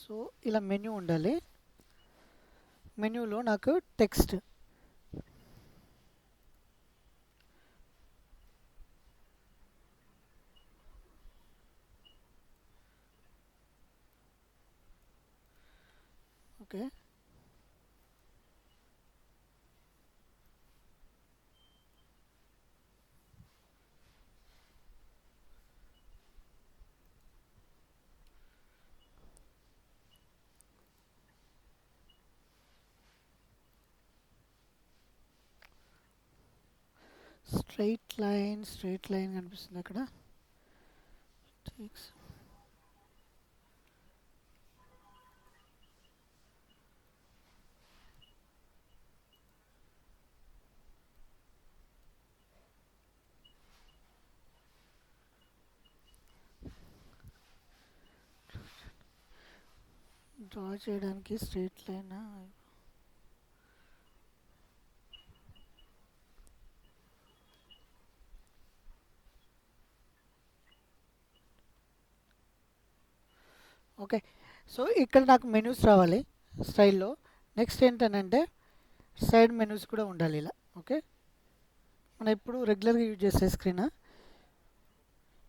So ఇలా menu ఉండాలి. మెన్యూలో నాకు టెక్స్ట్ ఓకే. స్ట్రైట్ లైన్ కనిపిస్తుంది అక్కడ. టెక్స్ట్ డ్రా చేయడానికి స్ట్రైట్ లైన్. ఓకే. సో ఇక్కడ నాకు మెనూస్ రావాలి స్టైల్లో. నెక్స్ట్ ఏంటనంటే సైడ్ మెనూస్ కూడా ఉండాలి ఇలా. ఓకే. మనం ఇప్పుడు రెగ్యులర్గా యూజ్ చేసే స్క్రీన్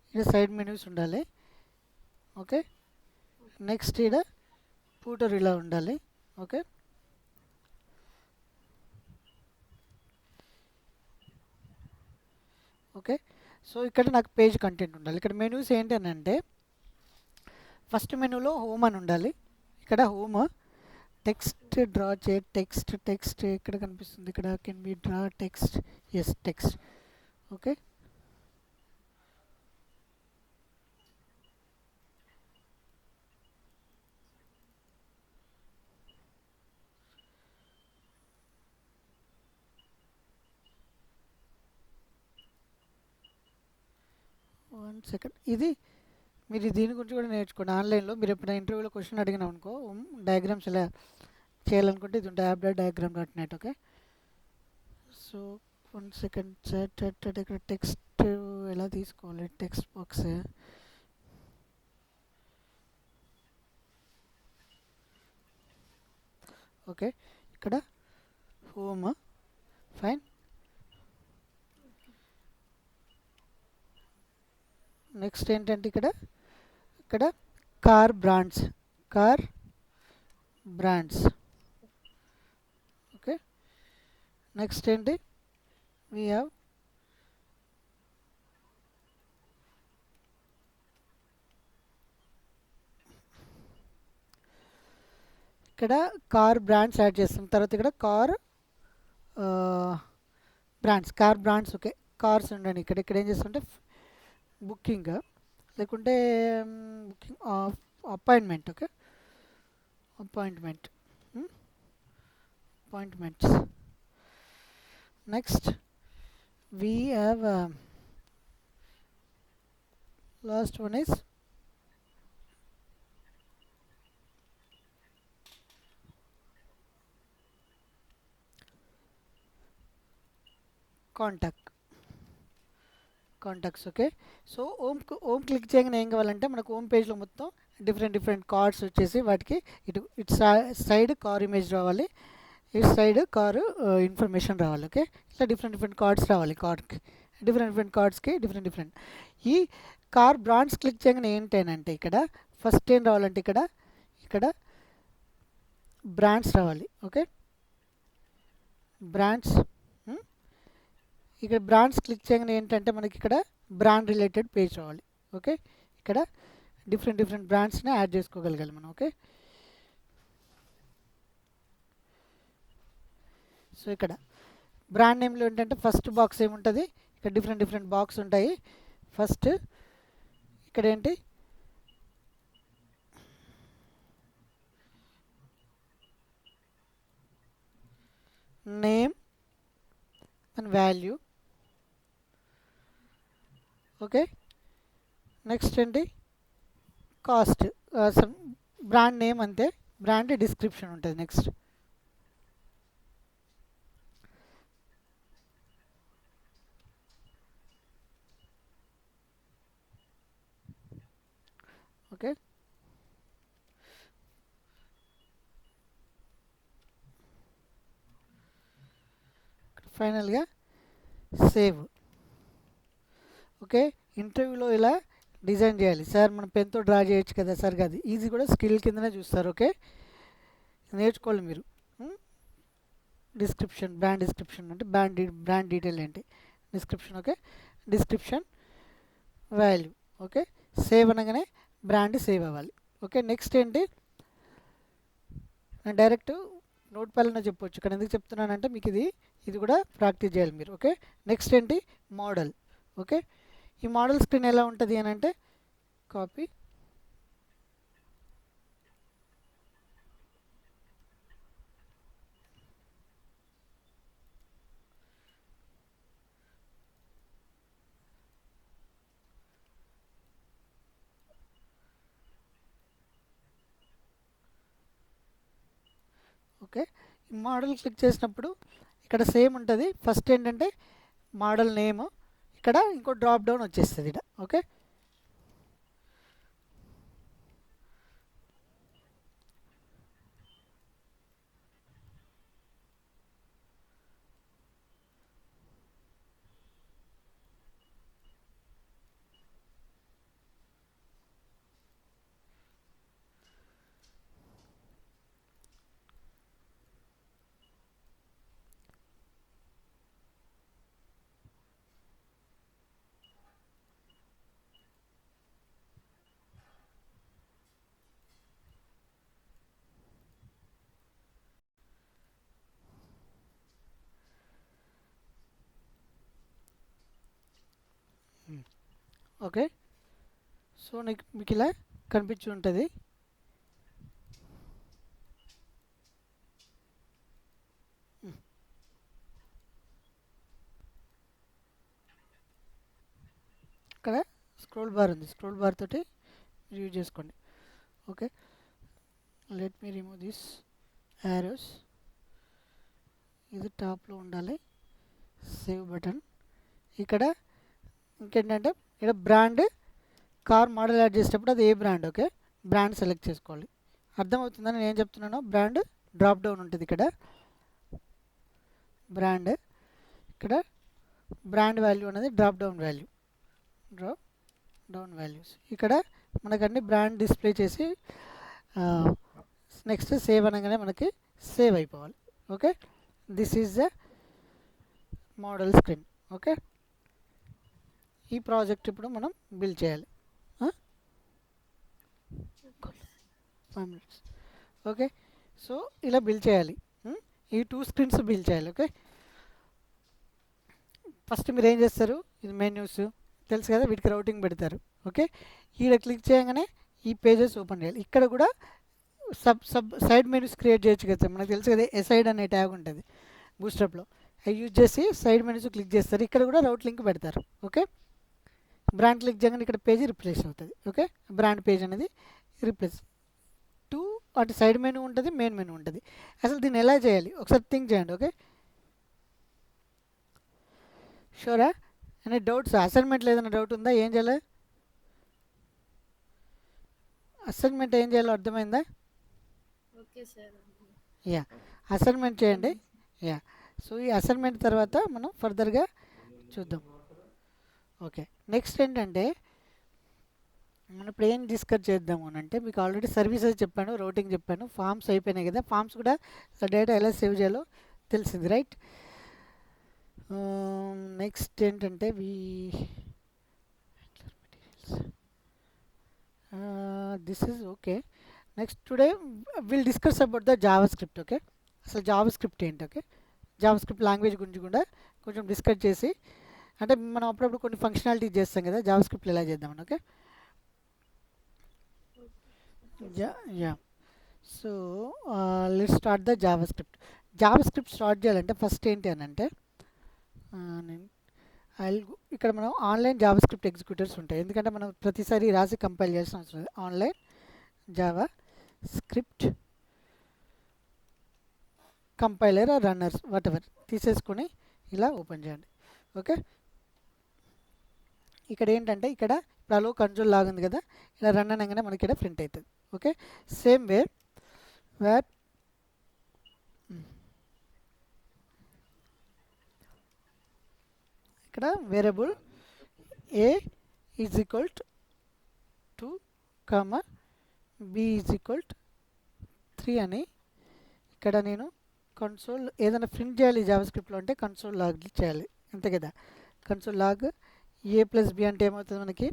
ఇక్కడ సైడ్ మెనూస్ ఉండాలి. ఓకే. నెక్స్ట్ ఇక్కడ ఫూటర్ ఇలా ఉండాలి. ఓకే. ఓకే. సో ఇక్కడ నాకు పేజ్ కంటెంట్ ఉండాలి. ఇక్కడ మెనూస్ ఏంటి అని అంటే ఫస్ట్ మెనూలో హోమ్ అని ఉండాలి. ఇక్కడ హోమ్ టెక్స్ట్ డ్రా చే టెక్స్ట్ ఇక్కడ కనిపిస్తుంది. ఇక్కడ can be draw text. Yes text. Okay. One second. ఇది మీరు దీని గురించి కూడా నేర్చుకోండి ఆన్లైన్లో. మీరు ఎప్పుడైనా ఇంటర్వ్యూలో క్వశ్చన్ అడిగినా అనుకో డయాగ్రామ్స్ ఎలా చేయాలనుకుంటే ఇది ఉంటుంది app.diagram.net. Okay. So one second. ఇక్కడ టెక్స్ట్ ఎలా తీసుకోవాలి టెక్స్ట్ బాక్స్. ఓకే. ఇక్కడ హోమ్ ఫైన్. నెక్స్ట్ ఏంటంటే ఇక్కడ ఇక్కడ కార్ బ్రాండ్స్. ఓకే. నెక్స్ట్ ఏంటి వీ హ్యావ్ ఇక్కడ కార్ బ్రాండ్స్ యాడ్ చేస్తాం. తర్వాత ఇక్కడ కార్ బ్రాండ్స్. ఓకే. కార్స్ ఉండండి. ఇక్కడ ఇక్కడ ఏం చేస్తుంటే బుకింగ్ లేకుంటే booking appointment. Okay. Appointments. Next we have lost one is contacts. Okay. So ohm click చేయగానే ఏం కావాలంటే మనకు హోమ్ పేజ్లో మొత్తం డిఫరెంట్ కార్డ్స్ వచ్చేసి వాటికి ఇటు సైడ్ కార్ ఇమేజ్ రావాలి, ఇటు సైడ్ కారు ఇన్ఫర్మేషన్ రావాలి. ఓకే. ఇట్లా డిఫరెంట్ కార్డ్స్ రావాలి. కార్డ్కి డిఫరెంట్ కార్డ్స్కి డిఫరెంట్. ఈ కార్ బ్రాండ్స్ క్లిక్ చేయగానే ఏంటంటే ఇక్కడ ఫస్ట్ ఏం రావాలంటే ఇక్కడ బ్రాండ్స్ రావాలి. ఓకే. బ్రాండ్స్. ఇక్కడ బ్రాండ్స్ క్లిక్ చేయగానే ఏంటంటే మనకి ఇక్కడ బ్రాండ్ రిలేటెడ్ పేజ్ రావాలి. ఓకే. ఇక్కడ డిఫరెంట్ బ్రాండ్స్ని యాడ్ చేసుకోగలగాలి మనం. ఓకే. సో ఇక్కడ బ్రాండ్ నేమ్లో ఏంటంటే ఫస్ట్ బాక్స్ ఏముంటుంది, ఇక్కడ డిఫరెంట్ బాక్స్ ఉంటాయి. ఫస్ట్ ఇక్కడ ఏంటి name and value. Okay. Next ఏంటి కాస్ట్. బ్రాండ్ నేమ్ అంతే, బ్రాండ్ డిస్క్రిప్షన్ ఉంటుంది. Next okay. ఫైనల్గా సేవ్. ఓకే, ఇంటర్వ్యూలో ఇలా డిజైన్ చేయాలి సార్, మనం పెన్తో డ్రా చేయొచ్చు కదా సార్, అది ఈజీ కూడా స్కిల్ కిందనే చూస్తారు. ఓకే, నేర్చుకోవాలి మీరు. డిస్క్రిప్షన్, బ్రాండ్ డిస్క్రిప్షన్ అంటే బ్రాండ్ డీటెయిల్ ఏంటి, description. Okay, description, value. Okay, save అనగానే బ్రాండ్ సేవ్ అవ్వాలి. ఓకే, నెక్స్ట్ ఏంటి, నేను డైరెక్ట్ నోట్ ప్యాడ్లోనే చెప్పొచ్చు, ఇక్కడ ఎందుకు చెప్తున్నానంటే మీకు ఇది కూడా ప్రాక్టీస్ చేయాలి మీరు. ఓకే, నెక్స్ట్ ఏంటి, మోడల్. ఓకే, ఈ మోడల్ స్క్రీన్ ఎలా ఉంటుంది అని అంటే కాపీ, ఓకే, ఈ మోడల్ క్లిక్ చేసినప్పుడు ఇక్కడ సేమ్ ఉంటుంది. ఫస్ట్ ఏంటంటే మోడల్ నేమ్, ఇక్కడ ఇంకో డ్రాప్ డౌన్ వచ్చేస్తుంది ఇక్కడ. ఓకే, ఓకే, సో మీకు ఇలా కనిపించి ఉంటుంది. ఇక్కడ స్క్రోల్ బార్ ఉంది, స్క్రోల్ బార్ తోటి యూజ్ చేసుకోండి. Okay, let me remove this arrows, ఇది టాప్లో ఉండాలి. Save button. ఇక్కడ ఇంకేంటంటే ఇక్కడ బ్రాండ్, కార్ మోడల్ యాడ్ చేసేటప్పుడు అది ఏ బ్రాండ్. ఓకే, బ్రాండ్ సెలెక్ట్ చేసుకోవాలి. అర్థమవుతుందని నేను ఏం చెప్తున్నానో, బ్రాండ్ డ్రాప్ డౌన్ ఉంటుంది ఇక్కడ, బ్రాండ్, ఇక్కడ బ్రాండ్ వాల్యూ అనేది drop down value, drop down values. ఇక్కడ మనకు అన్ని బ్రాండ్ డిస్ప్లే చేసి నెక్స్ట్ సేవ్ అనగానే మనకి సేవ్ అయిపోవాలి. Okay, this is the model screen. Okay, ఈ ప్రాజెక్ట్ ఇప్పుడు మనం బిల్డ్ చేయాలి. 5 minutes. ఓకే, సో ఇలా బిల్డ్ చేయాలి. ఈ 2 స్క్రీన్స్ బిల్డ్ చేయాలి. ఓకే, ఫస్ట్ మీరు ఏం చేస్తారు, ఇది మెన్యూస్ తెలుసు కదా, వీటికి రౌటింగ్ పెడతారు. ఓకే, ఈడ క్లిక్ చేయగానే ఈ పేజెస్ ఓపెన్ చేయాలి. ఇక్కడ కూడా సైడ్ మెనూస్ క్రియేట్ చేయొచ్చు కదా, మనకు తెలుసు కదా, ఎసైడ్ అనే ట్యాగ్ ఉంటుంది బూస్టప్లో, అవి యూజ్ చేసి సైడ్ మెనూస్ క్లిక్ చేస్తారు. ఇక్కడ కూడా రౌట్ లింక్ పెడతారు. ఓకే, బ్రాండ్ క్లిక్ చేయగానే ఇక్కడ పేజీ రిప్లేస్ అవుతుంది. ఓకే, బ్రాండ్ పేజ్ అనేది రిప్లేస్. అంటే సైడ్ మెనూ ఉంటుంది, మెయిన్ మెనూ ఉంటుంది. అసలు దీన్ని ఎలా చేయాలి ఒకసారి థింక్ చేయండి. ఓకే, షూరా? అనే డౌట్స్, అసైన్మెంట్లో ఏదైనా డౌట్ ఉందా, ఏం చేయాలి, అసైన్మెంట్ ఏం చేయాలో అర్థమైందా? యా, అసైన్మెంట్ చేయండి. యా, సో ఈ అసైన్మెంట్ తర్వాత మనం ఫర్దర్గా చూద్దాం. ఓకే, నెక్స్ట్ ఏంటంటే మనం ఇప్పుడు ఏం డిస్కస్ చేద్దాము అని అంటే, మీకు ఆల్రెడీ సర్వీసెస్ చెప్పాను, రౌటింగ్ చెప్పాను, ఫామ్స్ అయిపోయినాయి కదా, ఫామ్స్ కూడా డేటా ఎలా సేవ్ చేయాలో తెలిసింది, రైట్? నెక్స్ట్ ఏంటంటే this is okay. Next today will discuss about the Java script. Okay, అసలు జావా స్క్రిప్ట్ ఏంటి, ఓకే, జావా స్క్రిప్ట్ లాంగ్వేజ్ గురించి కూడా కొంచెం డిస్కస్ చేసి, అంటే మనం అప్పుడప్పుడు కొన్ని ఫంక్షనాలిటీ చేస్తాం కదా, జావా స్క్రిప్ట్లో ఎలా చేద్దామని. Okay, yeah, so let's start the JavaScript. Java script start చేయాలంటే ఫస్ట్ ఏంటి అని అంటే, నేను ఇక్కడ మనం ఆన్లైన్ జావా స్క్రిప్ట్ ఎగ్జిక్యూటర్స్ ఉంటాయి, ఎందుకంటే మనం ప్రతిసారి రాసి కంపైల్ చేయాల్సిన అవసరం లేదు. Online Java script compiler runners what ever తీసేసుకొని ఇలా ఓపెన్ చేయండి. ఓకే, ఇక్కడ ఏంటంటే ఇక్కడ ఇప్పుడు అలో కన్సోల్ లాగా ఉంది కదా, ఇలా రన్ అనగానే మనకి ఇక్కడ ప్రింట్ అవుతుంది. ఓకే, సేమ్ వే వేర్ ఇక్కడ variable a is equal to 2 comma b is equal to 3 అని ఇక్కడ నేను కన్సోల్ ఏదైనా ప్రింట్ చేయాలి జావాస్క్రిప్ట్లో అంటే కన్సోల్ లాగ్ చేయాలి అంతే కదా. కన్సోల్ లాగ్ ఏ ప్లస్ బి అంటే ఏమవుతుంది మనకి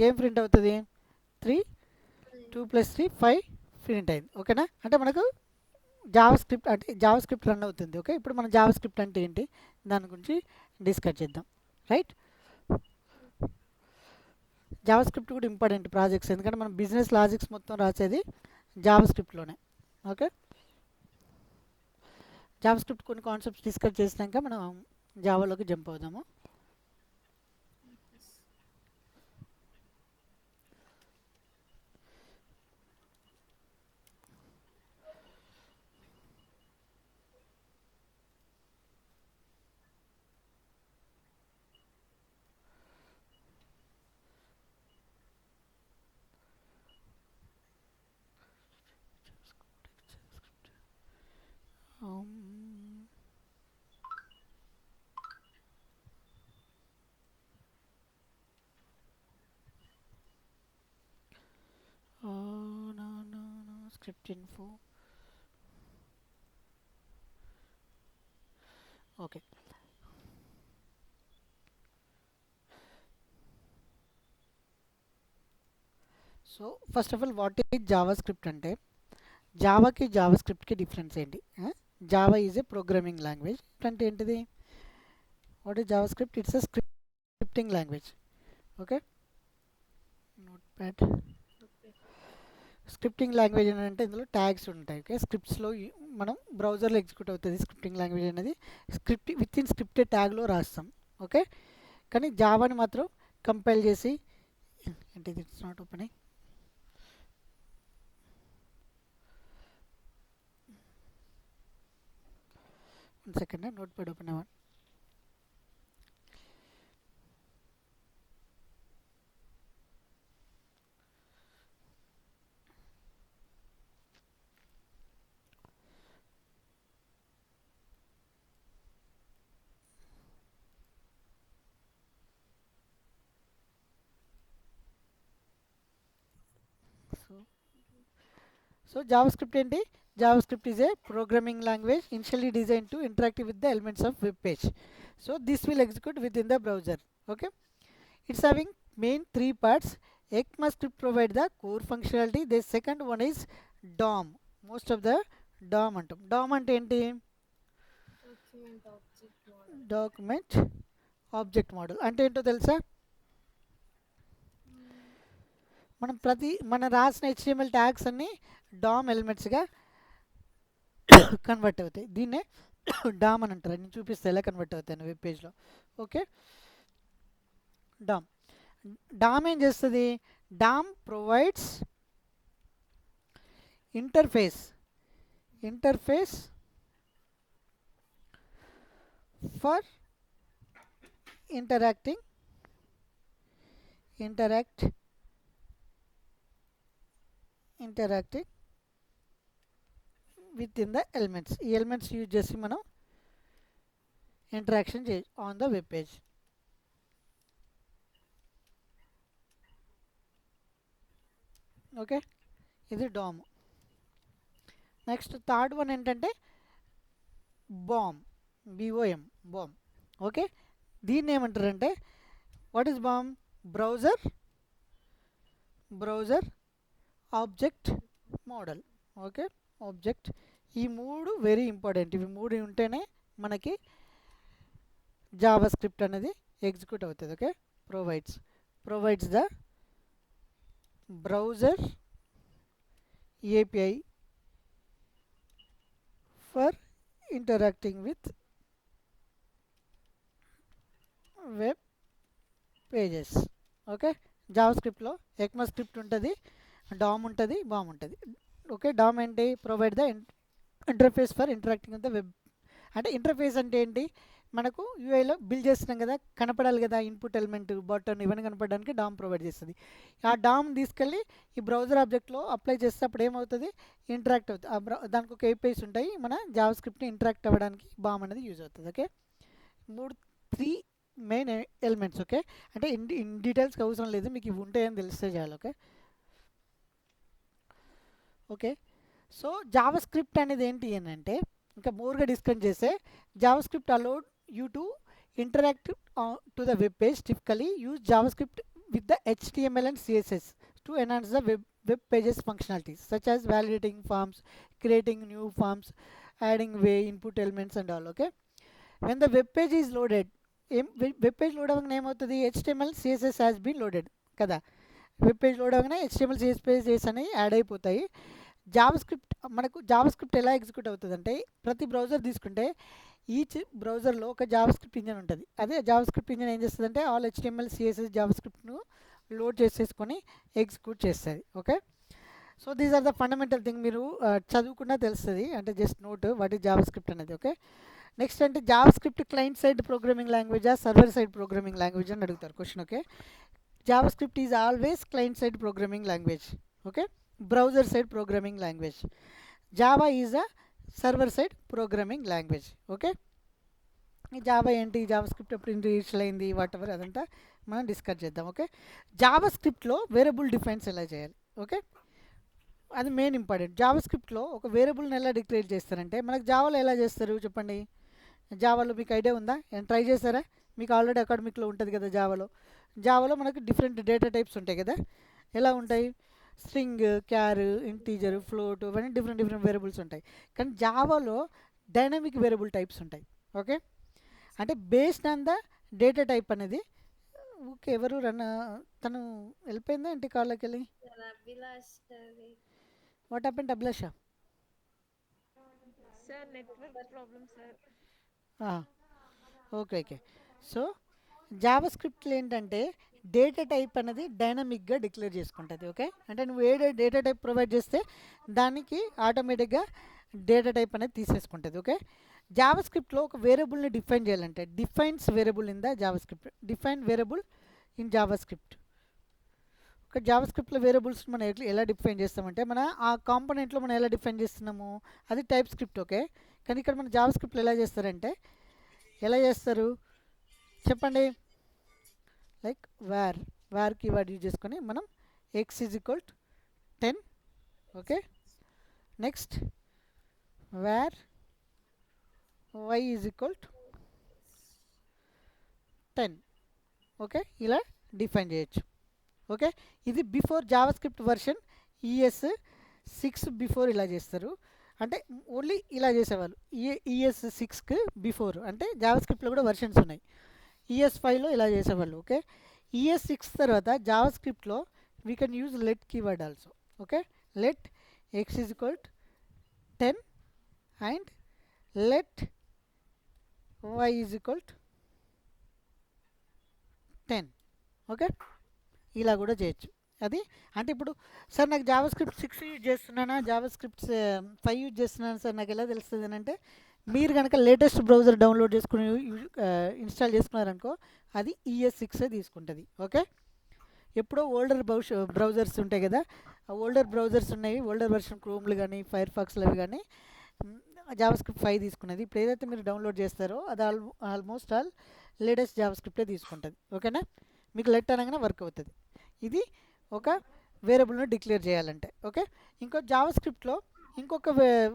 ఏం ప్రింట్ అవుతుంది 3 2 + 3 5 ప్రింట్ అయింది. ఓకేనా, అంటే మనకు జావాస్క్రిప్ట్ రన్ అవుతుంది. ఓకే, ఇప్పుడు మన జావాస్క్రిప్ట్ అంటే ఏంటి దాని గురించి డిస్కస్ చేద్దాం. రైట్, జావాస్క్రిప్ట్ కూడా ఇంపార్టెంట్ ప్రాజెక్ట్స్, ఎందుకంటే మనం బిజినెస్ లాజిక్స్ మొత్తం రాసేది జావాస్క్రిప్ట్లోనే. ఓకే, జావాస్క్రిప్ట్ కొన్ని కాన్సెప్ట్స్ డిస్కస్ చేసినాక మనం జావాలోకి జంప్ అవుదాము. Script info. Okay. So first of all what is JavaScript అంటే జావాకి జావాస్క్రిప్ట్కి డిఫరెన్స్ ఏంటి? Java is a programming language అంటే ఏంటిది? What is JavaScript? It's a scripting language. Okay, note pad. Scripting language అంటే ఇందులో tags ఉంటాయి. ఓకే, స్క్రిప్ట్స్లో మనం బ్రౌజర్లో ఎగ్జిక్యూట్ అవుతుంది. స్క్రిప్టింగ్ లాంగ్వేజ్ అనేది విత్ ఇన్ స్క్రిప్టెడ్ ట్యాగ్లో రాస్తాం. ఓకే, కానీ జావాని మాత్రం కంపైల్ చేసి ఏంటిది it's not opening. One second, note pad open అవ్వండి. సో జావాస్క్రిప్ట్ ఏంటి? JavaScript is a programming language initially designed to interact with the elements of web page. So this will execute within the browser. Okay, it's having main three parts. ECMAScript provide the core functionality. The second one is DOM. Most of the DOM antam. DOM ante enti? Document object model. Ante ento telusa? మనం రాసిన HTML tags అన్ని DOM ఎలిమెంట్స్గా convert అవుతాయి. దీన్నే DOM అని అంటారు. నేను చూపిస్తే ఎలా కన్వర్ట్ అవుతాను వెబ్ పేజ్లో. ఓకే, DOM ఏం చేస్తుంది? DOM provides interface for interacting with in the elements. ఈ ఎలిమెంట్స్ యూజ్ చేసి మనం ఇంటరాక్షన్ చేయ on the web page. Okay, ఇది DOM. నెక్స్ట్ థర్డ్ వన్ ఏంటంటే BOM. ఓకే, దీన్ని ఏమంటారంటే what is BOM? Browser object model. Okay, object. ఈ మూడు వెరీ ఇంపార్టెంట్. ఇవి మూడు ఉంటేనే మనకి జావాస్క్రిప్ట్ అనేది ఎగ్జిక్యూట్ అవుతుంది. Okay, provides the browser API for interacting with web pages. Okay, జావాస్క్రిప్ట్లో ECMAScript ఉంటుంది, DOM ఉంటుంది, BOM ఉంటుంది. ఓకే, DOM ఏంటి? Provide the interface for interacting with the web. అంటే ఇంటర్ఫేస్ అంటే ఏంటి? మనకు యూఐలో బిల్డ్ చేస్తున్నాం కదా, కనపడాలి కదా, ఇన్పుట్ ఎలిమెంట్ బటన్ ఇవన్నీ కనపడడానికి డామ్ ప్రొవైడ్ చేస్తుంది. ఆ డామ్ తీసుకెళ్ళి ఈ బ్రౌజర్ ఆబ్జెక్ట్లో అప్లై చేస్తే అప్పుడు ఏమవుతుంది, ఇంటరాక్ట్ అవుతుంది. దానికి ఒక ఏపీఐస్ ఉంటాయి, మన జావా స్క్రిప్ట్ని ఇంటరాక్ట్ అవ్వడానికి బామ్ అనేది యూజ్ అవుతుంది. ఓకే, మూడు 3 మెయిన్ ఎలిమెంట్స్. ఓకే, అంటే ఇన్ డీటెయిల్స్కి అవసరం లేదు, మీకు ఇవి ఉంటాయని తెలిస్తే చాలు. Okay okay so Java script అనేది ఏంటి అని అంటే, ఇంకా మోర్గా డిస్కస్ చేస్తే Java script allowed you to interact to the web page. Typically use JavaScript with the HTML and CSS to enhance the web pages functionalities such as validating forms, creating new forms, adding way input elements and all. Okay, when the web page is loaded, web page load avagane ఏమవుతుంది, HTML CSS has been loaded కదా. Web page load అవగానే HTML CSS అనేవి add అయిపోతాయి. Java script మనకు Java script ఎలా execute అవుతుంది అంటే, ప్రతి బ్రౌజర్ తీసుకుంటే ఈచ్ బ్రౌజర్లో ఒక జావా స్క్రిప్ట్ ఇంజన్ ఉంటుంది. అదే జావా స్క్రిప్ట్ ఇంజన్ ఏం చేస్తుంది అంటే ఆల్ HTML CSS జావా స్క్రిప్ట్ను లోడ్ చేసేసుకొని ఎగ్జిక్యూట్ చేస్తుంది. Okay, so these are the fundamental thing. మీరు చదువుకున్నా తెలుస్తుంది, అంటే just note what is JavaScript అనేది. ఓకే, నెక్స్ట్ అంటే JavaScript client side programming language, server side programming language అని అడుగుతారు question. Okay, JavaScript is always client side programming language. Okay, browser side programming language. Java is a server side programming language. Okay, ఈ Java ఏంటి, Java script ఎప్పుడు introduce అయింది, what ever అదంతా మనం discuss చేద్దాం. Okay, జావా స్క్రిప్ట్లో variable defines ఎలా చేయాలి, ఓకే, అది మెయిన్ ఇంపార్టెంట్. జావా స్క్రిప్ట్లో ఒక వేరియబుల్ని ఎలా డిక్లేర్ చేస్తారంటే, మనకు జావాలో ఎలా చేస్తారు చెప్పండి. జావాలో మీకు ఐడియా ఉందా, ట్రై చేశారా? మీకు ఆల్రెడీ అకాడమిక్లో ఉంటుంది కదా జావాలో మనకు డిఫరెంట్ డేటా టైప్స్ ఉంటాయి కదా. ఎలా ఉంటాయి, స్ట్రింగ్, క్యార్, ఇంటీజర్, ఫ్లోట్, ఇవన్నీ డిఫరెంట్ డిఫరెంట్ వేరియబుల్స్ ఉంటాయి. కానీ జావాలో డైనమిక్ వేరియబుల్ టైప్స్ ఉంటాయి. ఓకే, అంటే based on the data type అనేది. ఓకే, ఎవరు తను వెళ్ళిపోయిందా ఇంటి కాళ్ళకి వెళ్ళి? What happened Abhilasha? Sir network problem sir. Okay okay so జావా స్క్రిప్ట్లో ఏంటంటే డేటా టైప్ అనేది డైనమిక్గా డిక్లేర్ చేసుకుంటుంది. ఓకే, అంటే నువ్వు ఏ డేటా టైప్ ప్రొవైడ్ చేస్తే దానికి ఆటోమేటిక్గా డేటా టైప్ అనేది తీసేసుకుంటుంది. ఓకే, జావా స్క్రిప్ట్లో ఒక వేరియబుల్ని డిఫైన్ చేయాలంటే defines variable in the Java script, define variable in Java script. ఒక జావా స్క్రిప్ట్లో వేరియబుల్స్ మనం ఎలా డిఫైన్ చేస్తామంటే, మన ఆ కాంపోనెంట్లో మనం ఎలా డిఫైన్ చేస్తున్నాము అది టైప్ స్క్రిప్ట్. ఓకే, కానీ ఇక్కడ మన జావా స్క్రిప్ట్లో ఎలా చేస్తారంటే, ఎలా చేస్తారు చెప్పండి, లైక్ వేర్ కీవర్డ్ యూజ్ చేసుకొని మనం x is equal 10. Okay, next where y is equal 10. Okay, ఇలా డిఫైన్ చేయొచ్చు. ఓకే, ఇది before Java script version ES6 before ఇలా చేస్తారు. అంటే ఓన్లీ ఇలా చేసేవాళ్ళు ES6కి బిఫోర్, అంటే జావా స్క్రిప్ట్లో కూడా వర్షన్స్ ఉన్నాయి. ES5లో ఇలా చేసేవాళ్ళు. ఓకే, ES6 తర్వాత జావా స్క్రిప్ట్లో we can use let keyword also. Okay, let x is equal 10 and let y is equal 10. Okay, ఇలా కూడా చేయొచ్చు. అది అంటే ఇప్పుడు సార్ నాకు జావా స్క్రిప్ట్ 6 యూజ్ చేస్తున్నానా, జావా స్క్రిప్ట్ 5 యూజ్ చేస్తున్నాను సార్, నాకు ఎలా తెలుస్తుంది అని అంటే, మీరు కనుక లేటెస్ట్ బ్రౌజర్ డౌన్లోడ్ చేసుకుని ఇన్స్టాల్ చేసుకున్నారనుకో అది ES6 తీసుకుంటుంది. ఓకే, ఎప్పుడో ఓల్డర్ బ్రౌజర్స్ ఉంటాయి కదా, ఆ ఓల్డర్ బ్రౌజర్స్ ఉన్నాయి, ఓల్డర్ వర్షన్ క్రోమ్లు కానీ ఫైర్ ఫాక్స్లు అవి కానీ జావా స్క్రిప్ట్ 5 తీసుకున్నది. ఇప్పుడు ఏదైతే మీరు డౌన్లోడ్ చేస్తారో అది ఆల్మోస్ట్ ఆల్ లేటెస్ట్ జావా స్క్రిప్టే తీసుకుంటుంది. ఓకేనా, మీకు లెట్ అనగానే వర్క్ అవుతుంది. ఇది ఒక వేరియబుల్ను డిక్లేర్ చేయాలంటే. ఓకే, ఇంకో జావా స్క్రిప్ట్లో ఇంకొక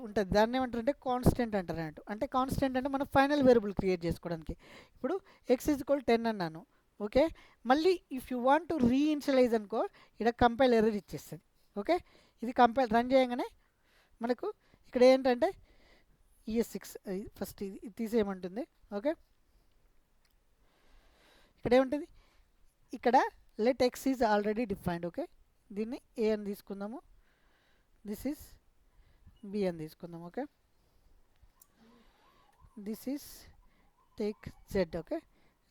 ఉంటుంది, దాన్ని ఏమంటారంటే కాన్స్టెంట్ అంటారు అన్నట్టు. అంటే కాన్స్టెంట్ అంటే మనం ఫైనల్ వేరియబుల్ క్రియేట్ చేసుకోవడానికి. ఇప్పుడు x ఈజ్ ఈక్వల్ 10 అన్నాను. ఓకే, మళ్ళీ ఇఫ్ యూ వాంట్ టు రీఇనిషియలైజ్ అనుకో, ఇక్కడ కంపైల్ ఎర్రర్ ఇచ్చేస్తుంది. ఓకే, ఇది కంపైల్ రన్ చేయగానే మనకు ఇక్కడ ఏంటంటే ES6 ఫస్ట్ ఇది తీసేయమంటుంది. ఓకే, ఇక్కడ ఏముంటుంది, ఇక్కడ let x is already defined. Okay, దీన్ని A అని తీసుకుందాము, దిస్ ఈజ్ B అని తీసుకుందాం. Okay, this is take Z. Okay,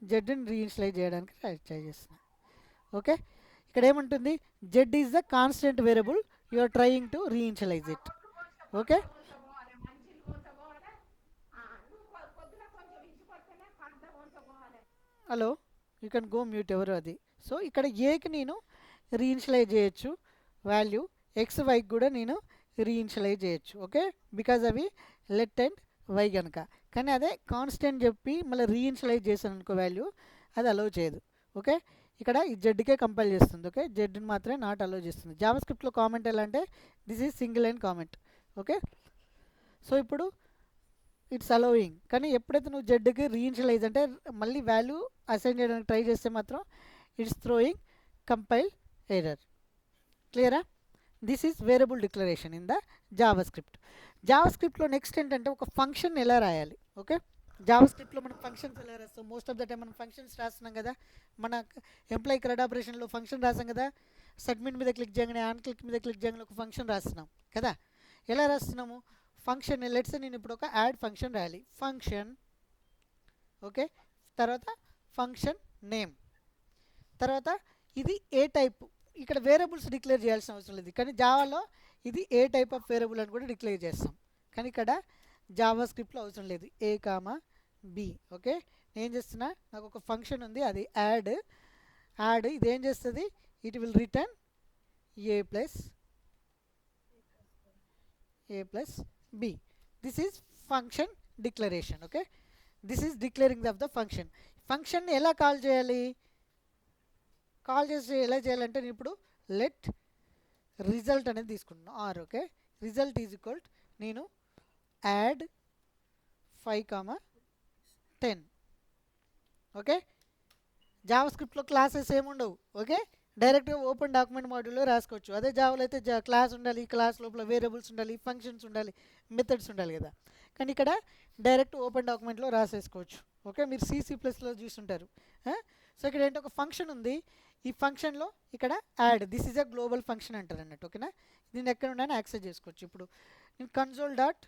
జెడ్ని రీఇనిషియలైజ్ చేయడానికి ట్రై చేస్తున్నాం. ఓకే, ఇక్కడ ఏముంటుంది, Z is the constant variable you are trying to reinitialise it. Okay, hello, you can go mute ఎవరు అది. సో ఇక్కడ ఏకి నేను రీఇనిషియలైజ్ చేయొచ్చు వాల్యూ, ఎక్స్ వైకి కూడా నేను రీఇనిషియలైజ్ చేయొచ్చు. ఓకే, బికాజ్ అవి లెట్ అండ్ వై కనుక. కానీ అదే కాన్స్టెంట్ చెప్పి మళ్ళీ రీఇనిషియలైజ్ చేశాను అనుకో వాల్యూ, అది అలౌ చేయదు. ఓకే, ఇక్కడ ఈ జెడ్కే కంపైల్ చేస్తుంది. ఓకే, జెడ్ని మాత్రమే నాట్ అలౌ చేస్తుంది. జావా స్క్రిప్ట్లో కామెంట్ ఎలా అంటే this is single line comment. Okay, so ఇప్పుడు ఇట్స్ అలౌయింగ్. కానీ ఎప్పుడైతే నువ్వు జెడ్కి రీఇనిషియలైజ్ అంటే మళ్ళీ వాల్యూ అసైన్ చేయడానికి ట్రై చేస్తే మాత్రం ఇట్స్ థ్రోయింగ్ కంపైల్ ఎర్రర్. క్లియరా? This is variable declaration in the JavaScript. జావా స్క్రిప్ట్లో నెక్స్ట్ ఏంటంటే ఒక ఫంక్షన్ ఎలా రాయాలి. ఓకే, జావా స్క్రిప్ట్లో మనం ఫంక్షన్స్ ఎలా రాస్తాం? మోస్ట్ ఆఫ్ ద టైం మనం ఫంక్షన్స్ రాస్తున్నాం కదా. మన ఎంప్లాయీ క్రెడ్ ఆపరేషన్లో ఫంక్షన్ రాస్తాం కదా. సబ్మిట్ మీద క్లిక్ చేయగానే, ఆన్ క్లిక్ మీద క్లిక్ చేయగానే ఒక ఫంక్షన్ రాస్తున్నాం కదా. ఎలా రాస్తున్నాము? ఫంక్షన్ లెట్స్ నేను ఇప్పుడు ఒక యాడ్ ఫంక్షన్ రాయాలి. ఫంక్షన్, ఓకే, తర్వాత ఫంక్షన్ నేమ్, తర్వాత ఇది ఏ టైప్. ఇక్కడ వేరియబుల్స్ డిక్లేర్ చేయాల్సిన అవసరం లేదు, కానీ జావాలో ఇది ఏ టైప్ ఆఫ్ వేరియబుల్ అని కూడా డిక్లేర్ చేస్తాం. కానీ ఇక్కడ జావా స్క్రిప్ట్లో అవసరం లేదు. ఏ కామా బి. ఓకే, నేను చేస్తున్నా, నాకు ఒక ఫంక్షన్ ఉంది, అది యాడ్. ఇది ఏం చేస్తుంది? It will return A plus b. This is function declaration. Okay, this is declaring of the function. Function ఎలా కాల్ చేయాలి? కాల్ చేసి ఎలా చేయాలంటే నేను ఇప్పుడు లెట్ రిజల్ట్ అనేది తీసుకుంటున్నాను r. Okay, result is equal నేను యాడ్ 5,10. ఓకే, జావా స్క్రిప్ట్లో క్లాసెస్ ఏముండవు. ఓకే, డైరెక్ట్గా ఓపెన్ డాక్యుమెంట్ మాడ్యూల్లో రాసుకోవచ్చు. అదే జావాలో అయితే క్లాస్ ఉండాలి, క్లాస్ లోపల వేరియబుల్స్ ఉండాలి, ఫంక్షన్స్ ఉండాలి, మెథడ్స్ ఉండాలి కదా. కానీ ఇక్కడ డైరెక్ట్ ఓపెన్ డాక్యుమెంట్లో రాసేసుకోవచ్చు. ఓకే, మీరు C++లో చూస్తుంటారు. సో ఇక్కడ ఏంటి, ఒక ఫంక్షన్ ఉంది. ఈ ఫంక్షన్లో ఇక్కడ add, this is a global function అంటారు అన్నట్టు. ఓకేనా, దీన్ని ఎక్కడ ఉన్నా యాక్సెస్ చేసుకోవచ్చు. ఇప్పుడు నేను కన్సోల్ డాట్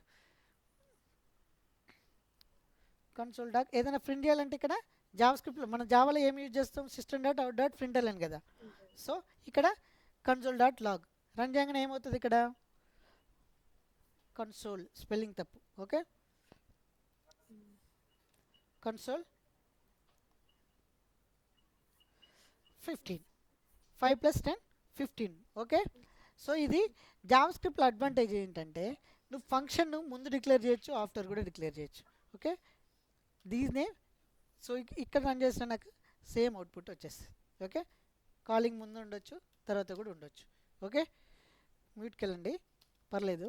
ఏదైనా ప్రింట్ చేయాలంటే ఇక్కడ జావా స్క్రిప్ట్లో మన జావాలో ఏం యూజ్ చేస్తాం? System dot out dot println కదా. సో ఇక్కడ కన్సోల్ డాట్ లాగ్ రన్ చేయగానే ఏమవుతుంది? ఇక్కడ కన్సోల్ స్పెల్లింగ్ తప్పు. Okay, console 15, 5 + 10 15. ఓకే, సో ఇది జావా స్క్రిప్ట్లో అడ్వాంటేజ్ ఏంటంటే నువ్వు ఫంక్షన్ ముందు డిక్లేర్ చేయొచ్చు, ఆఫ్టర్ కూడా డిక్లేర్ చేయొచ్చు. Okay, these name. సో ఇక్కడ రన్ చేసిన నాకు సేమ్ అవుట్పుట్ వచ్చేస్తుంది. ఓకే, కాలింగ్ ముందు ఉండొచ్చు, తర్వాత కూడా ఉండొచ్చు. ఓకే, మ్యూట్కి వెళ్ళండి, పర్లేదు.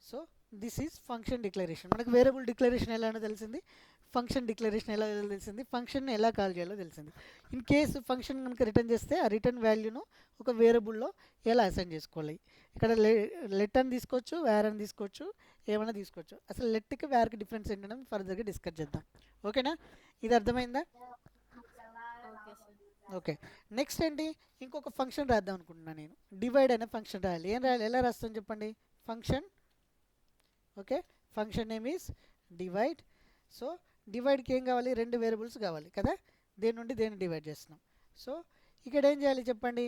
So this is function declaration. మనకు వేరియబుల్ డిక్లరేషన్ ఎలానో తెలిసింది, ఫంక్షన్ డిక్లరేషన్ ఎలా తెలిసింది, ఫంక్షన్ ఎలా కాల్ చేయాలో తెలిసింది. ఇన్ కేసు ఫంక్షన్ కనుక రిటర్న్ చేస్తే ఆ రిటర్న్ వాల్యూను ఒక వేరియబుల్లో ఎలా అసైన్ చేసుకోవాలి. ఇక్కడ లెట్ అని తీసుకోవచ్చు, వేర్ అని తీసుకోవచ్చు, ఏమైనా తీసుకోవచ్చు. అసలు లెట్కి వేర్కి డిఫరెన్స్ ఏంటంటే ఫర్దర్గా డిస్కస్ చేద్దాం. ఓకేనా, ఇది అర్థమైందా? ఓకే, నెక్స్ట్ ఏంటి, ఇంకొక ఫంక్షన్ రాద్దాం అనుకుంటున్నాను నేను. డివైడ్ అనే ఫంక్షన్ రాయాలి. ఏం రాయాలి, ఎలా రాస్తాం చెప్పండి? Function. Okay, function name is divide. So డివైడ్కి ఏం కావాలి? 2 వేరియబుల్స్ కావాలి కదా, దేని నుండి దేన్ని డివైడ్ చేస్తున్నాం. సో ఇక్కడ ఏం చేయాలి చెప్పండి?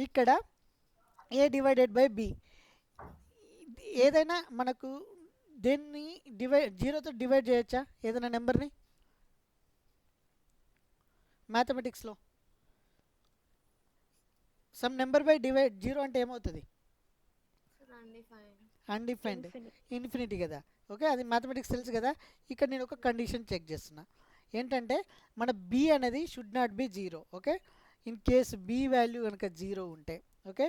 ఇక్కడ ఏ డివైడెడ్ బై బి. ఏదైనా మనకు దేన్ని డివైడ్, 0తో డివైడ్ చేయొచ్చా ఏదైనా నెంబర్ని? మ్యాథమెటిక్స్లో సమ్ నెంబర్ బై డివైడ్ 0 అంటే ఏమవుతుంది? అన్డిఫైన్డ్, ఇన్ఫినిటీ కదా. ఓకే, అది మ్యాథమెటిక్స్ తెలుసు కదా. ఇక్కడ నేను ఒక కండిషన్ చెక్ చేస్తున్నా. ఏంటంటే మన బి అనేది should not be 0. Okay, in case b value కనుక 0 ఉంటే, ఓకే,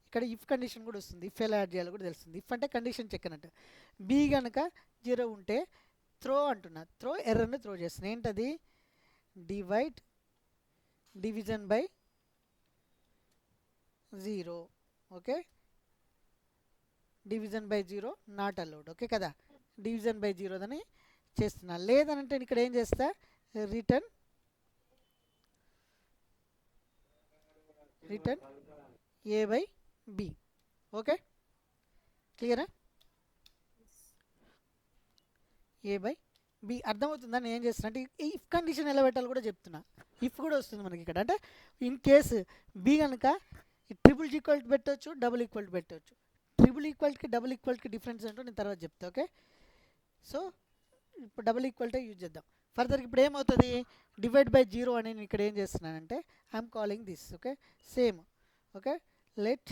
ఇక్కడ ఇఫ్ కండిషన్ కూడా వస్తుంది. ఇఫ్ ఎలా యాడ్ చేయాలో కూడా తెలుస్తుంది. ఇఫ్ అంటే కండిషన్ చెక్ అన్నట్టు. బి కనుక 0 ఉంటే త్రో అంటున్నా, త్రో ఎర్రర్ని త్రో చేస్తున్నా. ఏంటది? Division by 0. Okay, division by 0 not allowed. Okay కదా, డివిజన్ బై 0 అని చేస్తున్నా. లేదనంటే ఇక్కడ ఏం చేస్తా? Return A by B. Okay, క్లియరా? ఏ బై బి అర్థమవుతుందా? నేను ఏం చేస్తున్నా అంటే ఇఫ్ కండిషన్ ఎలా పెట్టాలో కూడా చెప్తున్నా. ఇఫ్ కూడా వస్తుంది మనకి ఇక్కడ. అంటే ఇన్ కేసు బి కనుక ట్రిపుల్ ఈక్వల్ పెట్టవచ్చు, డబుల్ ఈక్వల్ పెట్టవచ్చు. ట్రిపుల్ ఈక్వల్కి డబుల్ ఈక్వల్కి డిఫరెన్స్ ఏంటో నేను తర్వాత చెప్తా. ఓకే, సో ఇప్పుడు డబుల్ ఈక్వల్టే యూజ్ చేద్దాం. ఫర్దర్ ఇప్పుడు ఏమవుతుంది, డివైడ్ బై జీరో అని నేను ఇక్కడ ఏం చేస్తున్నానంటే I'm calling this. Okay, same. Okay, let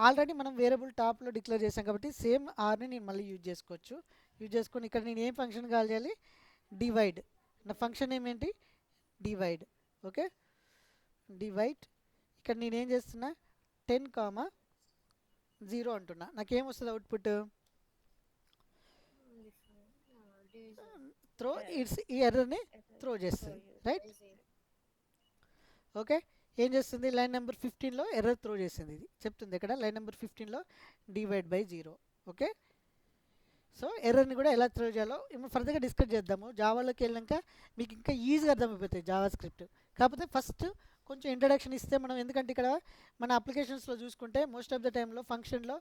already మనం వేరియబుల్ టాప్లో డిక్లేర్ చేసాం కాబట్టి సేమ్ ఆర్ని నేను మళ్ళీ యూజ్ చేసుకోవచ్చు. యూజ్ చేసుకొని ఇక్కడ నేను ఏం ఫంక్షన్ కాల్ చేయాలి, డివైడ్. నా ఫంక్షన్ ఏమేంటి, డివైడ్. Okay, divide. ఇక్కడ నేనేం చేస్తున్నా 10,0 అంటున్నా. నాకేమొస్తుంది అవుట్పుట్, త్రో ఇట్స్ ఈ ఎర్రర్ని త్రో చేస్తుంది, రైట్. ఓకే, ఏం చేస్తుంది, లైన్ నెంబర్ 15లో ఎర్రర్ త్రో చేసింది. ఇది చెప్తుంది ఇక్కడ లైన్ నెంబర్ 15లో divide by zero. Okay, so ఎర్రర్ని కూడా ఎలా త్రో చేయాలో ఇప్పుడు ఫర్దర్గా డిస్కస్ చేద్దాము. జావాలోకి వెళ్ళాక మీకు ఇంకా ఈజీగా అర్థమైపోతాయి జావా స్క్రిప్ట్. కాకపోతే ఫస్ట్ కొంచెం ఇంట్రడక్షన్ ఇస్తే మనం, ఎందుకంటే ఇక్కడ మన అప్లికేషన్స్లో చూసుకుంటే మోస్ట్ ఆఫ్ ద టైంలో ఫంక్షన్లో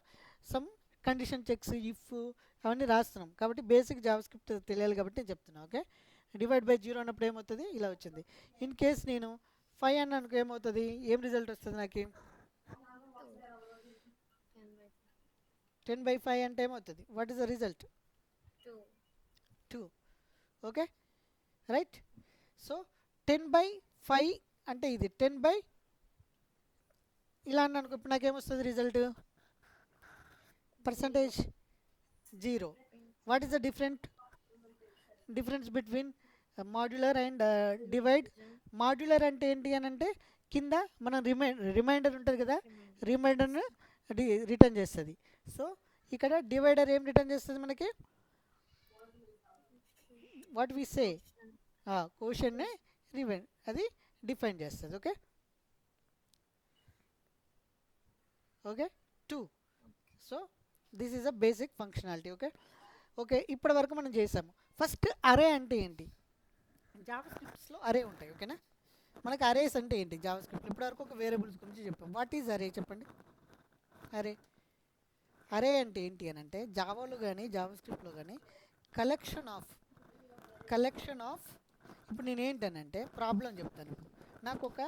సమ్ కండిషన్ చెక్స్, ఇఫ్ అవన్నీ రాస్తున్నాం కాబట్టి బేసిక్ జావా స్క్రిప్ట్ తెలియాలి కాబట్టి నేను చెప్తున్నాను. ఓకే, డివైడ్ బై జీరో అన్నప్పుడు ఏమవుతుంది, ఇలా వచ్చింది. ఇన్ కేస్ నేను 5 అని అనుకో ఏమవుతుంది, ఏం రిజల్ట్ వస్తుంది నాకు, 10/5 అంటే ఏమవుతుంది, what is the result, 2. Okay, right. So 10/5 అంటే ఇది 10 ఇలా అన్న అనుకో, ఇప్పుడు నాకేమొస్తుంది result, percentage 0. What is the difference between modular and divide. Modular అంటే ఏంటి అని అంటే కింద మనం రిమైండర్ ఉంటుంది కదా, రిమైండర్ను రిటర్న్ చేస్తుంది. సో ఇక్కడ డివైడర్ ఏం రిటర్న్ చేస్తుంది మనకి, వాట్ వి సే క్వశ్చన్ని అది డిఫైన్ చేస్తుంది. Okay, okay 2. So this is a basic functionality. Okay, okay ఇప్పటి వరకు మనం చేసాము. ఫస్ట్ అరే అంటే ఏంటి, జావా స్క్రిప్ట్స్లో అరే ఉంటాయి. ఓకేనా, మనకి అరేస్ అంటే ఏంటి జావా స్క్రిప్ట్, ఇప్పటివరకు ఒక వేరియబుల్స్ గురించి చెప్పాం. వాట్ ఈజ్ అరే చెప్పండి. అరే అంటే ఏంటి అని అంటే జావాలో కానీ జావా స్క్రిప్ట్లో కానీ కలెక్షన్ ఆఫ్ ఇప్పుడు నేను ఏంటనంటే ప్రాబ్లం చెప్తాను. నాకు ఒక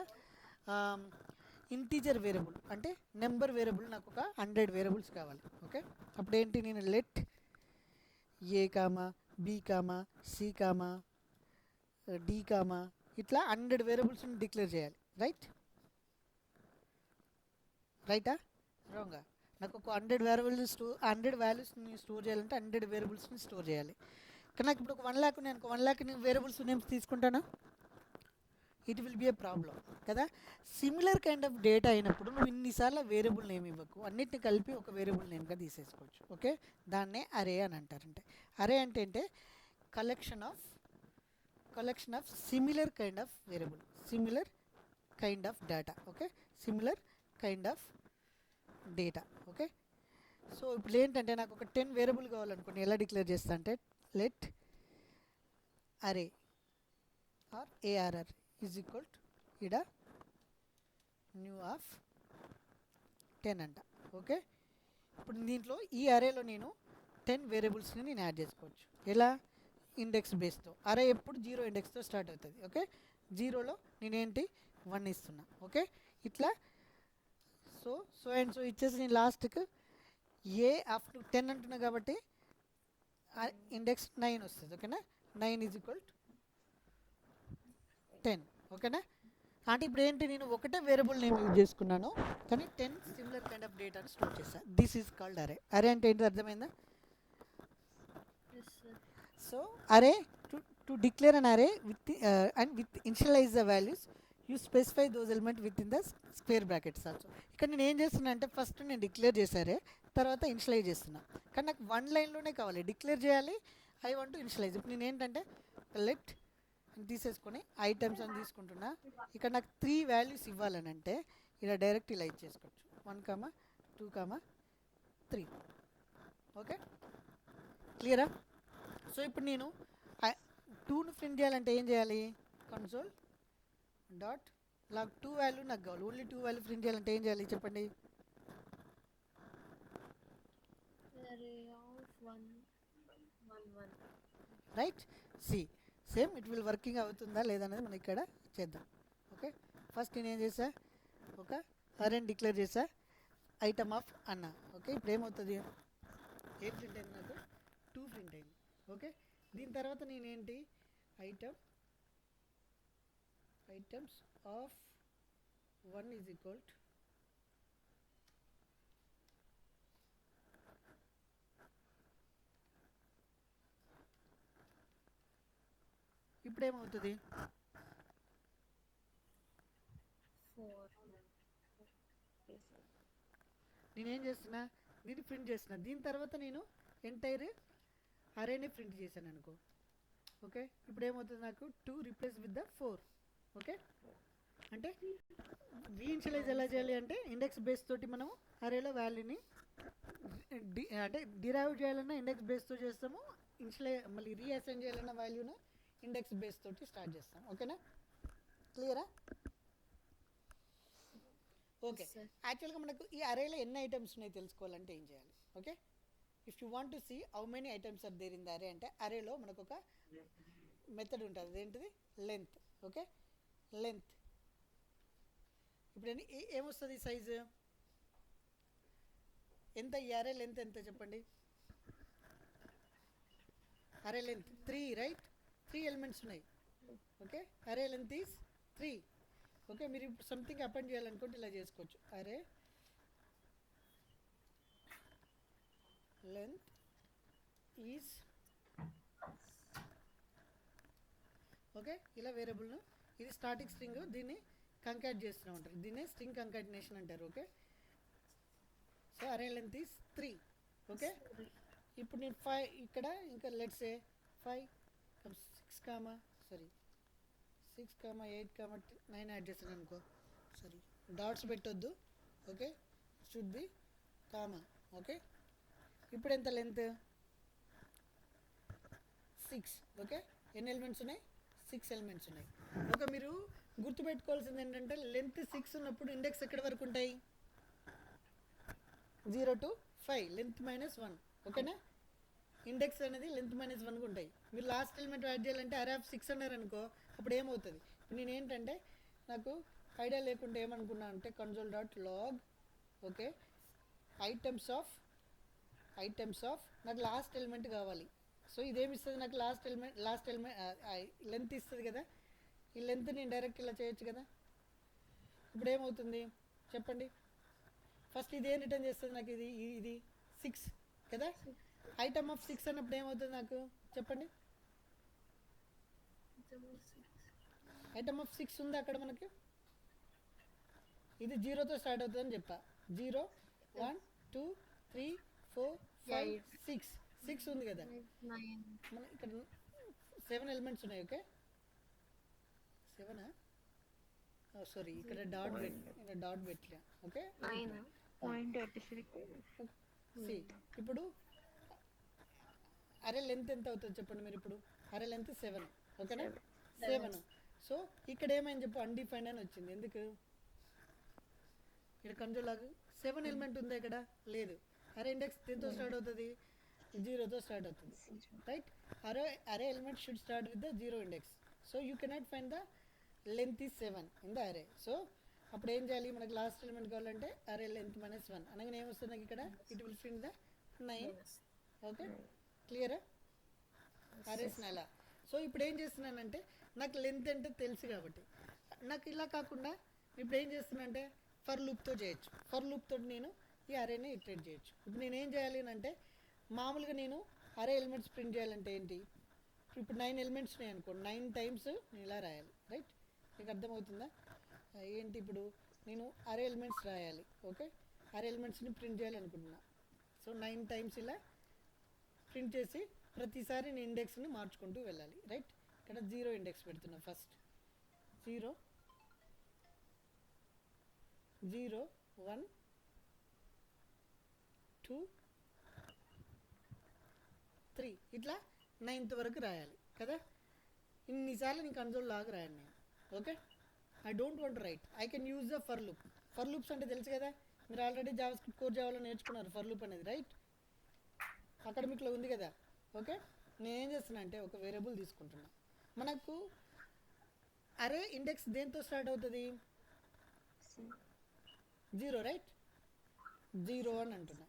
ఇంటీజర్ వేరియబుల్ అంటే నెంబర్ వేరియబుల్, నాకు ఒక 100 వేరియబుల్స్ కావాలి. ఓకే, అప్పుడు ఏంటి, నేను let a comma b comma c comma d comma ఇట్లా 100 వేరియబుల్స్ని డిక్లేర్ చేయాలి. రైటా రాంగా, నాకు ఒక 100 వాల్యూస్ని స్టోర్ చేయాలంటే 100 వేరియబుల్స్ని స్టోర్ చేయాలి. కానీ నాకు ఇప్పుడు ఒక 1 lakh నేను 1 lakh వేరియబుల్స్ నేమ్స్ తీసుకుంటాను, it will be A problem కదా. సిమిలర్ కైండ్ ఆఫ్ డేటా అయినప్పుడు నువ్వు ఇన్నిసార్లు వేరియబుల్ నేమ్ ఇవ్వకు, అన్నిటిని కలిపి ఒక వేరియబుల్ నేమ్గా తీసేసుకోవచ్చు. ఓకే, దాన్నే అరే అని అంటారంటే. అరే అంటే collection of similar kind of variable, similar kind of data. Okay, similar kind of data. Okay, so ఇప్పుడు ఏంటంటే నాకు ఒక 10 వేరియబుల్ కావాలనుకోండి, ఎలా డిక్లేర్ చేస్తా అంటే let array r arr is equal to ఇడ న్యూ ఆఫ్ 10 అంట. ఓకే, ఇప్పుడు దీంట్లో ఈ అరేలో నేను 10 వేరియబుల్స్ని నేను యాడ్ చేసుకోవచ్చు. ఎలా, ఇండెక్స్ బేస్తో. అరే ఎప్పుడు 0 ఇండెక్స్తో స్టార్ట్ అవుతుంది. ఓకే, 0లో నేనేంటి 1 ఇస్తున్నా. ఓకే, ఇట్లా సో అండ్ సో ఇచ్చేసి నేను లాస్ట్కి ఏ అప్ టు 10 అంటున్నా కాబట్టి ఇండెక్స్ 9 వస్తుంది. ఓకేనా, 9 ఈజ్ ఈక్వల్ టు 10. ఓకేనా, అంటే ఇప్పుడు ఏంటి, నేను ఒకటే వేరియబుల్ నేమ్ యూజ్ చేసుకున్నాను కానీ 10 సిమిలర్ కైండ్ ఆఫ్ డేటాను స్టోర్ చేస్తాను. దిస్ ఈజ్ కాల్డ్ అరే. అరే అంటే ఏంటి అర్థమైందా. సో అరే టు డిక్లేర్ అన్ అరే with initialise the values you specify those element with in the square brackets also. ఇక్కడ నేను ఏం చేస్తున్నా అంటే ఫస్ట్ నేను డిక్లేర్ చేశారే, తర్వాత ఇనిషియలైజ్ చేస్తున్నా. కానీ నాకు 1 లైన్లోనే కావాలి, డిక్లేర్ చేయాలి, ఐ వాంట్ టు ఇనిషియలైజ్. ఇప్పుడు నేను ఏంటంటే లెట్ తీసేసుకొని ఐటమ్స్ అని తీసుకుంటున్నా. ఇక్కడ నాకు 3 వాల్యూస్ ఇవ్వాలని అంటే ఇలా డైరెక్ట్ ఇలా ఇచ్చేసుకోవచ్చు, 1, 2, 3. ఓకే, క్లియరా. సో ఇప్పుడు నేను 2ను ప్రింట్ చేయాలంటే ఏం చేయాలి, కన్సోల్ డాట్ లాగ్ 2 వాల్యూ నాకు కావాలి, ఓన్లీ 2 వాల్యూ ప్రింట్ చేయాలంటే ఏం చేయాలి చెప్పండి. Right, same it will working అవుతుందా లేదనేది మనం ఇక్కడ చేద్దాం. ఓకే, ఫస్ట్ నేను ఏం చేసా, ఒక అరేని డిక్లేర్ చేసా, ఐటమ్ ఆఫ్ అన్న. ఓకే, ఇప్పుడు ఏమవుతుంది, ఏం ప్రింట్ అయింది నాకు 2 ప్రింట్ అయింది. ఓకే, దీని తర్వాత నేనేంటి items of 1 is equal to ఇప్పుడు ఏమవుతుంది 4. Yes. నేనేం చేస్తున్నా దీన్ని ప్రింట్ చేస్తున్నా దీని తర్వాత నేను ఎంటైర్ అరేని ప్రింట్ చేశాను అనుకో ఓకే ఇప్పుడు ఏమవుతుంది నాకు 2 రిప్లేస్ విత్ ద 4 ఓకే అంటే రీఇన్షియలైజ్ ఎలా చేయాలి అంటే ఇండెక్స్ బేస్ తోటి మనం అరేలో వాల్యూని అంటే డిరైవ్ చేయాలన్నా ఇండెక్స్ బేస్తో చేస్తాము మళ్ళీ రీఅసైన్ చేయాలన్న వాల్యూను ఇండెక్స్ బేస్ తోటి స్టార్ట్ చేస్తాం ఓకేనా క్లియరా ఓకే Sir. యాక్చువల్గా మనకు ఈ అరేలో ఎన్ని ఐటమ్స్ ఉన్నాయి తెలుసుకోవాలంటే ఏం చేయాలి okay if you want to see how many items are there in the array అంటే అరేలో మనకు ఒక మెథడ్ ఉంటుంది అదేంటిది లెంత్ ఓకే లెంత్ ఇప్పుడు ఏమొస్తుంది సైజు ఎంత ఈ అరే లెంత్ ఎంత చెప్పండి అరే లెంత్ 3 రైట్ 3 ఎలిమెంట్స్ ఉన్నాయి ఓకే అరే లెంత్ ఈజ్ 3 ఓకే మీరు ఇప్పుడు సంథింగ్ అపెండ్ చేయాలనుకుంటే ఇలా చేసుకోవచ్చు అరే లెంత్ ఈజ్ ఓకే ఇలా వేరియబుల్ను ఇది స్టాటిక్ స్ట్రింగ్ దీన్ని కంకాట్ చేస్తూ ఉంటారు దీన్నే స్ట్రింగ్ కంకాటినేషన్ అంటారు ఓకే సో అరే లెంత్ ఈజ్ 3 ఓకే ఇప్పుడు నేను 5 ఇక్కడ ఇంకా let's A 5 6 comma sorry 6 comma 8 comma 9 add చేస్తాను అనుకో సారీ డాట్స్ పెట్టొద్దు okay should be comma okay ఇప్పుడు ఎంత లెంత్ 6 ఓకే ఎన్ని ఎలిమెంట్స్ ఉన్నాయి 6 ఎలిమెంట్స్ ఉన్నాయి ఓకే మీరు గుర్తుపెట్టుకోవాల్సింది ఏంటంటే లెంత్ 6 ఉన్నప్పుడు ఇండెక్స్ ఎక్కడి వరకు ఉంటాయి 0 to 5 లెంత్ -1 ఓకేనా ఇండెక్స్ అనేది లెంత్ -1 ఉంటాయి మీరు లాస్ట్ ఎలిమెంట్ యాడ్ చేయాలంటే అరే ఆఫ్ 6 అన్నారు అనుకో అప్పుడు ఏమవుతుంది ఇప్పుడు నేను ఏంటంటే నాకు ఐడియా లేకుండా ఏమనుకున్నా అంటే console.log ఓకే ఐటమ్స్ ఆఫ్ నాకు లాస్ట్ ఎలిమెంట్ కావాలి సో ఇదేమి ఇస్తుంది నాకు లాస్ట్ ఎలిమెంట్ లెంత్ ఇస్తుంది కదా ఈ లెంత్ నేను డైరెక్ట్ ఇలా చేయొచ్చు కదా ఇప్పుడు ఏమవుతుంది చెప్పండి ఫస్ట్ ఇది ఏం రిటర్న్ చేస్తుంది నాకు ఇది 6 కదా ఐటమ్ ఆఫ్ 6 అన్నప్పుడు ఏమవుతుంది నాకు చెప్పండి ఐటమ్ ఆఫ్ 6 ఉంది అక్కడ మనకి ఇది 0తో స్టార్ట్ అవుతుందని చెప్పా 0 1 2 3 4 5 6 ఉంది కదా 9. మన ఇక్కడ 7 ఎలిమెంట్స్ ఉన్నాయి ఓకే 7 సారీ ఇక్కడ డాట్ పెట్టలే ఓకే 9. 0.86. సి ఇప్పుడు అరే లెంత్ ఎంత అవుతుంది చెప్పండి మీరు ఇప్పుడు అరే లెంత్ 7 ఓకేనా 7 సో ఇక్కడ ఏమైంది చెప్పు అన్డిఫైన్డ్ అని వచ్చింది ఎందుకు ఇక్కడ కంట్రోల్ లాగా 7 ఎలిమెంట్ ఉందా ఇక్కడ లేదు అరే ఇండెక్స్ దేంతో స్టార్ట్ అవుతుంది 0తో స్టార్ట్ అవుతుంది రైట్ అరే element should start with the 0 index so you cannot find the length is 7 in the అరే సో అప్పుడు ఏం చేయాలి మనకు లాస్ట్ ఎలిమెంట్ కావాలంటే అరే లెంత్ -1 అనగానే ఏమొస్తుంది నాకు ఇక్కడ it will find the 9 okay క్లియరా అరేస్ నెల సో ఇప్పుడు ఏం చేస్తున్నానంటే నాకు లెంత్ అంటే తెలుసు కాబట్టి నాకు ఇలా కాకుండా ఇప్పుడు ఏం చేస్తున్నానంటే ఫర్ లూప్తో చేయొచ్చు ఫర్ లూప్తో నేను ఈ అరేని ఇటరేట్ చేయొచ్చు ఇప్పుడు నేను ఏం చేయాలి అంటే మామూలుగా నేను అరే ఎలిమెంట్స్ ప్రింట్ చేయాలంటే ఏంటి ఇప్పుడు 9 ఎలిమెంట్స్ ఉన్నాయి అనుకో 9 టైమ్స్ నేను ఇలా రాయాలి రైట్ మీకు అర్థమవుతుందా ఏంటి ఇప్పుడు నేను అరే ఎలిమెంట్స్ రాయాలి ఓకే అరే ఎలిమెంట్స్ని ప్రింట్ చేయాలనుకుంటున్నా సో 9 టైమ్స్ ఇలా ప్రింట్ చేసి ప్రతిసారి నేను ఇండెక్స్ని మార్చుకుంటూ వెళ్ళాలి రైట్ ఇక్కడ 0 ఇండెక్స్ పెడుతున్నా ఫస్ట్ 0 0 1 2 3 ఇట్లా 9th వరకు రాయాలి కదా ఇన్నిసార్లు నేను కన్సోల్ లాగా రాయాలి నేను okay I don't want right I can use the for loops అంటే తెలుసు కదా మీరు ఆల్రెడీ జావా స్క్రిప్ట్ కోర్ జావాలో నేర్చుకున్నారు ఫర్ లూప్ అనేది రైట్ అకాడమిక్లో ఉంది కదా ఓకే నేనేం చేస్తున్నా అంటే ఒక వేరియబుల్ తీసుకుంటున్నా మనకు అరే ఇండెక్స్ దేంతో స్టార్ట్ అవుతుంది 0 రైట్ 0 అని అంటున్నా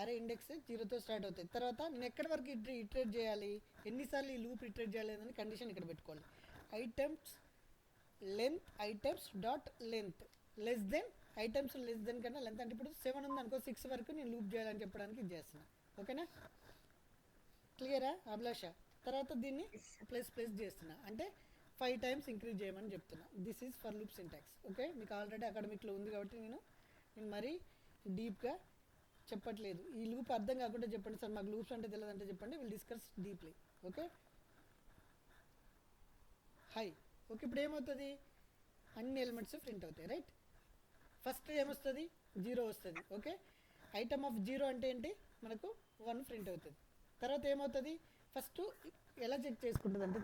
అరే ఇండెక్స్ 0తో స్టార్ట్ అవుతాయి. తర్వాత నేను ఎక్కడి వరకు ఇటరేట్ చేయాలి, ఎన్నిసార్లు ఈ లూప్ ఇటరేట్ చేయాలి అని కండిషన్ ఇక్కడ పెట్టుకోవాలి. Items length items dot length less than items less than కన్నా లెంత్ అంటే ఇప్పుడు 7 ఉంది అనుకో 6 వరకు నేను లూప్ చేయాలని చెప్పడానికి ఇది చేస్తున్నా. ఓకేనా, క్లియరా అభిలాష? తర్వాత దీన్ని ప్లస్ ప్లస్ చేస్తున్నా అంటే 5 టైమ్స్ ఇంక్రీజ్ చేయమని చెప్తున్నా. This is for loop syntax. Okay, మీకు ఆల్రెడీ అకాడమిక్లో ఉంది కాబట్టి నేను మరీ డీప్గా చెప్పట్లేదు. ఈ లూప్ అర్థం కాకుండా చెప్పండి సార్, మాకు లూప్స్ అంటే తెలియదంటే చెప్పండి, will discuss deeply. Okay, high. Okay, ఇప్పుడు ఏమవుతుంది, అన్ని ఎలిమెంట్స్ ప్రింట్ అవుతాయి. రైట్, ఫస్ట్ ఏమొస్తుంది, 0 వస్తుంది. ఓకే, ఐటమ్ ఆఫ్ 0 అంటే ఏంటి, మనకు 1 ప్రింట్ అవుతుంది. తర్వాత ఏమవుతుంది, ఫస్ట్ ఎలా చెక్ చేసుకుంటుంది అంటే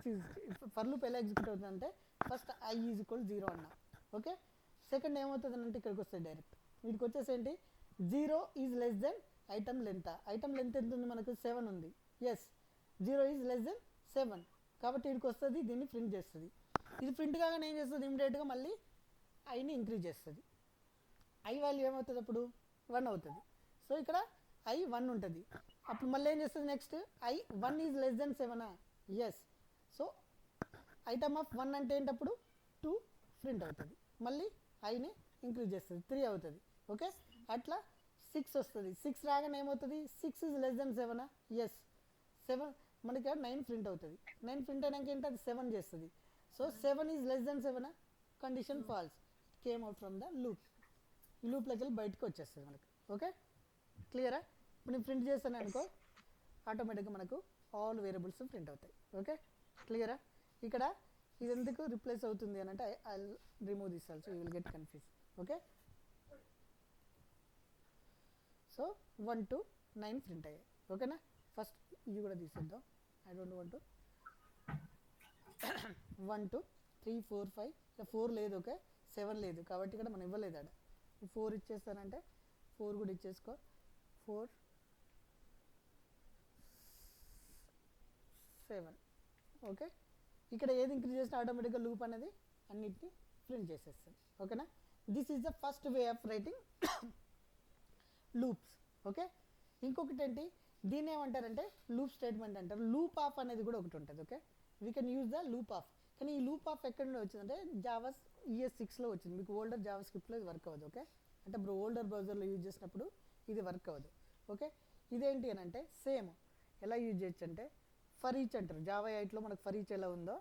ఫర్ లూప్ ఎలా ఎగ్జిక్యూట్ అవుతుంది అంటే ఫస్ట్ ఐ ఈజ్ ఈక్వల్ 0 అన్నా. ఓకే, సెకండ్ ఏమవుతుంది అంటే ఇక్కడికి వస్తుంది డైరెక్ట్, వీటికి వచ్చేసి ఏంటి 0 is less then item length. Item length ఎంత ఉంది మనకు 7 ఉంది. ఎస్, 0 ఈజ్ లెస్ దెన్ 7 కాబట్టి వీడికి వస్తుంది, దీన్ని ప్రింట్ చేస్తుంది. ఇది ప్రింట్ కాగానే ఏం చేస్తుంది, ఇమీడియట్గా మళ్ళీ ఐని ఇంక్రీజ్ చేస్తుంది. ఐ వాల్యూ ఏమవుతుంది అప్పుడు 1 అవుతుంది. సో ఇక్కడ ఐ 1 ఉంటుంది. అప్పుడు మళ్ళీ ఏం చేస్తుంది next, I 1 is less than 7. Yes, so item of 1 అంటే ఏంటప్పుడు 2 ప్రింట్ అవుతుంది. మళ్ళీ ఐని ఇంక్రీజ్ చేస్తుంది, 3 అవుతుంది. ఓకే, అట్లా 6 వస్తుంది. 6 రాగానే ఏమవుతుంది, 6 ఈజ్ లెస్ దెన్ 7. ఎస్, 7 మనకి 9 ప్రింట్ అవుతుంది. 9 ప్రింట్ అయినాక ఏంటి, అది 7 చేస్తుంది. So 7 is less than 7, condition false, came out from the loop. ఈ లూప్లోకి వెళ్ళి బయటకు వచ్చేస్తుంది మనకు. ఓకే, క్లియరా? ఇప్పుడు నేను ప్రింట్ చేస్తాను అనుకో, ఆటోమేటిక్గా మనకు ఆల్ వేరియబుల్స్ ప్రింట్ అవుతాయి. ఓకే, క్లియరా? ఇక్కడ ఇది ఎందుకు రిప్లేస్ అవుతుంది అని అంటే I remove this also, you will get confuse. Okay, so 1 to 9 print అయ్యాయి. ఓకేనా, ఫస్ట్ ఇది కూడా తీసేద్దాం. ఐ డోంట్ వాంట్ టు 1 2 3 4 5 ఇక్కడ 4 లేదు. ఓకే, 7 లేదు కాబట్టి ఇక్కడ మనం ఇవ్వలేదు. ఆడ 4 ఇచ్చేస్తానంటే 4 కూడా ఇచ్చేసుకో. 4 7. ఓకే, ఇక్కడ ఏది ఇంక్రీజ్ చేస్తే ఆటోమేటిక్గా లూప్ అనేది అన్నిటిని ప్రింట్ చేసేస్తుంది. ఓకేనా, this is the first way of writing loops. Okay, ఇంకొకటి ఏంటి, దీన్ని ఏమంటారంటే లూప్ స్టేట్మెంట్ అంటారు. లూప్ ఆఫ్ అనేది కూడా ఒకటి ఉంటుంది. Okay, we can use the loop of. కానీ ఈ లూప్ ఆఫ్ ఎక్కడ నుండి వచ్చిందంటే జావా ES6లో వచ్చింది. మీకు ఓల్డర్ జావా స్క్రిప్ట్లో ఇది వర్క్ అవ్వదు. ఓకే, అంటే ఇప్పుడు ఓల్డర్ బ్రౌజర్లో యూజ్ చేసినప్పుడు ఇది వర్క్ అవ్వదు. ఓకే, ఇదేంటి అని అంటే సేమ్ ఎలా యూజ్ చేయొచ్చు అంటే ఫర్ ఈచ్ అంటారు. జావా 8లో మనకు ఫర్ ఈచ్ ఎలా ఉందో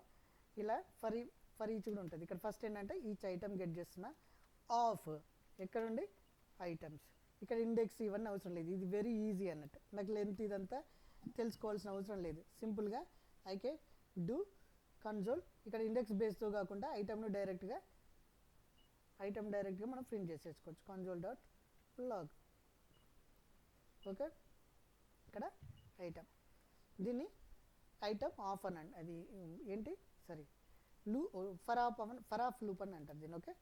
ఇలా ఫర్ ఈచ్ కూడా ఉంటుంది. ఇక్కడ ఫస్ట్ ఏంటంటే ఈచ్ ఐటమ్ గెట్ చేస్తున్నా, ఆఫ్ ఎక్కడుండి ఐటమ్స్, ఇక్కడ ఇండెక్స్ ఇవన్నీ అవసరం లేదు. ఇది వెరీ ఈజీ అన్నట్టు, నాకు లెంత్ ఇదంతా తెలుసుకోవాల్సిన అవసరం లేదు. సింపుల్గా ఐకే డూ కన్సోల్, ఇక్కడ ఇండెక్స్ బేస్తో కాకుండా ఐటమ్ను డైరెక్ట్గా మనం ప్రింట్ చేసేసుకోవచ్చు. Console dot log. ఓకే, ఇక్కడ ఐటమ్, దీన్ని ఐటమ్ ఆఫ్ అని అది ఏంటి సరే ఫర్ ఆఫ్ లూప్ అని అంటారు దీన్ని. ఓకే,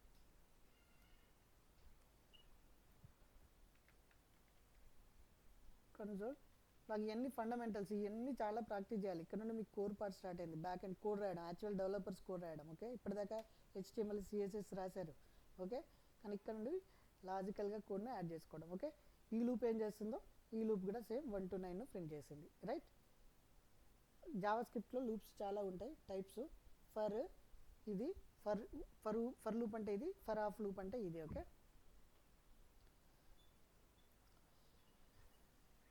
కన్సోల్ నాకు ఇవన్నీ ఫండమెంటల్స్, ఇవన్నీ చాలా ప్రాక్టీస్ చేయాలి. ఇక్కడ నుండి మీకు కోర్ పార్ట్ స్టార్ట్ అయింది, బ్యాక్ అండ్ కోడ్ రాయడం, యాక్చువల్ డెవలపర్స్ కోడ్ రాయడం. ఓకే, ఇప్పటిదాకా HTML CSS రాశారు. ఓకే, కానీ ఇక్కడ నుండి లాజికల్గా కోడ్ని యాడ్ చేసుకోవడం. ఓకే, ఈ లూప్ ఏం చేస్తుందో ఈ లూప్ కూడా సేమ్ 1 to 9 ప్రింట్ చేసింది. రైట్, జావా స్క్రిప్ట్లో లూప్స్ చాలా ఉంటాయి టైప్స్. ఫర్ ఇది ఫర్ లూప్ అంటే ఇది, ఫర్ ఆఫ్ లూప్ అంటే ఇది. ఓకే,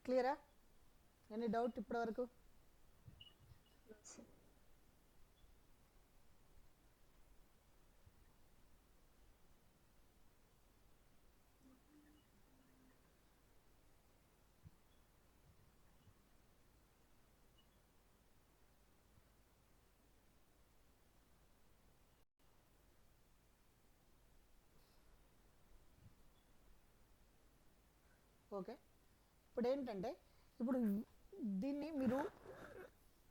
క్లియరా? ఎనీ డౌట్ ఇప్పటి వరకు? ఓకే, ఇప్పుడు ఏంటంటే ఇప్పుడు దీన్ని మీరు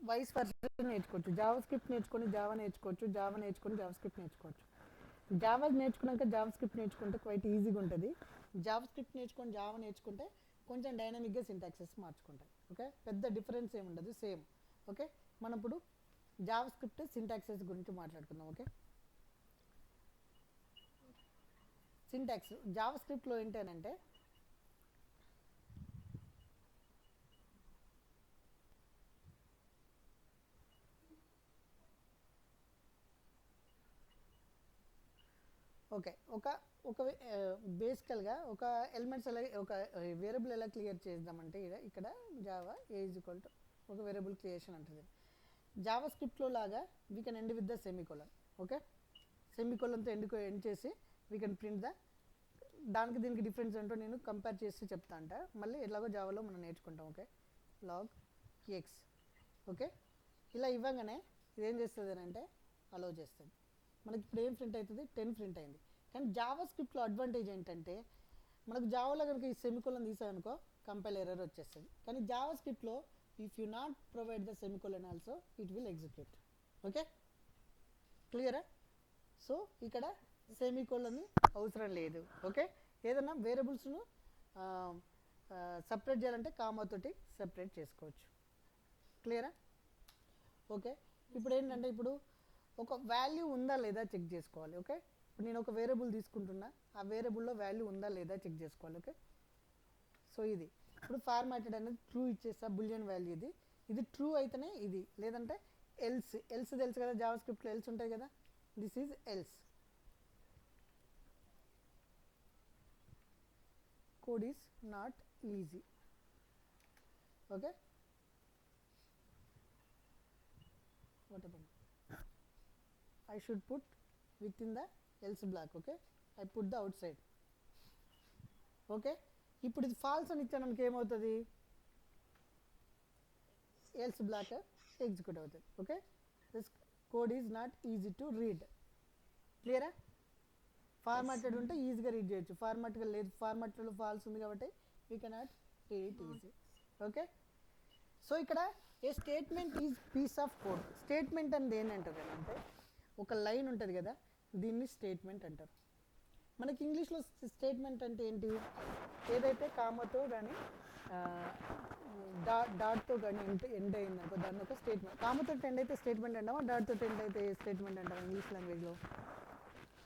వైస్ వర్సా నేర్చుకోవచ్చు. జావా స్క్రిప్ట్ నేర్చుకొని జావా నేర్చుకోవచ్చు, జావా నేర్చుకొని జావా స్క్రిప్ట్ నేర్చుకోవచ్చు. జావా నేర్చుకున్నాక జావా స్క్రిప్ట్ నేర్చుకుంటే క్వైట్ ఈజీగా ఉంటుంది. జావా స్క్రిప్ట్ నేర్చుకొని జావా నేర్చుకుంటే కొంచెం డైనమిక్గా సింటాక్సెస్ మార్చుకుంటాయి. ఓకే, పెద్ద డిఫరెన్స్ ఏమి ఉండదు, సేమ్. ఓకే, మనం ఇప్పుడు జావా స్క్రిప్ట్ సింటాక్సెస్ గురించి మాట్లాడుకుందాం. ఓకే, సింటాక్స్ జావా స్క్రిప్ట్లో ఏంటంటే ఓకే. ఒక బేసికల్గా ఒక ఎలిమెంట్స్ ఎలా ఒక వేరియబుల్ ఎలా క్లియర్ చేద్దామంటే ఇక్కడ Java a is equal to ఒక వేరియబుల్ క్రియేషన్ అంటుంది. జావా స్క్రిప్ట్లో లాగా we can end with the semicolon. Okay, సెమీకోలన్తో ఎండ్ చేసి వీ కెన్ ప్రింట్ ద దానికి దీనికి డిఫరెన్స్ ఏంటో నేను కంపేర్ చేసి చెప్తా అంట. మళ్ళీ ఎలాగో జావాలో మనం నేర్చుకుంటాం. Okay, log X. ఓకే, ఇలా ఇవ్వగానే ఇదేం చేస్తుంది అని అంటే అలౌ చేస్తుంది. మనకి ఇప్పుడు ఏం ప్రింట్ అవుతుంది, 10 ప్రింట్ అయింది. కానీ జావా స్క్రిప్ట్లో అడ్వాంటేజ్ ఏంటంటే మనకు జావాలో కనుక ఈ సెమికోలన్ తీసామనుకో కంపైల్ ఎర్రర్ వచ్చేస్తుంది. కానీ జావా స్క్రిప్ట్లో if you not provide the semicolon also it will execute. Okay, క్లియరా? సో ఇక్కడ సెమికోలన్ అవసరం లేదు. ఓకే, ఏదైనా వేరియబుల్స్ను సపరేట్ చేయాలంటే కామాతోటి సపరేట్ చేసుకోవచ్చు. క్లియరా? ఓకే, ఇప్పుడు ఏంటంటే ఇప్పుడు ఒక వాల్యూ ఉందా లేదా చెక్ చేసుకోవాలి. ఓకే, ఇప్పుడు నేను ఒక వేరియబుల్ తీసుకుంటున్నా, ఆ వేరియబుల్లో వాల్యూ ఉందా లేదా చెక్ చేసుకోవాలి. ఓకే, సో ఇది ఇప్పుడు ఫార్మాటెడ్ అనేది ట్రూ ఇచ్చేస్తా, బులియన్ వాల్యూ ఇది. ఇది ట్రూ అయితేనే ఇది, లేదంటే ఎల్స్. ఎల్స్ తెలుసు కదా, జావా స్క్రిప్ట్లో ఎల్స్ ఉంటాయి కదా, this is else. Code is not easy. Okay, what about I should put within the else block. Okay, I put the outside. Okay, ఇప్పుడు ఇది ఫాల్స్ అని ఇచ్చాను మనకి ఏమవుతుంది, ఎల్స్ బ్లాక్ ఎగ్జిక్యూట్ అవుతుంది. Okay, this code is not easy to read. క్లియరా? Formatted ఉంటే ఈజీగా రీడ్ చేయొచ్చు, ఫార్మాట్గా లేదు, ఫార్మాట్లో ఫాల్స్ ఉంది కాబట్టి we cannot read it easy. Okay, so ఇక్కడ a statement is piece of code. Statement అనేది ఏంటంటారు అంటే ఒక లైన్ ఉంటుంది కదా, దీన్ని స్టేట్మెంట్ అంటారు. మనకి ఇంగ్లీష్లో స్టేట్మెంట్ అంటే ఏంటి, ఏదైతే కామాతో కానీ డాట్తో కానీ ఎండ్ అయిందనుకో దాన్ని ఒక స్టేట్మెంట్. కామాతో ఎండ్ అయితే స్టేట్మెంట్ అంటామా, డాట్తో ఎండ్ అయితే స్టేట్మెంట్ అంటాం ఇంగ్లీష్ లాంగ్వేజ్లో.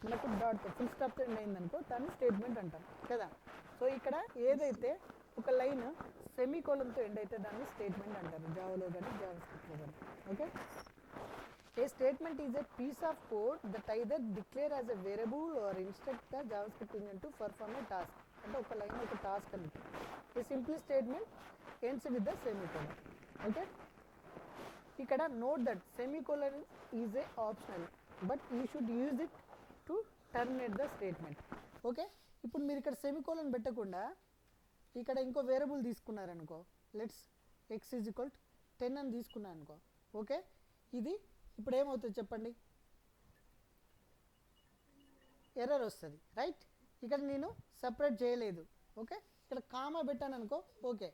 మనకు డాట్తో ఫుల్ స్టాప్తో ఎండ్ అయిందనుకో దాన్ని స్టేట్మెంట్ అంటాం కదా. సో ఇక్కడ ఏదైతే ఒక లైన్ సెమీకోలన్తో ఎండ్ అయితే దాన్ని స్టేట్మెంట్ అంటారు జావాలో కానీ జావా స్క్రిప్ట్లో కానీ. Okay, a statement is a piece of code that either declare as a variable or instruct the JavaScript engine to perform a task. అంటే ఒక లైన్ ఒక టాస్క్ అని. A simply statement ends with the semicolon. Okay, ఇక్కడ note that semicolon is a optional but you should use it to terminate the statement. Okay, ఇప్పుడు మీరు ఇక్కడ semicolon పెట్టకుండా ఇక్కడ ఇంకో వేరియబుల్ తీసుకున్నారనుకో, లెట్స్ ఎక్స్ ఈజ్ ఈక్వల్ 10 అని తీసుకున్నాను అనుకో. ఓకే, ఇది ఇప్పుడు ఏమవుతుంది చెప్పండి, ఎర్రర్ వస్తుంది. రైట్, ఇక్కడ నేను సపరేట్ చేయలేదు. ఓకే, ఇక్కడ కామా పెట్టాను అనుకో, okay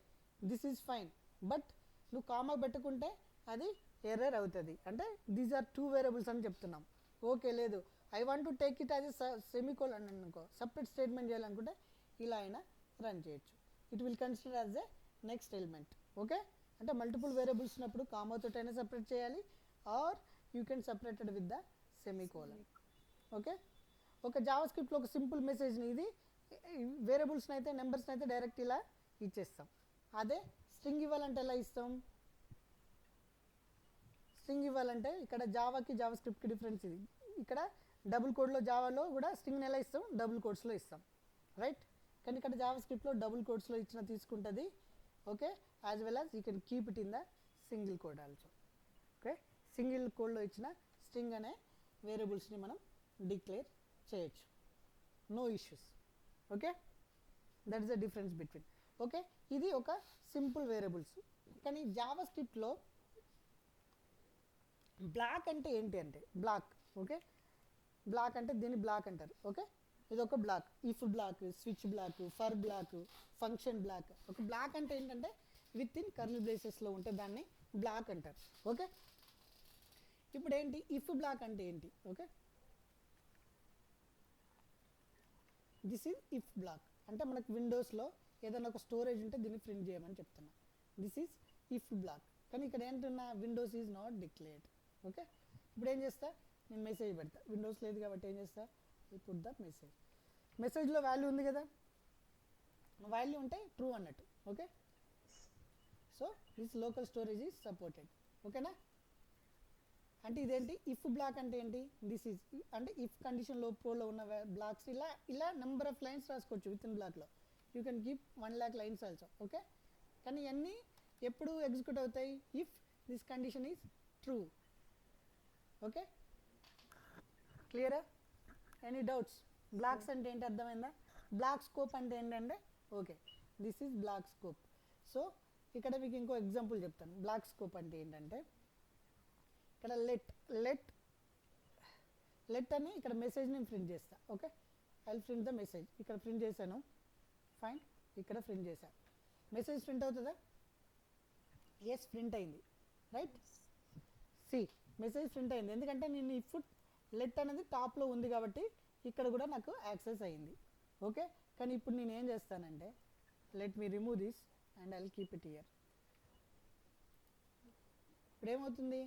this is fine. But నువ్వు కామా పెట్టుకుంటే అది ఎర్రర్ అవుతుంది. అంటే దీస్ ఆర్ 2 వేరియబుల్స్ అని చెప్తున్నాం. ఓకే, లేదు I want to take it as a semicolon అనుకో, సపరేట్ స్టేట్మెంట్ చేయాలనుకుంటే ఇలా అయినా రన్ చేయొచ్చు. It will consider as a next element. Okay, అంటే మల్టిపుల్ వేరియబుల్స్ ఉన్నప్పుడు కామాతో అయినా సపరేట్ చేయాలి, or you can separated with the semicolon. Okay, ఒక జావా స్క్రిప్ట్లో ఒక సింపుల్ మెసేజ్ని ఇది వేరియబుల్స్ని అయితే నెంబర్స్ని అయితే డైరెక్ట్ ఇలా ఇచ్చేస్తాం. అదే స్ట్రింగ్ ఇవ్వాలంటే ఎలా ఇస్తాం, స్ట్రింగ్ ఇవ్వాలంటే ఇక్కడ జావాకి జావా స్క్రిప్ట్కి డిఫరెన్స్ ఇది. ఇక్కడ డబుల్ కోడ్లో జావాలో కూడా స్ట్రింగ్ని ఎలా ఇస్తాం, డబుల్ కోడ్స్లో ఇస్తాం. రైట్, కానీ ఇక్కడ జావా స్క్రిప్ట్లో డబుల్ కోడ్స్లో ఇచ్చిన తీసుకుంటుంది. Okay, as well as you can keep it in the single quote also. Okay, single కోడ్లో ఇచ్చిన స్ట్రింగ్ అనే వేరియబుల్స్ని మనం డిక్లేర్ చేయొచ్చు, no issues. Okay, that is the difference between. Okay, ఇది ఒక సింపుల్ వేరియబుల్స్. కానీ జావా స్క్రిప్ట్లో బ్లాక్ అంటే ఏంటి అంటే బ్లాక్. ఓకే, బ్లాక్ అంటే దీన్ని బ్లాక్ అంటారు. ఓకే, ఇది ఒక block, if block, switch block, for block, function block. ఒక బ్లాక్ అంటే ఏంటంటే విత్ ఇన్ కర్లీ బ్రేసెస్లో ఉంటే దాన్ని బ్లాక్ అంటారు. ఓకే, ఇప్పుడు ఏంటి ఇఫ్ బ్లాక్ అంటే ఏంటి, okay this is if block. అంటే మనకు విండోస్లో ఏదైనా ఒక స్టోరేజ్ ఉంటే దీన్ని ప్రింట్ చేయమని చెప్తున్నా. This is if block. కానీ ఇక్కడ ఏంటన్నా windows is not declared. Okay, ఇప్పుడు ఏం చేస్తా, నేను మెసేజ్ పెడతా, విండోస్ లేదు కాబట్టి ఏం చేస్తా, ఐ పుట్ ద మెసేజ్. మెసేజ్లో వాల్యూ ఉంది కదా, వాల్యూ ఉంటే ట్రూ అన్నట్టు. Okay, so this local storage is supported. ఓకేనా, అంటే ఇదేంటి ఇఫ్ బ్లాక్ అంటే ఏంటి, దిస్ ఈజ్ అంటే ఇఫ్ కండిషన్ లోపల ఉన్న బ్లాక్స్ ఇలా ఇలా నెంబర్ ఆఫ్ లైన్స్ రాసుకోవచ్చు విత్ ఇన్ బ్లాక్లో. You can keep 1,00,000 lines also. Okay, కానీ ఇవన్నీ ఎప్పుడు ఎగ్జిక్యూట్ అవుతాయి, if this condition is true. Okay, క్లియరా? Any doubts? బ్లాక్స్ అంటే ఏంటి అర్థమైందా? బ్లాక్ స్కోప్ అంటే ఏంటంటే okay this is block scope. So ఇక్కడ మీకు ఇంకో ఎగ్జాంపుల్ చెప్తాను. బ్లాక్ స్కోప్ అంటే ఏంటంటే ఇక్కడ లెట్ అని ఇక్కడ మెసేజ్ని ప్రింట్ చేస్తా. Okay, I print the message. ఇక్కడ ప్రింట్ చేశాను, ఫైన్. ఇక్కడ ప్రింట్ చేశాను, మెసేజ్ ప్రింట్ అవుతుందా? ఎస్, ప్రింట్ అయింది. రైట్, సి మెసేజ్ ప్రింట్ అయింది ఎందుకంటే నేను ఇఫ్ లెట్ అనేది టాప్లో ఉంది కాబట్టి ఇక్కడ కూడా నాకు యాక్సెస్ అయింది. ఓకే, కానీ ఇప్పుడు నేను ఏం చేస్తానంటే let me remove this and I will keep it here. ఇప్పుడు ఏమవుతుంది,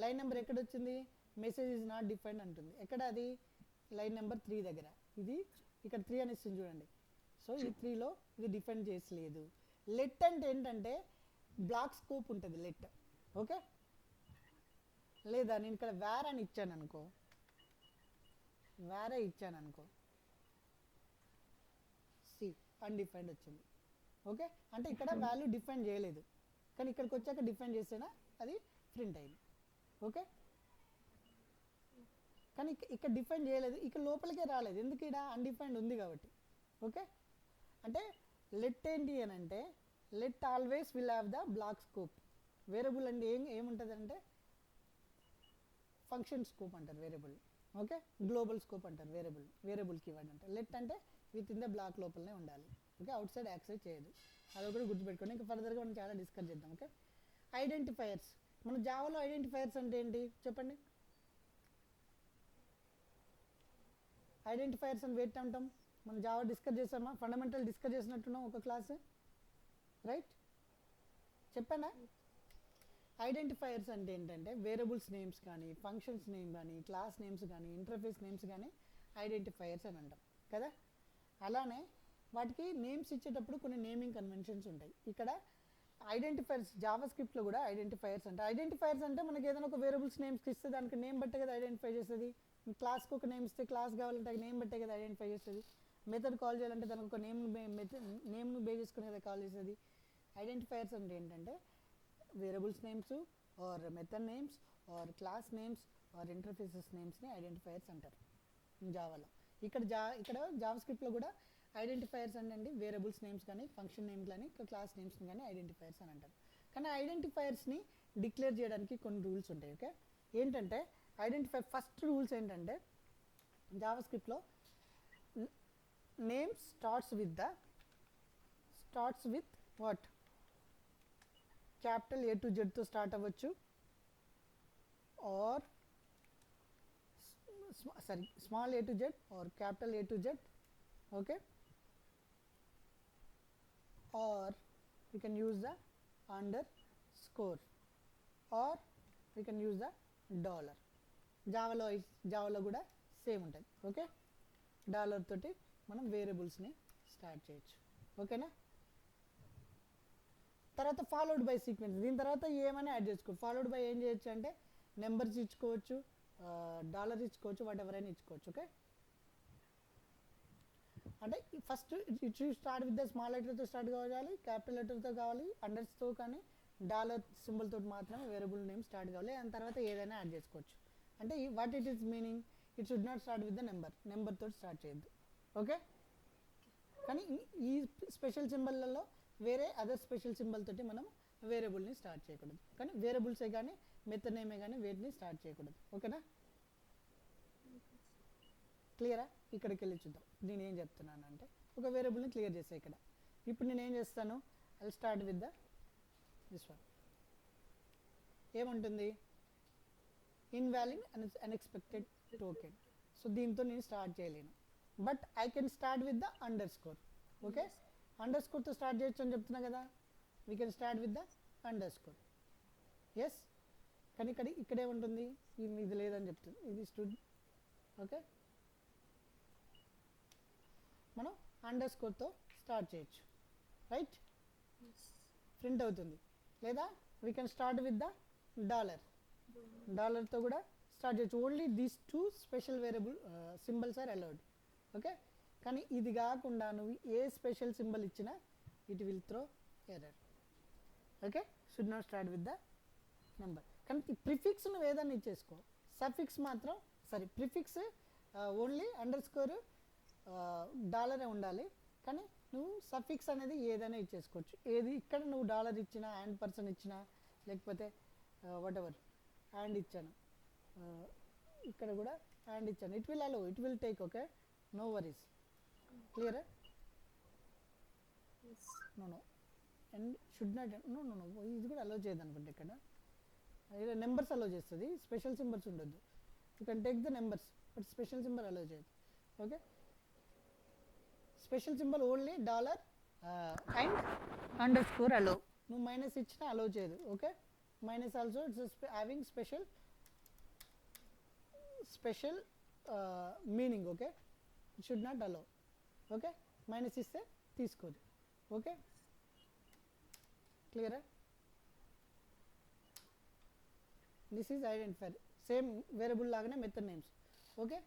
లైన్ నెంబర్ ఎక్కడ వచ్చింది, మెసేజ్ ఈజ్ నాట్ డిఫైన్డ్ అంటుంది. ఎక్కడ అది, లైన్ నెంబర్ 3 దగ్గర. ఇది ఇక్కడ 3 అని ఇస్తుంది చూడండి. సో ఈ 3లో ఇది డిఫైన్ చేసలేదు. లెట్ అంటే ఏంటంటే బ్లాక్ స్కోప్ ఉంటుంది లెట్. ఓకే, లేదా నేను ఇక్కడ వేర్ అని ఇచ్చాను అనుకో, వేరే ఇచ్చాను అనుకో, సి అన్డిఫైన్డ్ వచ్చింది. ఓకే, అంటే ఇక్కడ వాల్యూ డిఫైన్ చేయలేదు, కానీ ఇక్కడికి వచ్చాక డిఫైన్ చేస్తేనా అది ప్రింట్ అయింది. ఓకే, కానీ ఇక్కడ డిఫైన్ చేయలేదు, ఇక్కడ లోపలికే రాలేదు, ఎందుకు ఇక్కడ అన్డిఫైన్డ్ ఉంది కాబట్టి. ఓకే, అంటే లెట్ ఏంటి అని అంటే let always will have the block scope. Variable అంటే ఏముంటుంది అంటే ఫంక్షన్ స్కోప్ అంటారు వేరియబుల్. ఓకే, గ్లోబల్ స్కోప్ అంటారు వేరియబుల్ కీవర్డ్ అంటారు. లెట్ అంటే విత్ ఇన్ ద బ్లాక్ లోపలనే ఉండాలి. ఓకే, అవుట్ సైడ్ యాక్సెస్ చేయదు. అది కూడా గుర్తుపెట్టుకోండి. ఇంకా ఫర్దర్గా మనం చాలా డిస్కస్ చేద్దాం. Okay, identifiers. మన జావాలో ఐడెంటిఫైయర్స్ అంటే ఏంటి చెప్పండి? ఐడెంటిఫైయర్స్ అని వేట్ అంటాం. మనం జావా డిస్కస్ చేసామా, ఫండమెంటల్ డిస్కస్ చేసినట్టున్నాం ఒక క్లాస్, రైట్? చెప్పానా? ఐడెంటిఫైయర్స్ అంటే ఏంటంటే వేరియబుల్స్ నేమ్స్ కానీ, ఫంక్షన్స్ నేమ్ కానీ, క్లాస్ నేమ్స్ కానీ, ఇంటర్ఫేస్ నేమ్స్ కానీ ఐడెంటిఫైయర్స్ అని అంటాం కదా. అలానే వాటికి నేమ్స్ ఇచ్చేటప్పుడు కొన్ని నేమింగ్ కన్వెన్షన్స్ ఉంటాయి. ఇక్కడ ఐడెంటిఫైయర్స్ జావా స్క్రిప్ట్లో కూడా ఐడెంటిఫైయర్స్ అంటే, ఐడెంటిఫైయర్స్ అంటే మనకి ఏదైనా ఒక వేరియబుల్స్ నేమ్స్కి ఇస్తే దానికి నేమ్ బట్టే కదా ఐడెంటిఫై చేస్తుంది. క్లాస్కి ఒక నేమ్ ఇస్తే క్లాస్ కావాలంటే నేమ్ బట్టే కదా ఐడెంటిఫై చేస్తుంది. మెథడ్ కాల్ చేయాలంటే దానికి ఒక నేమ్ను బేస్ చేసుకుని కదా కాల్ చేస్తుంది. ఐడెంటిఫైయర్స్ అంటే ఏంటంటే variables names or method names or class names or interfaces నేమ్స్ని ఐడెంటిఫైయర్స్ అంటారు జావాలో. ఇక్కడ జావా స్క్రిప్ట్లో కూడా ఐడెంటిఫైయర్స్ అంటే వేరియబుల్స్ నేమ్స్ కానీ, ఫంక్షన్ నేమ్స్ కానీ, క్లాస్ నేమ్స్ని కానీ ఐడెంటిఫైయర్స్ అని అంటారు. కానీ ఐడెంటిఫైయర్స్ని డిక్లేర్ చేయడానికి కొన్ని రూల్స్ ఉంటాయి. ఓకే, ఏంటంటే ఫస్ట్ రూల్స్ ఏంటంటే జావా స్క్రిప్ట్లో name starts with what, capital A to Z తో స్టార్ట్ అవ్వచ్చు, or small a to z or capital A to Z. Okay, or we can use the underscore or we can use the dollar. జావాలో కూడా same ఉంటుంది. Okay, dollar తోటి మనం వేరియబుల్స్ని start చేయొచ్చు. ఓకేనా? తర్వాత followed by sequence. దీని తర్వాత ఏమైనా యాడ్ చేసుకోవచ్చు. ఫాలోడ్ బై ఏం చేయొచ్చు అంటే నెంబర్స్ ఇచ్చుకోవచ్చు, డాలర్ ఇచ్చుకోవచ్చు, వాట్ ఎవర్ అయినా ఇచ్చుకోవచ్చు. ఓకే, అంటే first it should start with the small లెటర్తో స్టార్ట్ కావాలి, క్యాపిటల్ లెటర్తో కావాలి, అండర్స్తో కానీ డాలర్ సింబల్ తోటి మాత్రమే వేరియబుల్ నేమ్ స్టార్ట్ కావాలి. దాని తర్వాత ఏదైనా యాడ్ చేసుకోవచ్చు. అంటే what it is meaning, it should not start with the number తోటి స్టార్ట్ చేయొద్దు. ఓకే, కానీ ఈ స్పెషల్ సింబల్లలో వేరే అదర్ స్పెషల్ సింబల్ తోటి మనం వేరియబుల్ని స్టార్ట్ చేయకూడదు. కానీ వేరియబుల్సే కానీ మెథడ్ నేమే కానీ వేటిని స్టార్ట్ చేయకూడదు. ఓకేనా? క్లియరా? ఇక్కడికి వెళ్ళి చూద్దాం నేను ఏం చెప్తున్నాను అంటే ఒక వేరియబుల్ని క్లియర్ చేసా ఇక్కడ. ఇప్పుడు నేను ఏం చేస్తాను, I start with this one. ఏముంటుంది, ఇన్వాలిడ్ అన్ఎక్స్పెక్టెడ్ టోకెన్. సో దీంతో నేను స్టార్ట్ చేయలేను, but I can start with the underscore. Okay, అండర్స్కోర్తో స్టార్ట్ చేయొచ్చు అని చెప్తున్నా కదా. We can start with the underscore. Yes, కానీ ఇక్కడే ఉంటుంది, ఇది లేదని చెప్తుంది, ఇది స్టూడ్. ఓకే, మనం అండర్స్కోర్తో స్టార్ట్ చేయొచ్చు. రైట్, ప్రింట్ అవుతుంది. లేదా we can start with the dollar. డాలర్తో కూడా స్టార్ట్ చేయొచ్చు. Only these two special variable symbols are allowed. Okay, కానీ ఇది కాకుండా నువ్వు ఏ స్పెషల్ సింబల్ ఇచ్చినా it will throw error. Okay, should not start with the number. కానీ ప్రిఫిక్స్ నువ్వు ఏదైనా ఇచ్చేసుకో, సఫిక్స్ మాత్రం sorry prefix only underscore డాలరే ఉండాలి. కానీ నువ్వు సఫిక్స్ అనేది ఏదైనా ఇచ్చేసుకోవచ్చు. ఏది ఇక్కడ నువ్వు డాలర్ ఇచ్చినా, అండ్ పర్సన్ ఇచ్చినా, లేకపోతే వాట్ ఎవర్ అండ్ ఇచ్చాను, ఇక్కడ కూడా అండ్ ఇచ్చాను, it will allow, it will take. Okay, no worries. Clear? No no and should not, no no no ఇది కూడా అలో చేయదు అనుకుంటే. ఇక్కడ నెంబర్స్ అలో చేస్తుంది, స్పెషల్ సింబల్స్ ఉండొద్దు. You can take the numbers but special symbol allow చేయదు. Okay, special symbol only dollar and underscore allow. నువ్వు minus ఇచ్చినా అలో చేయదు. Okay, minus also it's having special meaning. Okay, it should not allow. Okay, minus ఇస్తే తీసుకోదు. Okay, క్లియరా? This is identifier. Same variable లాగానే method names. Okay,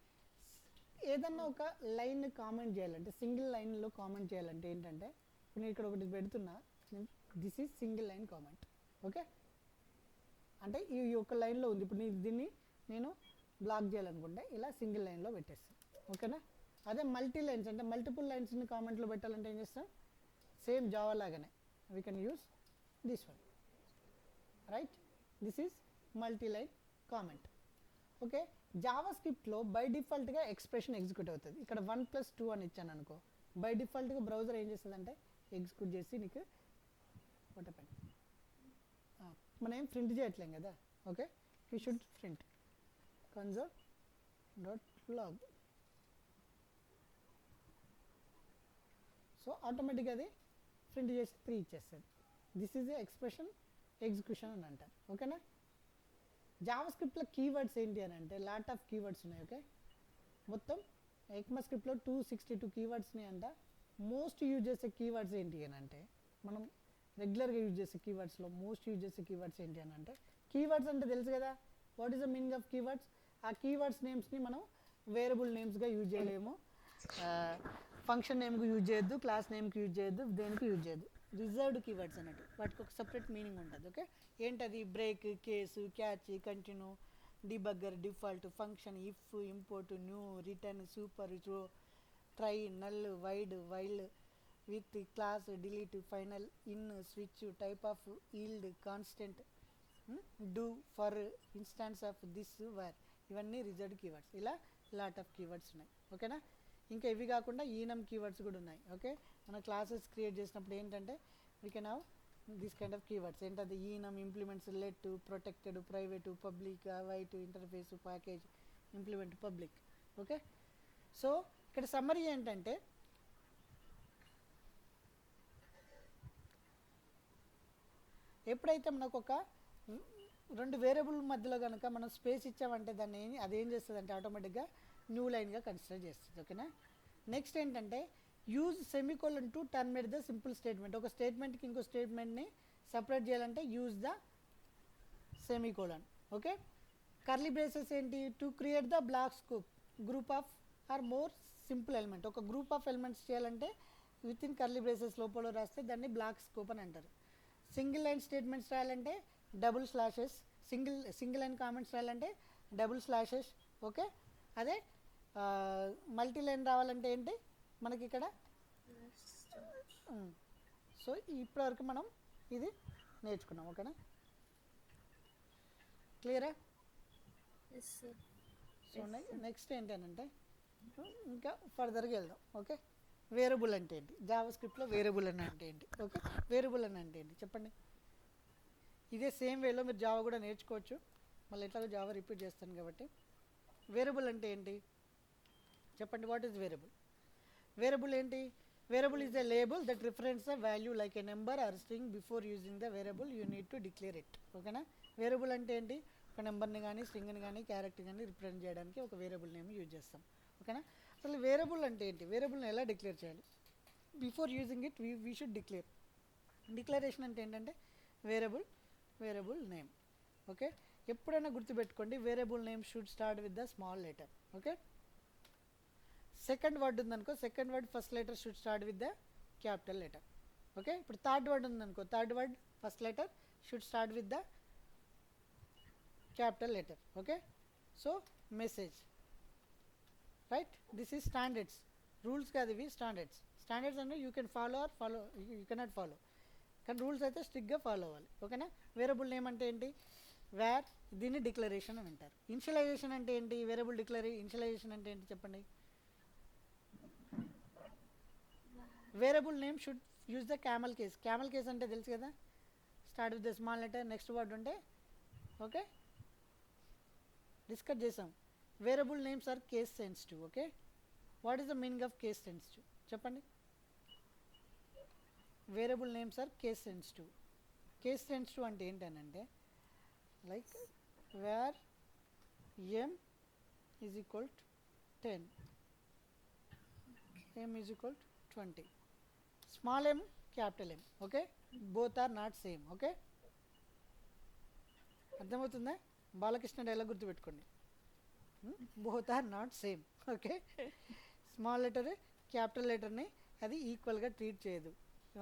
ఏదన్నా ఒక line comment చేయాలంటే, సింగిల్ లైన్లో కామెంట్ చేయాలంటే ఏంటంటే, నేను ఇక్కడ ఒకటి పెడుతున్నా, this is single line comment. Okay, అంటే ఈ ఒక లైన్లో ఉంది. ఇప్పుడు దీన్ని నేను బ్లాక్ చేయాలనుకుంటే ఇలా సింగిల్ లైన్లో పెట్టేస్తాను. ఓకేనా? అదే మల్టీ లైన్స్ అంటే మల్టిపుల్ లైన్స్ని కామెంట్లో పెట్టాలంటే ఏం చేస్తాం? సేమ్ జావా లాగానే we can use this one. Right, this is multi line comment. Okay, జావా స్క్రిప్ట్లో బై డిఫాల్ట్గా ఎక్స్ప్రెషన్ ఎగ్జిక్యూట్ అవుతుంది. ఇక్కడ 1+2 అని ఇచ్చాను అనుకో, బై డిఫాల్ట్గా బ్రౌజర్ ఏం చేస్తుందంటే ఎగ్జిక్యూట్ చేసి నీకు వాటపెన్ మనం ఏం ప్రింట్ చేయట్లేం కదా. Okay, you should print console.log. So ఆటోమేటిక్గా అది ప్రింట్ చేసి 3 ఇచ్చేస్తుంది. This is a expression execution అని అంటారు. ఓకేనా? జావా స్క్రిప్ట్లో కీవర్డ్స్ ఏంటి అని అంటే లాట్ ఆఫ్ కీవర్డ్స్ ఉన్నాయి. ఓకే, మొత్తం ఎక్మా స్క్రిప్ట్లో 262 కీవర్డ్స్ని అంట. మోస్ట్ యూజ్ చేసే కీవర్డ్స్ ఏంటి అని అంటే, మనం రెగ్యులర్గా యూజ్ చేసే కీవర్డ్స్లో మోస్ట్ యూజ్ చేసే కీవర్డ్స్ ఏంటి అని అంటే, కీవర్డ్స్ అంటే తెలుసు కదా, what is the meaning of keywords? ఆ కీవర్డ్స్ నేమ్స్ని మనం వేరియబుల్ నేమ్స్గా యూజ్ చేయలేము, ఫంక్షన్ నేమ్కి యూజ్ చేయొద్దు, క్లాస్ నేమ్కి యూజ్ చేయొద్దు, దేనికి యూజ్ చేయొద్దు. రిజర్వ్డ్ కీవర్డ్స్ అన్నట్టు, వాటికి ఒక సపరేట్ మీనింగ్ ఉంటుంది. ఓకే, ఏంటది? Break, case, catch, continue, debugger, default, function, if, import, new, return, super, throw, try, null, void, while, with, class, delete, final, in, switch, type of, yield, constant, do, for, instance of, this, where, ఇవన్నీ reserved keywords. ఇలా lot of keywords ఉన్నాయి. ఓకేనా? ఇంకా ఇవి కాకుండా ఈనమ్ keywords కూడా ఉన్నాయి. Okay, మన క్లాసెస్ క్రియేట్ చేసినప్పుడు ఏంటంటే we can have this kind of keywords. ఏంటది? Enum, implements, let, protected, private, public, await, interface, package, implement, public. Okay, so ఇక్కడ సమ్మరీ ఏంటంటే ఎప్పుడైతే మనకు ఒక 2 వేరియబుల్ మధ్యలో కనుక మనం స్పేస్ ఇచ్చామంటే దాన్ని అదేం చేస్తుంది అంటే ఆటోమేటిక్గా న్యూ లైన్గా కన్సిడర్ చేస్తుంది. ఓకేనా? నెక్స్ట్ ఏంటంటే use semicolon to terminate the simple statement. ఒక స్టేట్మెంట్కి ఇంకో స్టేట్మెంట్ని సపరేట్ చేయాలంటే use the semicolon. Okay, curly braces ఏంటి? To create the block scope group of or more simple element. ఒక గ్రూప్ ఆఫ్ ఎలిమెంట్స్ చేయాలంటే విత్ ఇన్ కర్లీ బ్రేసెస్ లోపల రాస్తే దాన్ని బ్లాక్ స్కోప్ అని అంటారు. సింగిల్ లైన్ స్టేట్మెంట్స్ రాయాలంటే double slashes, single line comments రాయాలంటే డబుల్ స్లాషెస్. ఓకే, అదే మల్టీ లైన్ రావాలంటే ఏంటి మనకి ఇక్కడ? సో ఇప్పటివరకు మనం ఇది నేర్చుకున్నాం. ఓకేనా? క్లియరా? సో నెక్స్ట్ ఏంటంటే ఇంకా ఫర్దర్గా వెళ్దాం. ఓకే, వేరియబుల్ అంటే ఏంటి? జావా స్క్రిప్ట్లో వేరియబుల్ అని అంటే ఏంటి? ఓకే, వేరియబుల్ అని అంటే ఏంటి చెప్పండి. ఇదే సేమ్ వేలో మీరు జావా కూడా నేర్చుకోవచ్చు. మళ్ళీ ఎట్లాగో జావా రిపీట్ చేస్తాను కాబట్టి. వేరియబుల్ అంటే ఏంటి చెప్పండి? What is variable? వేరియబుల్ ఏంటి? Variable is a label that reference the value like a number or string. Before using the variable you need to declare it. ఓకేనా? వేరియబుల్ అంటే ఏంటి? ఒక నెంబర్ని కానీ స్ట్రింగ్ని కానీ క్యారెక్టర్ కానీ రిప్రజెంట్ చేయడానికి ఒక వేరియబుల్ నేమ్ యూజ్ చేస్తాం. ఓకేనా? అసలు వేరియబుల్ అంటే ఏంటి? వేరియబుల్ని ఎలా డిక్లేర్ చేయాలి? Before using it we should declare. Declaration అంటే ఏంటంటే వేరియబుల్ నేమ్. ఓకే, ఎప్పుడైనా గుర్తుపెట్టుకోండి, variable name should start with the small letter. Okay, second word ఉందనుకో, second word first letter should start with the capital letter. Okay, ఇప్పుడు third word ఉందనుకో, third word first letter should start with the capital letter. Okay, so message, right, this is standards, rules కాదు ఇవి, standards. Standards అంటే you can follow are follow, you cannot follow, కానీ rules అయితే స్ట్రిక్ట్గా follow అవ్వాలి. ఓకేనా. Variable name అంటే ఏంటి, వేర్, దీన్ని డిక్లరేషన్ అని అంటారు. ఇనిషియలైజేషన్ అంటే ఏంటి, వేరియబుల్ ఇనిషియలైజేషన్ అంటే ఏంటి చెప్పండి. Variable name should use the camel case. Camel case అంటే తెలుసు కదా, start with the small letter, next word ఉంటే. ఓకే, డిస్కస్ చేసాం. Variable names are case sensitive. Okay, what is the meaning of case sensitive చెప్పండి. Variable names are case sensitive. Case sensitive అంటే ఏంటనంటే, like where m is equal to 10, m is equal to 20, small m capital m. Okay, both are not same. Okay, అర్థమవుతుందా, Balakrishna dialogue గుర్తుపెట్టుకోండి, both are not same. Okay, small letter capital లెటర్ని అది ఈక్వల్గా treat చేయదు.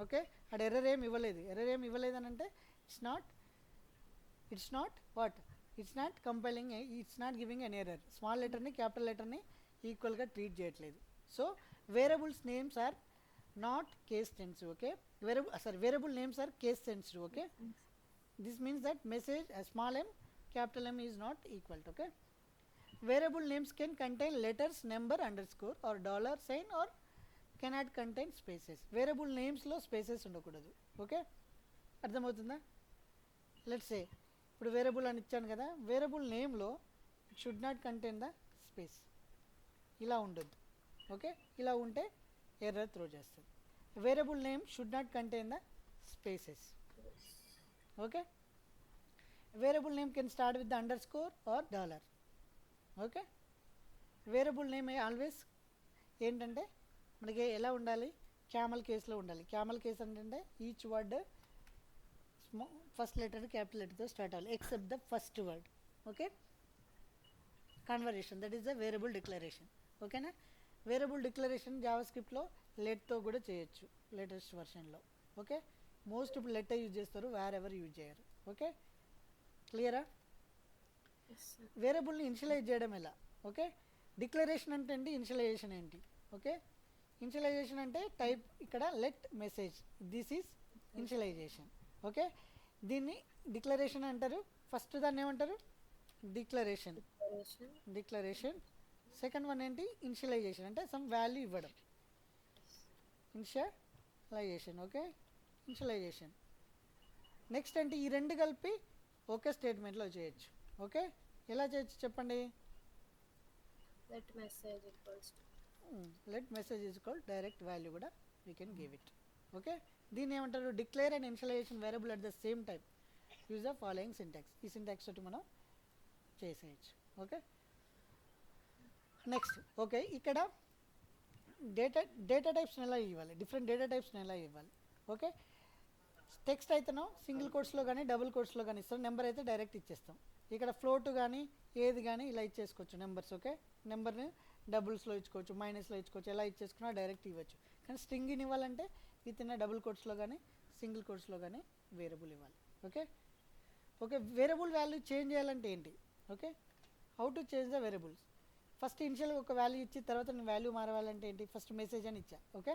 Okay, అక్కడ error ఏం ఇవ్వలేదు. Error ఏం ఇవ్వలేదు అని అంటే it's not what, it's not compiling, it's not giving an error. Small లెటర్ని క్యాపిటల్ లెటర్ని ఈక్వల్గా ట్రీట్ చేయట్లేదు. So variables names are not case sensitive. Okay, variable names are case sensitive. Okay, this means that message small m capital M is not equal to. Okay, variable names can contain letters, number, underscore or dollar sign or cannot contain spaces. Variable నేమ్స్లో spaces ఉండకూడదు. Okay, అర్థమవుతుందా. Let's say ఇప్పుడు variable అని ఇచ్చాను కదా, variable నేమ్లో it should not contain the space, ఇలా ఉండొద్దు. ఓకే, ఇలా ఉంటే ఎర్రర్ త్రో చేస్తుంది. Variable name should not contain the spaces. Okay, variable name can start with the underscore or dollar. Okay, variable name always ఏంటంటే మనకి ఎలా ఉండాలి, క్యామల్ కేసులో ఉండాలి. క్యామల్ కేస్ అంటే each word first letter capital లెటర్తో start అవ్వాలి except the first word. Okay, conversation, that is the variable declaration. ఓకేనా, variable declaration Java స్క్రిప్ట్లో లెట్తో కూడా చేయొచ్చు లేటెస్ట్ వర్షన్లో. ఓకే, మోస్ట్ ఇప్పుడు లెటర్ యూజ్ చేస్తారు, వేర్ ఎవర్ యూజ్ చేయరు. ఓకే, క్లియరా. వేరియబుల్ని ఇనిషియలైజ్ చేయడం ఎలా. ఓకే, డిక్లరేషన్ అంటే ఏంటి, ఇనిషియలైజేషన్ ఏంటి. ఓకే, ఇనిషియలైజేషన్ అంటే టైప్ ఇక్కడ let message, this is initialization. Okay, దీన్ని డిక్లరేషన్ అంటారు. ఫస్ట్ దాన్ని ఏమంటారు, డిక్లరేషన్. సెకండ్ వన్ ఏంటి, ఇనిషియలైజేషన్, అంటే సమ్ వాల్యూ ఇవ్వడం, ఇనిషియలైజేషన్. Okay, initialization. నెక్స్ట్ అంటే ఈ రెండు కలిపి ఒకే స్టేట్మెంట్లో చేయొచ్చు. ఓకే, ఎలా చేయొచ్చు చెప్పండి. Let message is equal direct value కూడా we can give it. Okay, దీన్ని ఏమంటారు, declare and initialization variable at the same time use the following syntax. ఈ సింటాక్స్ తోటి మనం చేసేయచ్చు. Okay, next. ఓకే, ఇక్కడ డేటా టైప్స్ని ఎలా ఇవ్వాలి, డిఫరెంట్ డేటా టైప్స్ని ఎలా ఇవ్వాలి. ఓకే, టెక్స్ట్ అయితేనో సింగిల్ కోట్స్లో కానీ డబుల్ కోట్స్లో కానీ ఇస్తాం, నెంబర్ అయితే డైరెక్ట్ ఇచ్చేస్తాం. ఇక్కడ ఫ్లోట్ కానీ ఏది కానీ ఇలా ఇచ్చేసుకోవచ్చు నెంబర్స్. ఓకే, నెంబర్ని డబుల్స్లో ఇచ్చుకోవచ్చు, మైనస్లో ఇచ్చుకోవచ్చు, ఎలా ఇచ్చేసుకున్నా డైరెక్ట్ ఇవ్వచ్చు. కానీ స్ట్రింగ్ని ఇవ్వాలంటే విత్ ఇన్ డబుల్ కోట్స్లో కానీ సింగిల్ కోట్స్లో కానీ వేరియబుల్ ఇవ్వాలి. ఓకే, వేరియబుల్ వాల్యూ చేంజ్ చేయాలంటే ఏంటి. Okay, how to change the variables. First ఇనిషియల్గా ఒక వాల్యూ ఇచ్చి తర్వాత నేను వాల్యూ మారవాలంటే ఏంటి, ఫస్ట్ మెసేజ్ అని ఇచ్చా. ఓకే,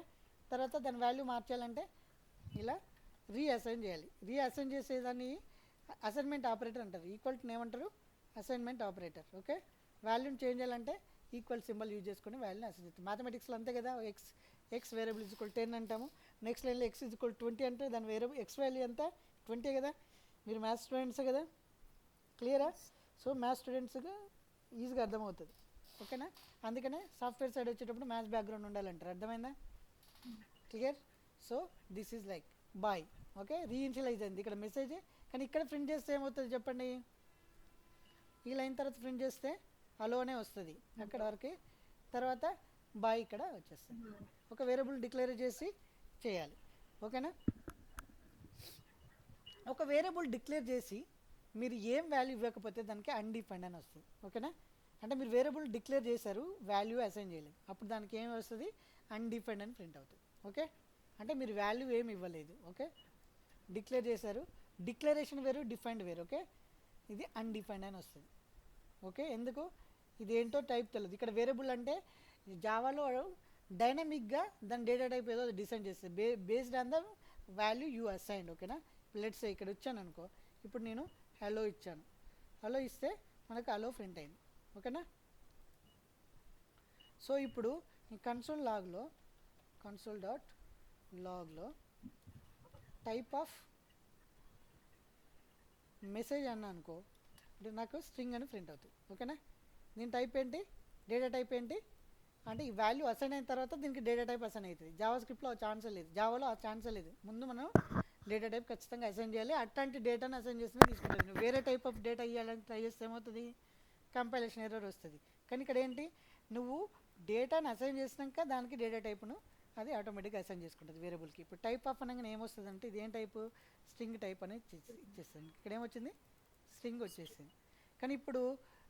తర్వాత దాని వాల్యూ మార్చాలంటే ఇలా రీఅసైన్ చేయాలి. రీఅసైన్ చేసేదాన్ని అసైన్మెంట్ ఆపరేటర్ అంటారు. ఈక్వల్ టు ఏమంటారు, అసైన్మెంట్ ఆపరేటర్. ఓకే, వాల్యూని చేంజ్ చేయాలంటే ఈక్వల్ సింబల్ యూజ్ చేసుకొని వాల్యూని అసైన్ చేస్తాం. మ్యాథమెటిక్స్లో అంతే కదా, ఎక్స్ వేరియబుల్ ఈజ్ ఈక్వల్ 10 అంటాము. నెక్స్ట్ లైన్లో ఎక్స్ ఈజ్ ఈక్వల్ 20 అంటే దాని వేరియబుల్ ఎక్స్ వాల్యూ ఎంత 20 కదా. మీరు మ్యాథ్స్ స్టూడెంట్స్ కదా, క్లియరా. సో మ్యాథ్స్ స్టూడెంట్స్గా ఈజీగా అర్థమవుతుంది. ఓకేనా, అందుకనే సాఫ్ట్వేర్ సైడ్ వచ్చేటప్పుడు మ్యాథ్స్ బ్యాక్గ్రౌండ్ ఉండాలంటారు. అర్థమైందా, clear. So this is like boy. Okay, reinitialise అయింది ఇక్కడ మెసేజ్, కానీ ఇక్కడ ప్రింట్ చేస్తే ఏమవుతుంది చెప్పండి. ఈ లైన్ తర్వాత ప్రింట్ చేస్తే హలోనే వస్తుంది అక్కడ వరకు, తర్వాత బాయ్ ఇక్కడ వచ్చేస్తుంది. ఒక వేరియబుల్ డిక్లేర్ చేసి చేయాలి. ఓకేనా, ఒక వేరియబుల్ డిక్లేర్ చేసి మీరు ఏం వాల్యూ ఇవ్వకపోతే దానికి అన్డిఫైన్డ్ అని వస్తుంది. ఓకేనా, అంటే మీరు వేరియబుల్ డిక్లేర్ చేశారు, వాల్యూ అసైన్ చేయలేదు, అప్పుడు దానికి ఏమి వస్తుంది, అన్డిఫైన్డ్ అని ప్రింట్ అవుతుంది. ఓకే, అంటే మీరు వాల్యూ ఏమి ఇవ్వలేదు. ఓకే, డిక్లేర్ చేశారు, డిక్లరేషన్ వేరు, డిఫైన్డ్ వేరు. ఓకే, ఇది అన్డిఫైన్డ్ అని వస్తుంది. ఓకే, ఎందుకు, ఇది ఏంటో టైప్ తెలియదు. ఇక్కడ వేరియబుల్ అంటే జావాలో డైనమిక్గా దాని డేటా టైప్ ఏదో డిసైడ్ చేస్తుంది based on the value you assigned. ఓకేనా, లెట్స్ ఇక్కడ ఇచ్చాను అనుకో, ఇప్పుడు నేను హలో ఇచ్చాను, హలో ఇస్తే మనకు హలో ప్రింట్ అయింది. ఓకేనా, సో ఇప్పుడు ఈ కన్సోల్ లాగ్లో console.logలో టైప్ ఆఫ్ మెసేజ్ అన్నా అనుకో, అంటే నాకు స్ట్రింగ్ అని ప్రింట్ అవుతుంది. ఓకేనా, దీని టైప్ ఏంటి, డేటా టైప్ ఏంటి అంటే ఈ వాల్యూ అసైన్ అయిన తర్వాత దీనికి డేటా టైప్ అసైన్ అవుతుంది. జావా స్క్రిప్ట్లో ఆ ఛాన్సే లేదు, జావాలో ఆ ఛాన్సే లేదు. ముందు మనం డేటా టైప్ ఖచ్చితంగా అసైన్ చేయాలి. అట్లాంటి డేటాను అసైన్ చేసినా తీసుకుంటుంది. నువ్వు వేరే టైప్ ఆఫ్ డేటా ఇవ్వాలని ట్రై చేస్తే ఏమవుతుంది, కంపైలేషన్ ఎర్రర్ వస్తుంది. కానీ ఇక్కడ ఏంటి, నువ్వు డేటాను అసైన్ చేసినాక దానికి డేటా టైప్ను అది ఆటోమేటిక్గా అసైన్ చేసుకుంటుంది వేరియబుల్కి. ఇప్పుడు టైప్ ఆఫ్ అనగానే ఏమొస్తుంది అంటే ఇది ఏం టైపు, స్ట్రింగ్ టైప్ అనేది ఇచ్చేస్తుంది. ఇక్కడ ఏమొచ్చింది, స్ట్రింగ్ వచ్చేసింది. కానీ ఇప్పుడు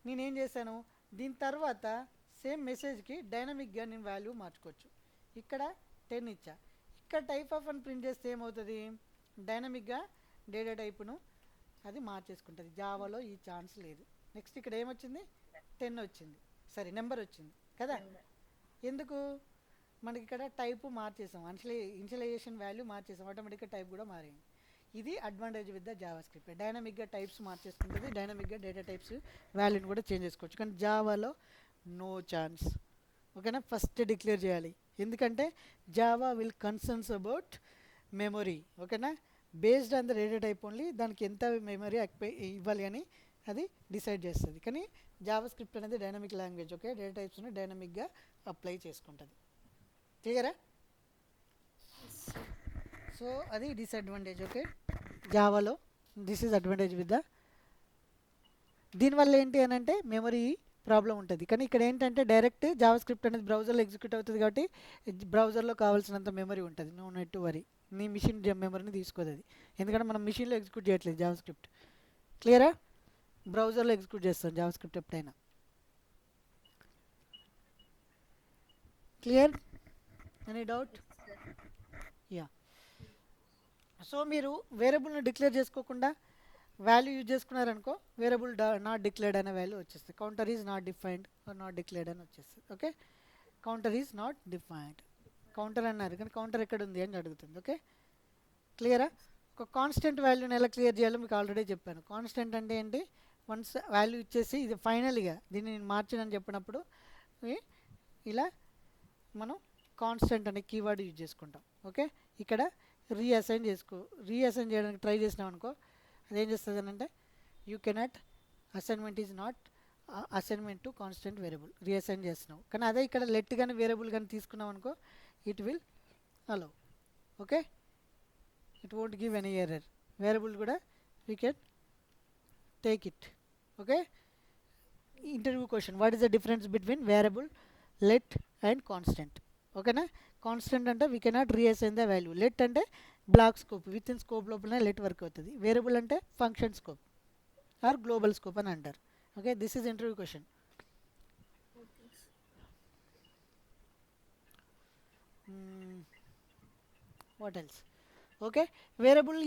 నేనేం చేశాను, దీని తర్వాత సేమ్ మెసేజ్కి డైనమిక్గా నేను వాల్యూ మార్చుకోవచ్చు. ఇక్కడ 10 ఇచ్చా, ఇక్కడ టైప్ ఆఫ్ అని ప్రింట్ చేస్తే ఏమవుతుంది, డైనమిక్గా డేటా టైపును అది మార్చేసుకుంటుంది. జావాలో ఈ ఛాన్స్ లేదు. నెక్స్ట్ ఇక్కడ ఏమొచ్చింది, 10 వచ్చింది, సరే నెంబర్ వచ్చింది కదా. ఎందుకు, మనకి ఇక్కడ టైపు మార్చేసాం, ఇనిషియలైజేషన్ వాల్యూ మార్చేసాం, ఆటోమేటిక్గా టైప్ కూడా మారింది. ఇది advantage with the JavaScript. డైనమిక్గా టైప్స్ మార్చేసుకుంటుంది, డైనమిక్గా డేటా టైప్స్ వాల్యూని కూడా చేంజ్ చేసుకోవచ్చు. కానీ జావాలో నో ఛాన్స్. ఓకేనా, ఫస్ట్ డిక్లేర్ చేయాలి, ఎందుకంటే Java will concerns about memory. ఓకేనా, based on the data type only దానికి ఎంత మెమరీ ఇవ్వాలి అని అది డిసైడ్ చేస్తుంది. కానీ జావా స్క్రిప్ట్ అనేది డైనమిక్ లాంగ్వేజ్. ఓకే, డేటా టైప్స్ని డైనమిక్గా అప్లై చేసుకుంటుంది. క్లియరా, సో అది డిసడ్వాంటేజ్. ఓకే, జావాలో this is advantage with the, దీనివల్ల ఏంటి అని అంటే మెమరీ ప్రాబ్లం ఉంటుంది. కానీ ఇక్కడ ఏంటంటే డైరెక్ట్ జావా స్క్రిప్ట్ అనేది బ్రౌజర్లో ఎగ్జిక్యూట్ అవుతుంది కాబట్టి బ్రౌజర్లో కావాల్సినంత మెమరీ ఉంటుంది. నో నెట్ టు వరీ, నీ మిషన్ మెమరీని తీసుకోదు అది, ఎందుకంటే మనం మిషన్లో ఎగ్జిక్యూట్ చేయట్లేదు జావా స్క్రిప్ట్. క్లియరా, బ్రౌజర్లో ఎగ్జిక్యూట్ చేస్తాం జావా స్క్రిప్ట్ ఎప్పుడైనా. Clear, any doubt? Yeah, so మీరు వేరియబుల్ని డిక్లేర్ చేసుకోకుండా వాల్యూ యూజ్ చేసుకున్నారనుకో, వేరియబుల్ నాట్ డిక్లేర్డ్ అనే వాల్యూ వచ్చేస్తుంది. Counter is not defined or not declared అని వచ్చేస్తుంది. Okay, counter is not defined, counter అన్నారు కానీ కౌంటర్ ఎక్కడ ఉంది అని అడుగుతుంది. ఓకే, క్లియరా. ఒక కాన్స్టెంట్ వాల్యూని ఎలా క్లియర్ చేయాలో మీకు ఆల్రెడీ చెప్పాను. కాన్స్టెంట్ అంటే ఏంటి, వన్స్ వాల్యూ ఇచ్చేసి ఇది ఫైనల్గా దీన్ని నేను మార్చినని చెప్పినప్పుడు ఇలా మనం కాన్స్టెంట్ అనే కీవర్డ్ యూజ్ చేసుకుంటాం. ఓకే, ఇక్కడ రీఅసైన్ చేయడానికి ట్రై చేసినాం అనుకో, అదేం చేస్తుంది అని అంటే you cannot assignment is not assignment to constant variable, reassign చేస్తున్నావు. కానీ అదే ఇక్కడ లెట్ కానీ వేరియబుల్ కానీ తీసుకున్నాం అనుకో, it will allow. Okay, it won't give any error. Variable కూడా we can take it. Okay, interview question, what is the difference between variable, let and constant? ఓకేనా, కాన్స్టెంట్ అంటే we cannot reassign the value, let అంటే block scope, within scope లోపలనే let work అవుతుంది, variable అంటే function scope or global scope అని అంటారు. Okay, this is interview question. What else? Okay, variable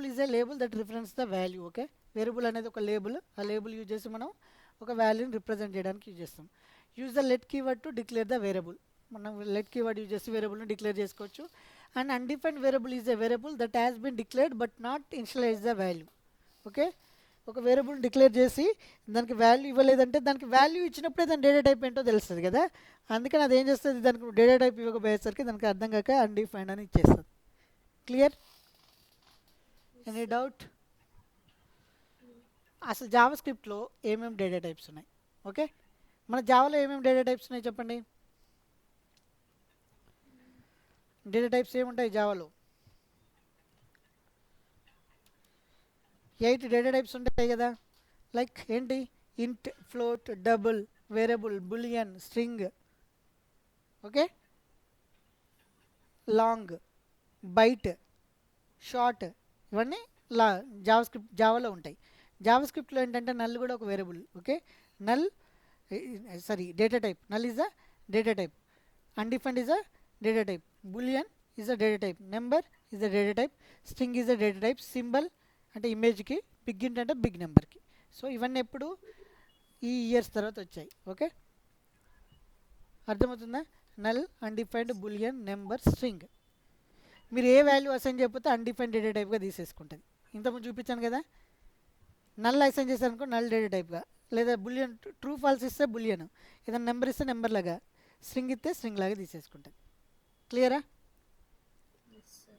is A label that reference the value. Okay, variable అనేది ఒక label, ఆ label use చేసి మనం ఒక వాల్యూని రిప్రజెంట్ చేయడానికి యూజ్ చేస్తాం. Use the let keyword to declare the variable, మనం లెట్ కీవర్డ్ యూజ్ చేసి వేరియబుల్ని డిక్లేర్ చేసుకోవచ్చు. And undefined variable is a variable that has been declared but not initialize the value. Okay, ఒక వేరియబుల్ డిక్లేర్ చేసి దానికి value ఇవ్వలేదంటే దానికి value ఇచ్చినప్పుడే దాని డేటా టైప్ ఏంటో తెలుస్తుంది కదా, అందుకని అది ఏం చేస్తుంది, దానికి డేటా టైప్ ఇవ్వకపోయేసరికి దానికి అర్థం కాక అన్డిఫైన్డ్ అని ఇచ్చేస్తుంది. Clear, any doubt? అసలు జావా స్క్రిప్ట్లో ఏమేమి డేటా టైప్స్ ఉన్నాయి? ఓకే, మన జావాలో ఏమేమి డేటా టైప్స్ ఉన్నాయి చెప్పండి. డేటా టైప్స్ ఏముంటాయి జావాలో? 8 డేటా టైప్స్ ఉంటాయి కదా. లైక్ ఏంటి, int, float, double, variable, boolean, string, okay, long, byte, short, ఇవన్నీ లా జావాలో ఉంటాయి. జావా స్క్రిప్ట్లో ఏంటంటే నల్ కూడా ఒక variable. Okay, null sorry data type. Null is a data type, undefined is a data type, boolean is a data type, number is a data type, string is a data type, symbol అంటే ఇమేజ్కి, big ఇంట్ అంటే big నెంబర్కి. So ఇవన్నీ ఎప్పుడు ఈ years తర్వాత వచ్చాయి. ఓకే, అర్థమవుతుందా? Null, undefined, boolean, number, string. మీరు ఏ వాల్యూ అసైన్ చేయకపోతే అన్డిఫైన్డ్ డేటా టైప్గా తీసేసుకుంటుంది. ఇంతకుముందు చూపించాను కదా, నల్ అసైన్ చేశారనుకో నల్ డేటా టైప్గా, లేదా బులియన్ ట్రూ ఫాల్స్ ఇస్తే బులియన్, ఏదైనా నెంబర్ ఇస్తే నెంబర్ లాగా, స్ట్రింగ్ ఇస్తే స్ట్రింగ్ లాగా తీసేసుకుంటుంది. క్లియరా? Yes, sir.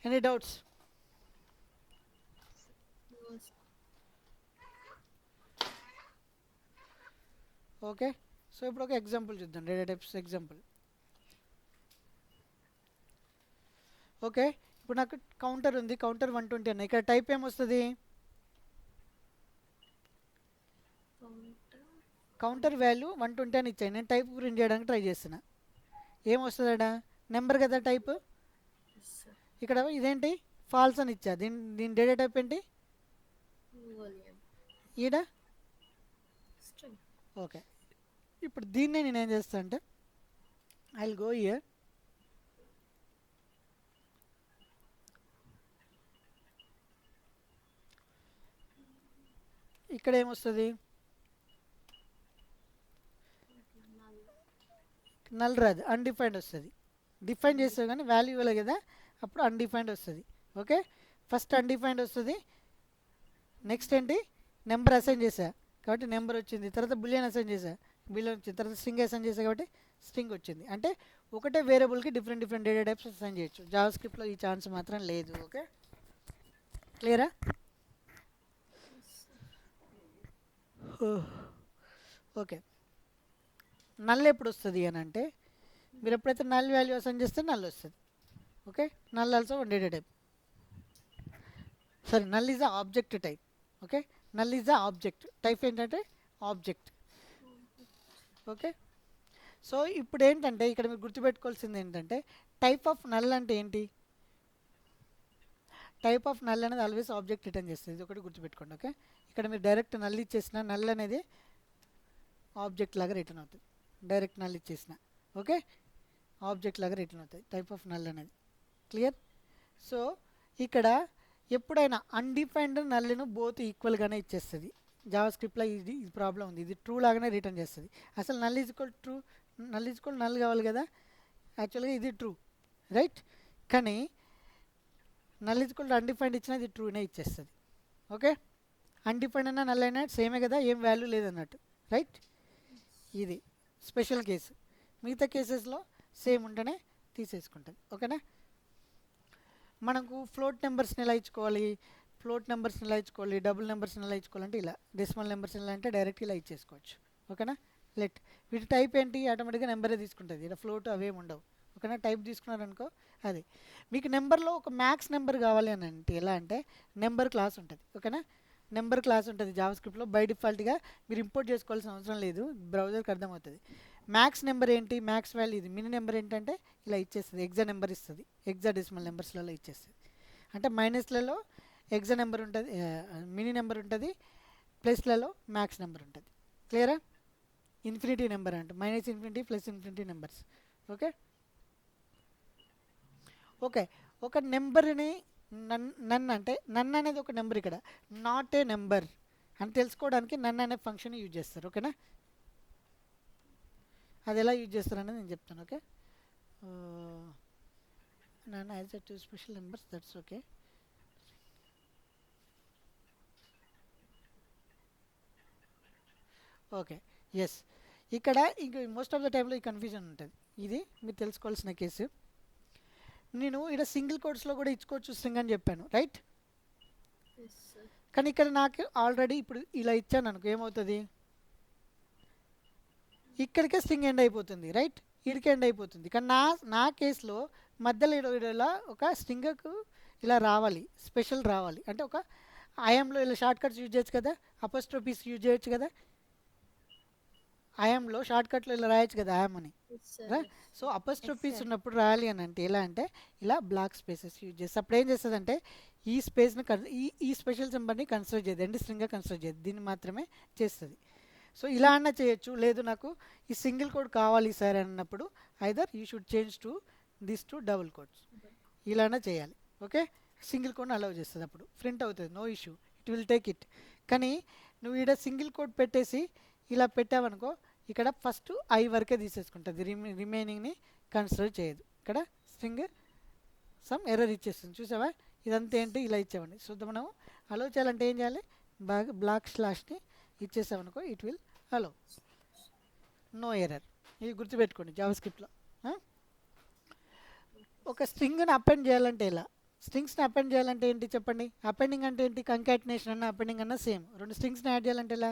Any doubts? No, sir. Okay, so ఇప్పుడు ఒక ఎగ్జాంపుల్ చూద్దాం, డేటా టైప్స్ ఎగ్జాంపుల్. ఓకే, ఇప్పుడు నాకు కౌంటర్ ఉంది, కౌంటర్ 120 అన్న. ఇక్కడ టైప్ ఏమొస్తుంది? Counter. కౌంటర్ వాల్యూ 120 అని ఇచ్చాయి. నేను టైప్ ప్రింట్ చేయడానికి ట్రై చేస్తున్నా. ఏమొస్తుందా? నెంబర్ కదా టైప్. Yes, sir. ఇక్కడ ఇదేంటి? ఫాల్స్ అని ఇచ్చా. దీని డేటా టైప్ ఏంటి? Boolean. ఈడ String. ఓకే. ఇప్పుడు దీన్నే నేను ఏం చేస్తాను అంటే, ఐ విల్ గో హియర్, ఇక్కడ ఏమొస్తుంది? Null. నల్ రాదు, అన్డిఫైన్డ్ వస్తుంది. డిఫైన్ చేస్తావు కానీ వాల్యూ ఇవ్వలేదు కదా, అప్పుడు అన్డిఫైన్డ్ వస్తుంది. ఓకే, ఫస్ట్ అన్డిఫైన్డ్ వస్తుంది. నెక్స్ట్ ఏంటి? నెంబర్ అసైన్ చేసా కాబట్టి నెంబర్ వచ్చింది. తర్వాత బులియన్ అసైన్ చేసా, బులియన్ వచ్చింది. తర్వాత స్ట్రింగ్ అసైన్ చేసా కాబట్టి స్ట్రింగ్ వచ్చింది. అంటే ఒకటే వేరియబుల్కి different different data types assign చేయొచ్చు. జావా స్క్రిప్ట్లో ఈ ఛాన్స్ మాత్రం లేదు. ఓకే, క్లియరా? ఓకే, నల్ ఎప్పుడు వస్తుంది అని అంటే, మీరు ఎప్పుడైతే నల్ వాల్యూ అసైన్ చేస్తే నల్ వస్తుంది. Okay, null also one data type. Sorry, null is the object type. Okay, null is the object type. ఏంటంటే ఆబ్జెక్ట్. ఓకే, సో ఇప్పుడు ఏంటంటే ఇక్కడ మీరు గుర్తుపెట్టుకోవాల్సింది ఏంటంటే, టైప్ ఆఫ్ నల్ అంటే ఏంటి? టైప్ ఆఫ్ నల్ అనేది ఆల్వేస్ ఆబ్జెక్ట్ రిటర్న్ చేస్తుంది. ఇది ఒకటి గుర్తుపెట్టుకోండి. ఓకే, ఇక్కడ మీరు డైరెక్ట్ నల్ ఇచ్చేసిన నల్ అనేది ఆబ్జెక్ట్ లాగా రిటర్న్ అవుతుంది. డైరెక్ట్ నల్ ఇచ్చేసిన ఓకే, ఆబ్జెక్ట్ లాగా రిటర్న్ అవుతుంది టైప్ ఆఫ్ నల్ అనేది. క్లియర్? సో ఇక్కడ ఎప్పుడైనా అన్డిఫైన్డ్ నల్ను బోత్ ఈక్వల్గానే ఇచ్చేస్తుంది. జావా స్క్రిప్ట్లో ఇది ప్రాబ్లం ఉంది. ఇది ట్రూ లాగానే రిటర్న్ చేస్తుంది. అసలు null is equal true, null is equal null కావాలి కదా. యాక్చువల్గా ఇది ట్రూ, రైట్? కానీ నల్ ఈజ్ ఈక్వల్ అన్డిఫైన్డ్ ఇచ్చినా ఇది ట్రూనే ఇచ్చేస్తుంది. ఓకే, అన్డిఫైన్డ్ అయినా నల్ అయినా సేమే కదా, ఏం వాల్యూ లేదన్నట్టు, రైట్? ఇది స్పెషల్ కేసు. మిగతా కేసెస్లో సేమ్ ఉంటేనే తీసేసుకుంటుంది. ఓకేనా? మనకు ఫ్లోట్ నెంబర్స్ని ఎలా ఇచ్చుకోవాలి, ఫ్లోట్ నెంబర్స్ని ఎలా ఇచ్చుకోవాలి, డబుల్ నెంబర్స్ని ఎలా ఇచ్చుకోవాలంటే ఇలా, డెసిమల్ నెంబర్స్ని ఎలా అంటే డైరెక్ట్ ఇలా ఇచ్చేసుకోవచ్చు. ఓకేనా? లెట్ వీటి టైప్ ఏంటి? ఆటోమేటిక్గా నెంబరే తీసుకుంటుంది. ఇలా ఫ్లోట్ అవేమి ఉండవు. ఓకేనా? టైప్ తీసుకున్నారనుకో అది. మీకు నెంబర్లో ఒక మ్యాక్స్ నెంబర్ కావాలి అని అంటే ఎలా అంటే నెంబర్ క్లాస్ ఉంటుంది. ఓకేనా? నెంబర్ క్లాస్ ఉంటుంది జావా స్క్రిప్ట్లో. బై డిఫాల్ట్గా మీరు ఇంపోర్ట్ చేసుకోవాల్సిన అవసరం లేదు, బ్రౌజర్కి అర్థమవుతుంది. మ్యాక్స్ నెంబర్ ఏంటి? మ్యాక్స్ వాల్యూ ఇది. మినీ నెంబర్ ఏంటంటే ఇలా ఇచ్చేస్తుంది, ఎగ్జా నెంబర్ ఇస్తుంది. ఎగ్జా డెసిమల్ నెంబర్స్లలో ఇచ్చేస్తుంది. అంటే మైనస్లలో ఎగ్జా నెంబర్ ఉంటుంది, మినీ నెంబర్ ఉంటుంది, ప్లస్లలో మ్యాక్స్ నెంబర్ ఉంటుంది. క్లియరా? ఇన్ఫినిటీ నెంబర్ అంటే minus infinity plus infinity numbers. Okay okay ఒక నెంబర్ని నన్ అంటే నన్ అనేది ఒక నెంబర్. ఇక్కడ నాట్ ఏ నెంబర్ అని తెలుసుకోవడానికి నన్ అనే ఫంక్షన్ యూజ్ చేస్తారు. ఓకేనా? అది ఎలా యూజ్ చేస్తారు అనేది నేను చెప్తాను. Okay, NaN as a two special numbers, that's okay. Okay, yes. ఇక్కడ ఇంక మోస్ట్ ఆఫ్ ద టైంలో ఈ కన్ఫ్యూజన్ ఉంటుంది. ఇది మీరు తెలుసుకోవాల్సిన కేసు. నేను ఇక్కడ సింగిల్ కోడ్స్లో కూడా ఇచ్చుకోవచ్చు స్ట్రింగ్ అని చెప్పాను, రైట్? Yes, sir. కానీ ఇక్కడ నాకు ఆల్రెడీ ఇప్పుడు ఇలా ఇచ్చాను అనుకో, ఏమవుతుంది? ఇక్కడికే స్ట్రింగ్ ఎండ్ అయిపోతుంది, రైట్? ఇడికి ఎండ్ అయిపోతుంది. కానీ నా కేసులో మధ్యలో ఇలా ఒక స్ట్రింగ్కు ఇలా రావాలి, స్పెషల్ రావాలి అంటే ఒక ఐఎంలో ఇలా షార్ట్ కట్స్ యూజ్ చేయొచ్చు కదా, అపోస్ట్రోఫీస్ యూజ్ చేయొచ్చు కదా. ఐఎమ్లో షార్ట్ కట్లో ఇలా రాయొచ్చు కదా ఐఎమ్ అని. Yes, sir. రా. Yes, so sir. అపోస్ట్రోఫీస్ ఉన్నప్పుడు రాయాలి అని అంటే ఎలా అంటే ఇలా బ్లాక్ స్పేసెస్ యూజ్ చేస్తే అప్పుడు ఏం చేస్తుందంటే ఈ స్పేస్ని ఈ స్పెషల్ సింబల్ని కన్సిడర్ చేయదు, ఎండ్ స్ట్రింగ్గా కన్సిడర్ చేయదు, దీన్ని మాత్రమే చేస్తుంది. సో ఇలా అన్నా చేయొచ్చు, లేదు నాకు ఈ సింగిల్ కోడ్ కావాలి సార్ అన్నప్పుడు either you should change to this to double codes, ఇలానే చేయాలి. ఓకే, సింగిల్ కోడ్ని అలౌ చేస్తుంది, అప్పుడు ప్రింట్ అవుతుంది, no issue, it will take it. కానీ నువ్వు ఇక్కడ సింగిల్ కోడ్ పెట్టేసి ఇలా పెట్టావనుకో ఇక్కడ ఫస్ట్ ఐ వరకే తీసేసుకుంటుంది, రిమైనింగ్ని కన్సిడర్ చేయదు. ఇక్కడ స్ట్రింగ్ సమ్ ఎర్రర్ ఇచ్చేస్తుంది, చూసావా? ఇదంతా ఏంటి ఇలా ఇచ్చామండి. సో మనం అలౌ చేయాలంటే ఏం చేయాలి, బ్లాక్ స్లాష్ని ఇచ్చేసామనుకో it will allow, no error. ఇది గుర్తుపెట్టుకోండి జావాస్క్రిప్ట్లో. ఒక స్ట్రింగ్ని అపెండ్ చేయాలంటే ఇలా, స్ట్రింగ్స్ని అపెండ్ చేయాలంటే ఏంటి చెప్పండి? అపెండింగ్ అంటే ఏంటి? కంకాటినేషన్ అన్న అపెండింగ్ అన్న సేమ్. రెండు స్ట్రింగ్స్ని యాడ్ చేయాలంటే ఇలా.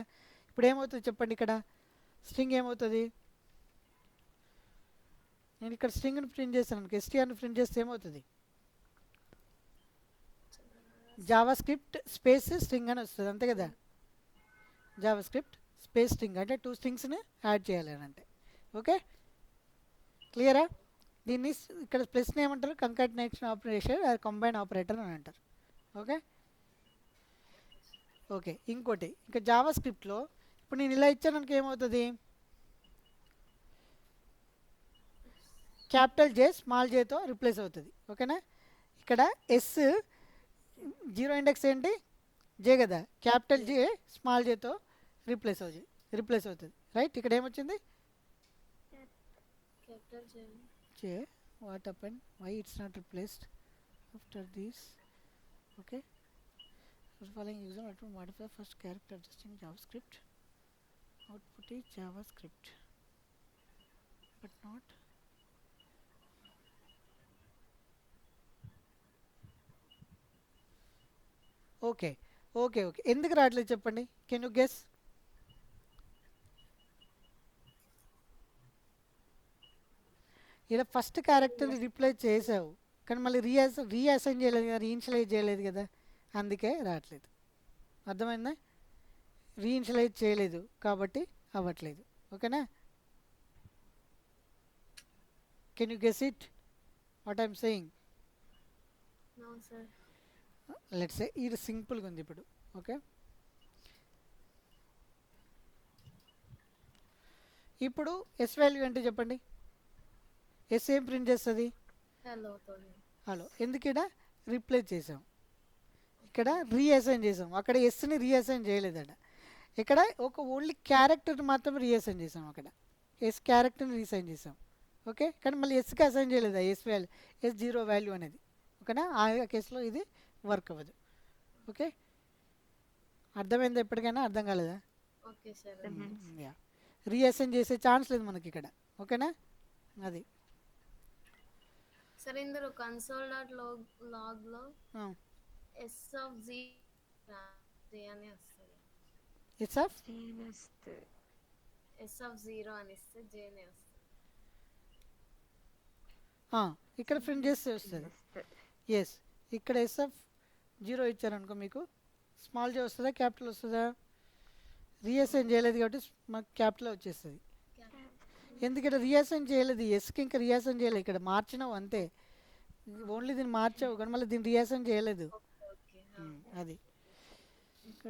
ఇప్పుడు ఏమవుతుంది చెప్పండి? ఇక్కడ స్ట్రింగ్ ఏమవుతుంది? నేను ఇక్కడ స్ట్రింగ్ని ప్రింట్ చేశాను అనుకో, ఎస్టీఆర్ని ప్రింట్ చేస్తే ఏమవుతుంది? జావాస్క్రిప్ట్ స్పేస్ స్ట్రింగ్ అని వస్తుంది, అంతే కదా? జావాస్క్రిప్ట్ స్పేస్ స్ట్రింగ్ అంటే టూ స్ట్రింగ్స్ని యాడ్ చేయాలి అని అంటే. ఓకే, క్లియరా? దీన్ని ఇక్కడ ప్లస్ని ఏమంటారు? కంకాటినేషన్ ఆపరేషన్, కంబైన్ ఆపరేటర్ అని అంటారు. ఓకే ఓకే ఇంకోటి, ఇంకా జావాస్క్రిప్ట్లో ఇప్పుడు నేను ఇలా ఇచ్చాను ఏమవుతుంది? క్యాపిటల్ జే స్మాల్ జేతో రిప్లేస్ అవుతుంది. ఓకేనా? ఇక్కడ ఎస్ జీరో ఇండెక్స్ ఏంటి? జే కదా, క్యాపిటల్ జే స్మాల్ జేతో రిప్లేస్ అవుతుంది. రైట్, ఇక్కడ ఏమొచ్చింది? Capital J. J. What happen? Why it's not replaced after this? Okay, following user to modify first character just in JavaScript. Output is JavaScript, but not. Okay okay okay ఎందుకు రావట్లేదు చెప్పండి? Can you guess? ఇక్కడ first క్యారెక్టర్ని replace చేసావు కానీ మళ్ళీ reassign చేయలేదు కదా, రీఇన్షియలైజ్ చేయలేదు కదా, అందుకే రావట్లేదు. అర్థమైందా? రీఇన్షియలైజ్ చేయలేదు కాబట్టి అవ్వట్లేదు. ఓకేనా? Can you guess it what I'm saying? No, sir. Let's say ఇది సింపుల్గా ఉంది ఇప్పుడు. ఓకే, ఇప్పుడు ఎస్ వాల్యూ అంటే చెప్పండి, ఎస్ ఏం ప్రింట్ చేస్తుంది? Hello, Tony. హలో. ఎందుకు ఇక్కడ రీప్లేస్ చేసాం, ఇక్కడ రీఅసైన్ చేసాం, అక్కడ ఎస్ని రీఅసైన్ చేయలేదట. ఇక్కడ ఒక ఓన్లీ క్యారెక్టర్ మాత్రం రీఅసైన్ చేసాం, అక్కడ ఎస్ క్యారెక్టర్ని రీసైన్ చేసాం. ఓకే, కానీ మళ్ళీ ఎస్కి అసైన్ చేయలేదు s value, s zero value అనేది. ఓకేనా? ఆ కేసులో ఇది వర్క్ అవ్వదు. ఓకే, అర్థమైందా? ఎప్పటికైనా అర్థం కాలేదా? Okay, sir. యా, రీఅసైన్ చేసే ఛాన్స్ లేదు మనకి ఇక్కడ. ఓకేనా? అది Sir, ఇందులో console.log లో s of z అని వస్తుంది. ఎస్ ఆఫ్ s of 0 అని ఇస్తే j నే వస్తుంది. ఇక్కడ ప్రింట్ చేస్తే వస్తుంది. ఎస్, ఇక్కడ ఎస్ ఆఫ్ జీరో ఇచ్చారనుకో మీకు స్మాల్ జే వస్తుందా క్యాపిటల్ వస్తుందా? రీఅసైన్ చేయలేదు కాబట్టి మాకు క్యాపిటల్ వచ్చేస్తుంది. ఎందుకంటే రీఅసైన్ చేయలేదు, ఎస్కి ఇంకా రీఅసైన్ చేయలేదు, ఇక్కడ మార్చినావు అంతే, ఓన్లీ దీన్ని మార్చావు కానీ మళ్ళీ దీన్ని రీఅసైన్ చేయలేదు. Okay. అది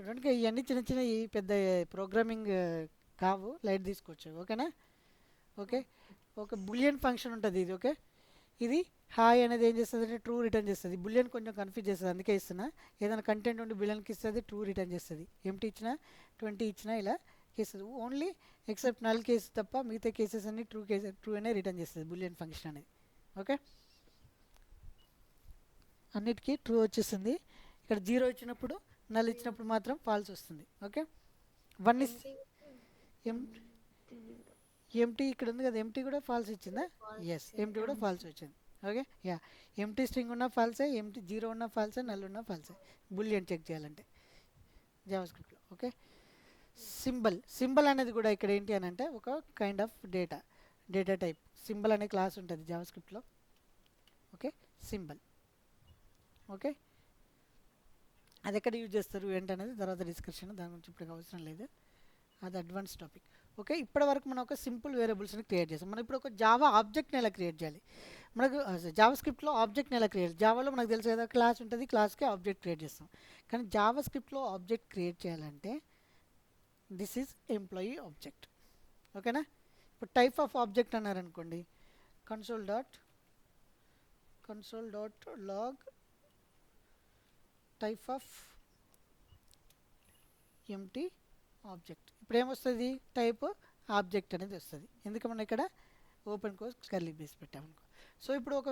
కనుక ఇవన్నీ చిన్న చిన్న ఈ పెద్ద ప్రోగ్రామింగ్ కావు, లైట్ తీసుకోవచ్చు. ఓకేనా? ఓకే, ఒక బులియన్ ఫంక్షన్ ఉంటుంది ఇది. ఓకే, ఇది హాయ్ అనేది ఏం చేస్తుంది అంటే ట్రూ రిటర్న్ చేస్తుంది. బులియన్ కొంచెం కన్ఫ్యూజ్ చేస్తుంది, అందుకే ఇస్తున్నా. ఏదైనా కంటెంట్ ఉండి బులియన్కి ఇస్తుంది, ట్రూ రిటర్న్ చేస్తుంది. ఎంటీ ఇచ్చినా 20 ఇచ్చినా ఇలా cases only except null case తప్ప మిగతా కేసెస్ అన్ని ట్రూ అనే రిటర్న్ చేస్తుంది బులియన్ ఫంక్షన్ అనేది. ఓకే, అన్నిటికీ ట్రూ వచ్చేస్తుంది. ఇక్కడ జీరో ఇచ్చినప్పుడు నల్ ఇచ్చినప్పుడు మాత్రం ఫాల్స్ వస్తుంది. ఓకే, 1 ఇస్ ఎంటీ ఇక్కడ ఉంది కదా, ఎంటీ కూడా ఫాల్స్ ఇచ్చిందా? ఎస్, ఎంటీ కూడా ఫాల్స్ వచ్చింది. ఓకే, యా, ఎంటీ స్ట్రింగ్ ఉన్న ఫాల్సే, ఎంటీ జీరో ఉన్న ఫాల్సే, నల్ ఉన్న ఫాల్సే బులియన్ చెక్ చేయాలంటే జావాస్క్రిప్ట్లో. ఓకే, సింబల్ అనేది కూడా ఇక్కడ ఏంటి అని అంటే ఒక kind of data type. Symbol అనే క్లాస్ ఉంటుంది జావాస్క్రిప్ట్లో. Okay, symbol. ఓకే, అది ఎక్కడ యూజ్ చేస్తారు ఏంటనేది తర్వాత డిస్కషన్, దాని గురించి ఇప్పుడు అవసరం లేదు, అది అడ్వాన్స్ టాపిక్. ఓకే, ఇప్పటి వరకు మనం ఒక సింపుల్ వేరియబుల్స్ని క్రియేట్ చేస్తాం. మనం ఇప్పుడు ఒక జావా ఆబ్జెక్ట్ని ఎలా క్రియేట్ చేయాలి, మనకు జావా స్క్రిప్ట్లో ఆబ్జెక్ట్ని ఎలా క్రియేట్, జావాలో మనకు తెలుసు కదా క్లాస్ ఉంటుంది, క్లాస్కి ఆబ్జెక్ట్ క్రియేట్ చేస్తాం. కానీ జావా స్క్రిప్ట్లో ఆబ్జెక్ట్ క్రియేట్ చేయాలంటే దిస్ ఈజ్ ఎంప్లాయీ ఆబ్జెక్ట్. ఓకేనా, ఇప్పుడు టైప్ ఆఫ్ ఆబ్జెక్ట్ అన్నారనుకోండి, console dot log type of empty object. ఇప్పుడు ఏమొస్తుంది, టైప్ ఆబ్జెక్ట్ అనేది వస్తుంది. ఎందుకు మనం ఇక్కడ ఓపెన్ కోర్స్ కర్లీ బేస్ పెట్టామనుకో. సో ఇప్పుడు ఒక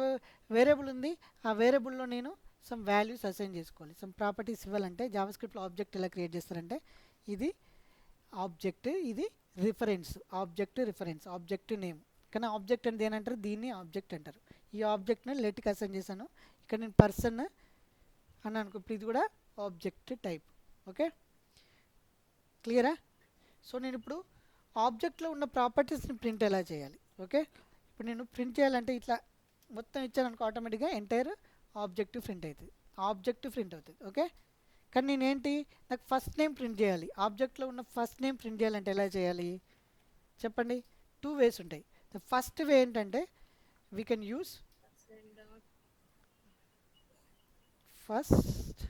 వేరియబుల్ ఉంది, ఆ వేరియబుల్లో నేను సమ్ వాల్యూస్ అసైన్ చేసుకోవాలి, సమ్ ప్రాపర్టీస్ ఇవ్వాలంటే జావా స్క్రిప్ట్లో ఆబ్జెక్ట్ ఎలా క్రియేట్ చేస్తారంటే ఇది ఆబ్జెక్ట్, ఇది ఆబ్జెక్ట్ నేమ్. కానీ ఆబ్జెక్ట్ అంటే ఏనంటారు, దీన్ని ఆబ్జెక్ట్ అంటారు. ఈ ఆబ్జెక్ట్ని లెట్కి అసైన్ చేశాను, ఇక్కడ నేను పర్సన్ అని అనుకో, ఇప్పుడు ఇది కూడా ఆబ్జెక్ట్ టైప్. ఓకే, క్లియరా? సో నేను ఇప్పుడు ఆబ్జెక్ట్లో ఉన్న ప్రాపర్టీస్ని ప్రింట్ ఎలా చేయాలి. ఓకే, ఇప్పుడు నేను ప్రింట్ చేయాలంటే ఇట్లా మొత్తం ఇచ్చాను అనుకో, ఆటోమేటిక్గా ఎంటైర్ ఆబ్జెక్ట్ ప్రింట్ అవుతుంది. ఓకే, కానీ నేనేంటి, నాకు ఫస్ట్ నేమ్ ప్రింట్ చేయాలి. ఆబ్జెక్ట్లో ఉన్న ఫస్ట్ నేమ్ ప్రింట్ చేయాలంటే ఎలా చేయాలి చెప్పండి? 2 వేస్ ఉంటాయి. ద ఫస్ట్ వే ఏంటంటే we can use first.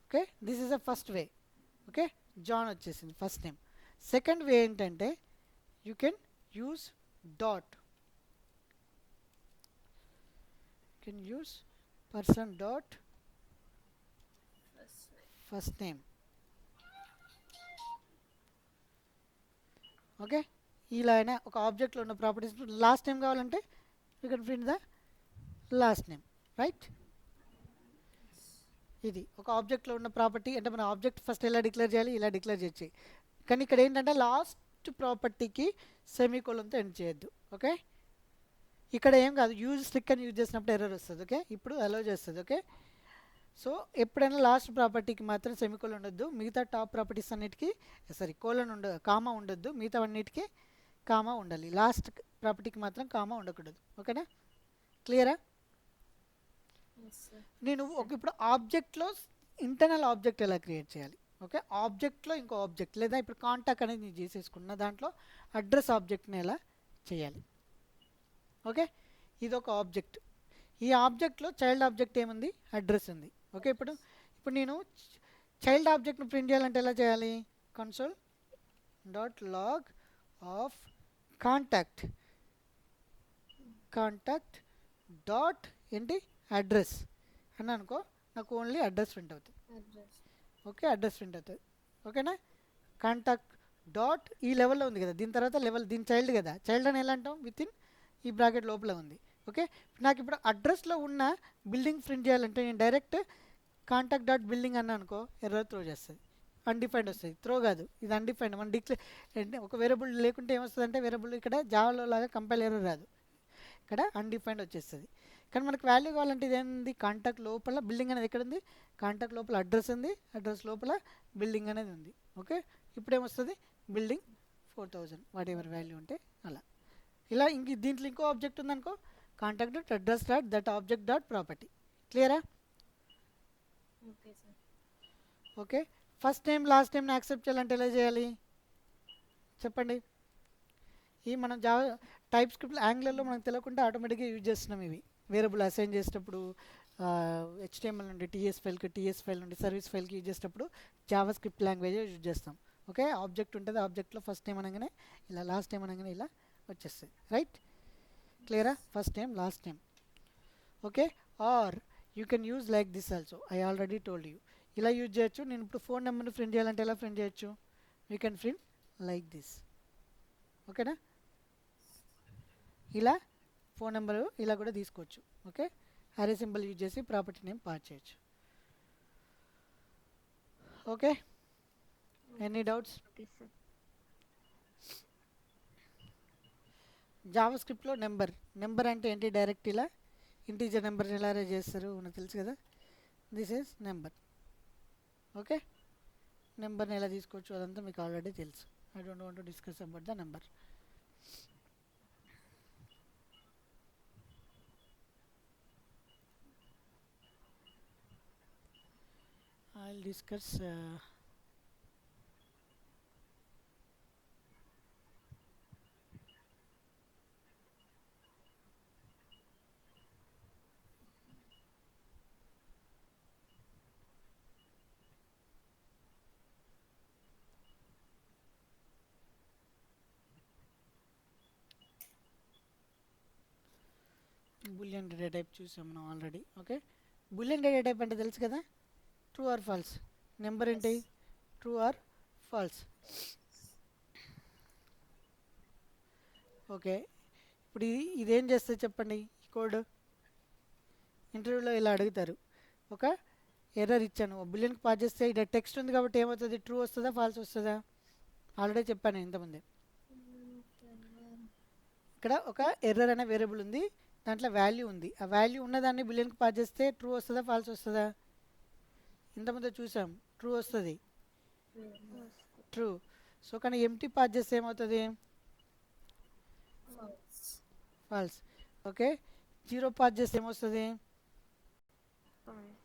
Okay, this is the first way. Okay, John వచ్చేసింది ఫస్ట్ నేమ్. సెకండ్ వే ఏంటంటే you can use dot, person dot first name. Okay, ఇలా అయినా ఒక ఆబ్జెక్ట్లో ఉన్న ప్రాపర్టీస్ లాస్ట్ నేమ్ కావాలంటే you can print the last name, right? ఇది ఒక ఆబ్జెక్ట్లో ఉన్న ప్రాపర్టీ. అంటే మన ఆబ్జెక్ట్ ఫస్ట్ ఎలా డిక్లేర్ చేయాలి, ఇలా డిక్లేర్ చేయొచ్చు. కానీ ఇక్కడ ఏంటంటే లాస్ట్ ప్రాపర్టీకి సెమీకోలన్తో ఎండ్ చేయొద్దు. ఓకే, ఇక్కడ ఏం కాదు, యూజ్ స్ట్రిక్ అని యూజ్ చేసినప్పుడు ఎర్రర్ వస్తుంది. ఓకే, ఇప్పుడు అలౌ చేస్తుంది. ఓకే, సో ఎప్పుడైనా లాస్ట్ ప్రాపర్టీకి మాత్రం సెమీకోలన్ ఉండొద్దు, మిగతా టాప్ ప్రాపర్టీస్ అన్నిటికీ కోలన్ కామా ఉండొద్దు, మిగతా అన్నిటికీ కామా ఉండాలి. లాస్ట్ ప్రాపర్టీకి మాత్రం కామా ఉండకూడదు. ఓకేనా, క్లియరా? నేను ఇప్పుడు ఆబ్జెక్ట్లో ఇంటర్నల్ ఆబ్జెక్ట్ ఎలా క్రియేట్ చేయాలి. ఓకే, ఆబ్జెక్ట్లో ఇంకో ఆబ్జెక్ట్, లేదా ఇప్పుడు కాంటాక్ట్ అనేది నేను చేసేసుకున్న దాంట్లో అడ్రస్ ఆబ్జెక్ట్ని ఎలా చేయాలి. ఓకే, ఇది ఒక ఆబ్జెక్ట్. ఈ ఆబ్జెక్ట్లో చైల్డ్ ఆబ్జెక్ట్ ఏముంది, అడ్రస్ ఉంది. ఓకే, ఇప్పుడు నేను చైల్డ్ ఆబ్జెక్ట్ను ప్రింట్ చేయాలంటే ఎలా చేయాలి, console dot log of contact dot ఏంటి అడ్రస్ అని అనుకో, నాకు ఓన్లీ అడ్రస్ ప్రింట్ అవుతుంది. ఓకే, అడ్రస్ ప్రింట్ అవుతుంది. ఓకేనా, కాంటాక్ట్ డాట్ ఈ లెవెల్లో ఉంది కదా, దీని తర్వాత లెవెల్, దీని చైల్డ్ కదా, చైల్డ్ అని ఎలా అంటాం, విత్ ఇన్ ఈ బ్రాకెట్ లోపల ఉంది. ఓకే, నాకు ఇప్పుడు అడ్రస్లో ఉన్న బిల్డింగ్ ప్రింట్ చేయాలంటే నేను డైరెక్ట్ కాంటాక్ట్ డాట్ బిల్డింగ్ అన్నా అనుకో, ఎర్రర్ త్రో చేస్తుంది, అన్డిఫైన్డ్ వస్తుంది. త్రో కాదు, ఇది అన్డిఫైన్డ్. మనం ఒక వేరియబుల్ లేకుంటే ఏమొస్తుంది అంటే, వేరియబుల్ ఇక్కడ జావాలో లాగా కంపైల్ ఎర్రర్ రాదు, ఇక్కడ అన్డిఫైన్డ్ వచ్చేస్తుంది. కానీ మనకు వాల్యూ కావాలంటే ఇదేంది, కాంటాక్ట్ లోపల బిల్డింగ్ అనేది ఎక్కడ ఉంది, కాంటాక్ట్ లోపల అడ్రస్ ఉంది, అడ్రస్ లోపల బిల్డింగ్ అనేది ఉంది. ఓకే, ఇప్పుడు ఏమొస్తుంది, బిల్డింగ్ 4000 వాట్ ఎవర్ వాల్యూ ఉంటే అలా. ఇలా దీంట్లో ఇంకో ఆబ్జెక్ట్ ఉందనుకో, contact dot address dot that object dot property. క్లియరా? ఓకే, ఫస్ట్ నేమ్ లాస్ట్ నేమ్ని యాక్సెప్ట్ చేయాలంటే ఎలా చేయాలి చెప్పండి? ఈ మనం జావా టైప్ స్క్రిప్ట్ యాంగ్లర్లో మనకు తెలియకుండా ఆటోమేటిక్గా యూజ్ చేస్తున్నాం. ఇవి వేరియబుల్ అసైన్ చేసేటప్పుడు హెచ్టిఎంఎల్ నుండి టీఎస్ ఫైల్ నుండి సర్వీస్ ఫైల్కి యూజ్ చేసేటప్పుడు జావా స్క్రిప్ట్ లాంగ్వేజ్ యూజ్ చేస్తాం. ఓకే, ఆబ్జెక్ట్ ఉంటుంది, ఆబ్జెక్ట్లో ఫస్ట్ నేమ్ అనగానే ఇలా, లాస్ట్ నేమ్ అనగానే ఇలా వచ్చేస్తుంది. రైట్, క్లియరా? First name last name. Okay, or you can use like this also, I already told you. ఇలా యూజ్ చేయొచ్చు. నేను ఇప్పుడు ఫోన్ నెంబర్ని ప్రింట్ చేయాలంటే ఎలా ప్రింట్ చేయొచ్చు, you can print like this. ఓకేనా, ఇలా ఫోన్ నెంబరు ఇలా కూడా తీసుకోవచ్చు. ఓకే, అరే సింబల్ యూజ్ చేసి ప్రాపర్టీ నేమ్ పాస్ చేయొచ్చు. Okay, any doubts? జావా స్క్రిప్ట్లో నెంబర్ అంటే ఏంటి, డైరెక్ట్ ఇలా ఇంటీజర్ నెంబర్ని ఎలా అరేంజ్ చేస్తారు మనకు తెలుసు కదా, దిస్ ఈజ్ నెంబర్. ఓకే, నెంబర్ని ఎలా తీసుకోవచ్చు అదంతా మీకు ఆల్రెడీ తెలుసు. I don't want to discuss about the number. I'll discuss boolean data type చూసాం మనం already. Okay, boolean data type అంటే తెలుసు కదా, ట్రూ ఆర్ ఫాల్స్. నెంబర్ ఏంటి, yes. True or false. Okay, ఇప్పుడు ఇదేం చేస్తుంది చెప్పండి. ఈ కోడ్ ఇంటర్వ్యూలో ఇలా అడుగుతారు. ఒక ఎర్రర్ ఇచ్చాను, బులియన్కి పాస్ చేస్తే ఇక్కడ టెక్స్ట్ ఉంది కాబట్టి ఏమవుతుంది, ట్రూ వస్తుందా ఫాల్స్ వస్తుందా. ఆల్రెడీ చెప్పాను ఇంతకుముందే. ఇక్కడ ఒక ఎర్రర్ అనే వేరియబుల్ ఉంది, దాంట్లో వాల్యూ ఉంది. ఆ వాల్యూ ఉన్నదాన్ని బులియన్కి పాస్ చేస్తే ట్రూ వస్తుందా ఫాల్స్ వస్తుందా. ఇంతకుముందే చూసాం, ట్రూ వస్తుంది, ట్రూ. సో కానీ ఎంటీ పాస్ చేస్తే ఏమవుతుంది, false. False. Okay, zero pass చేస్తే ఏమొస్తుంది,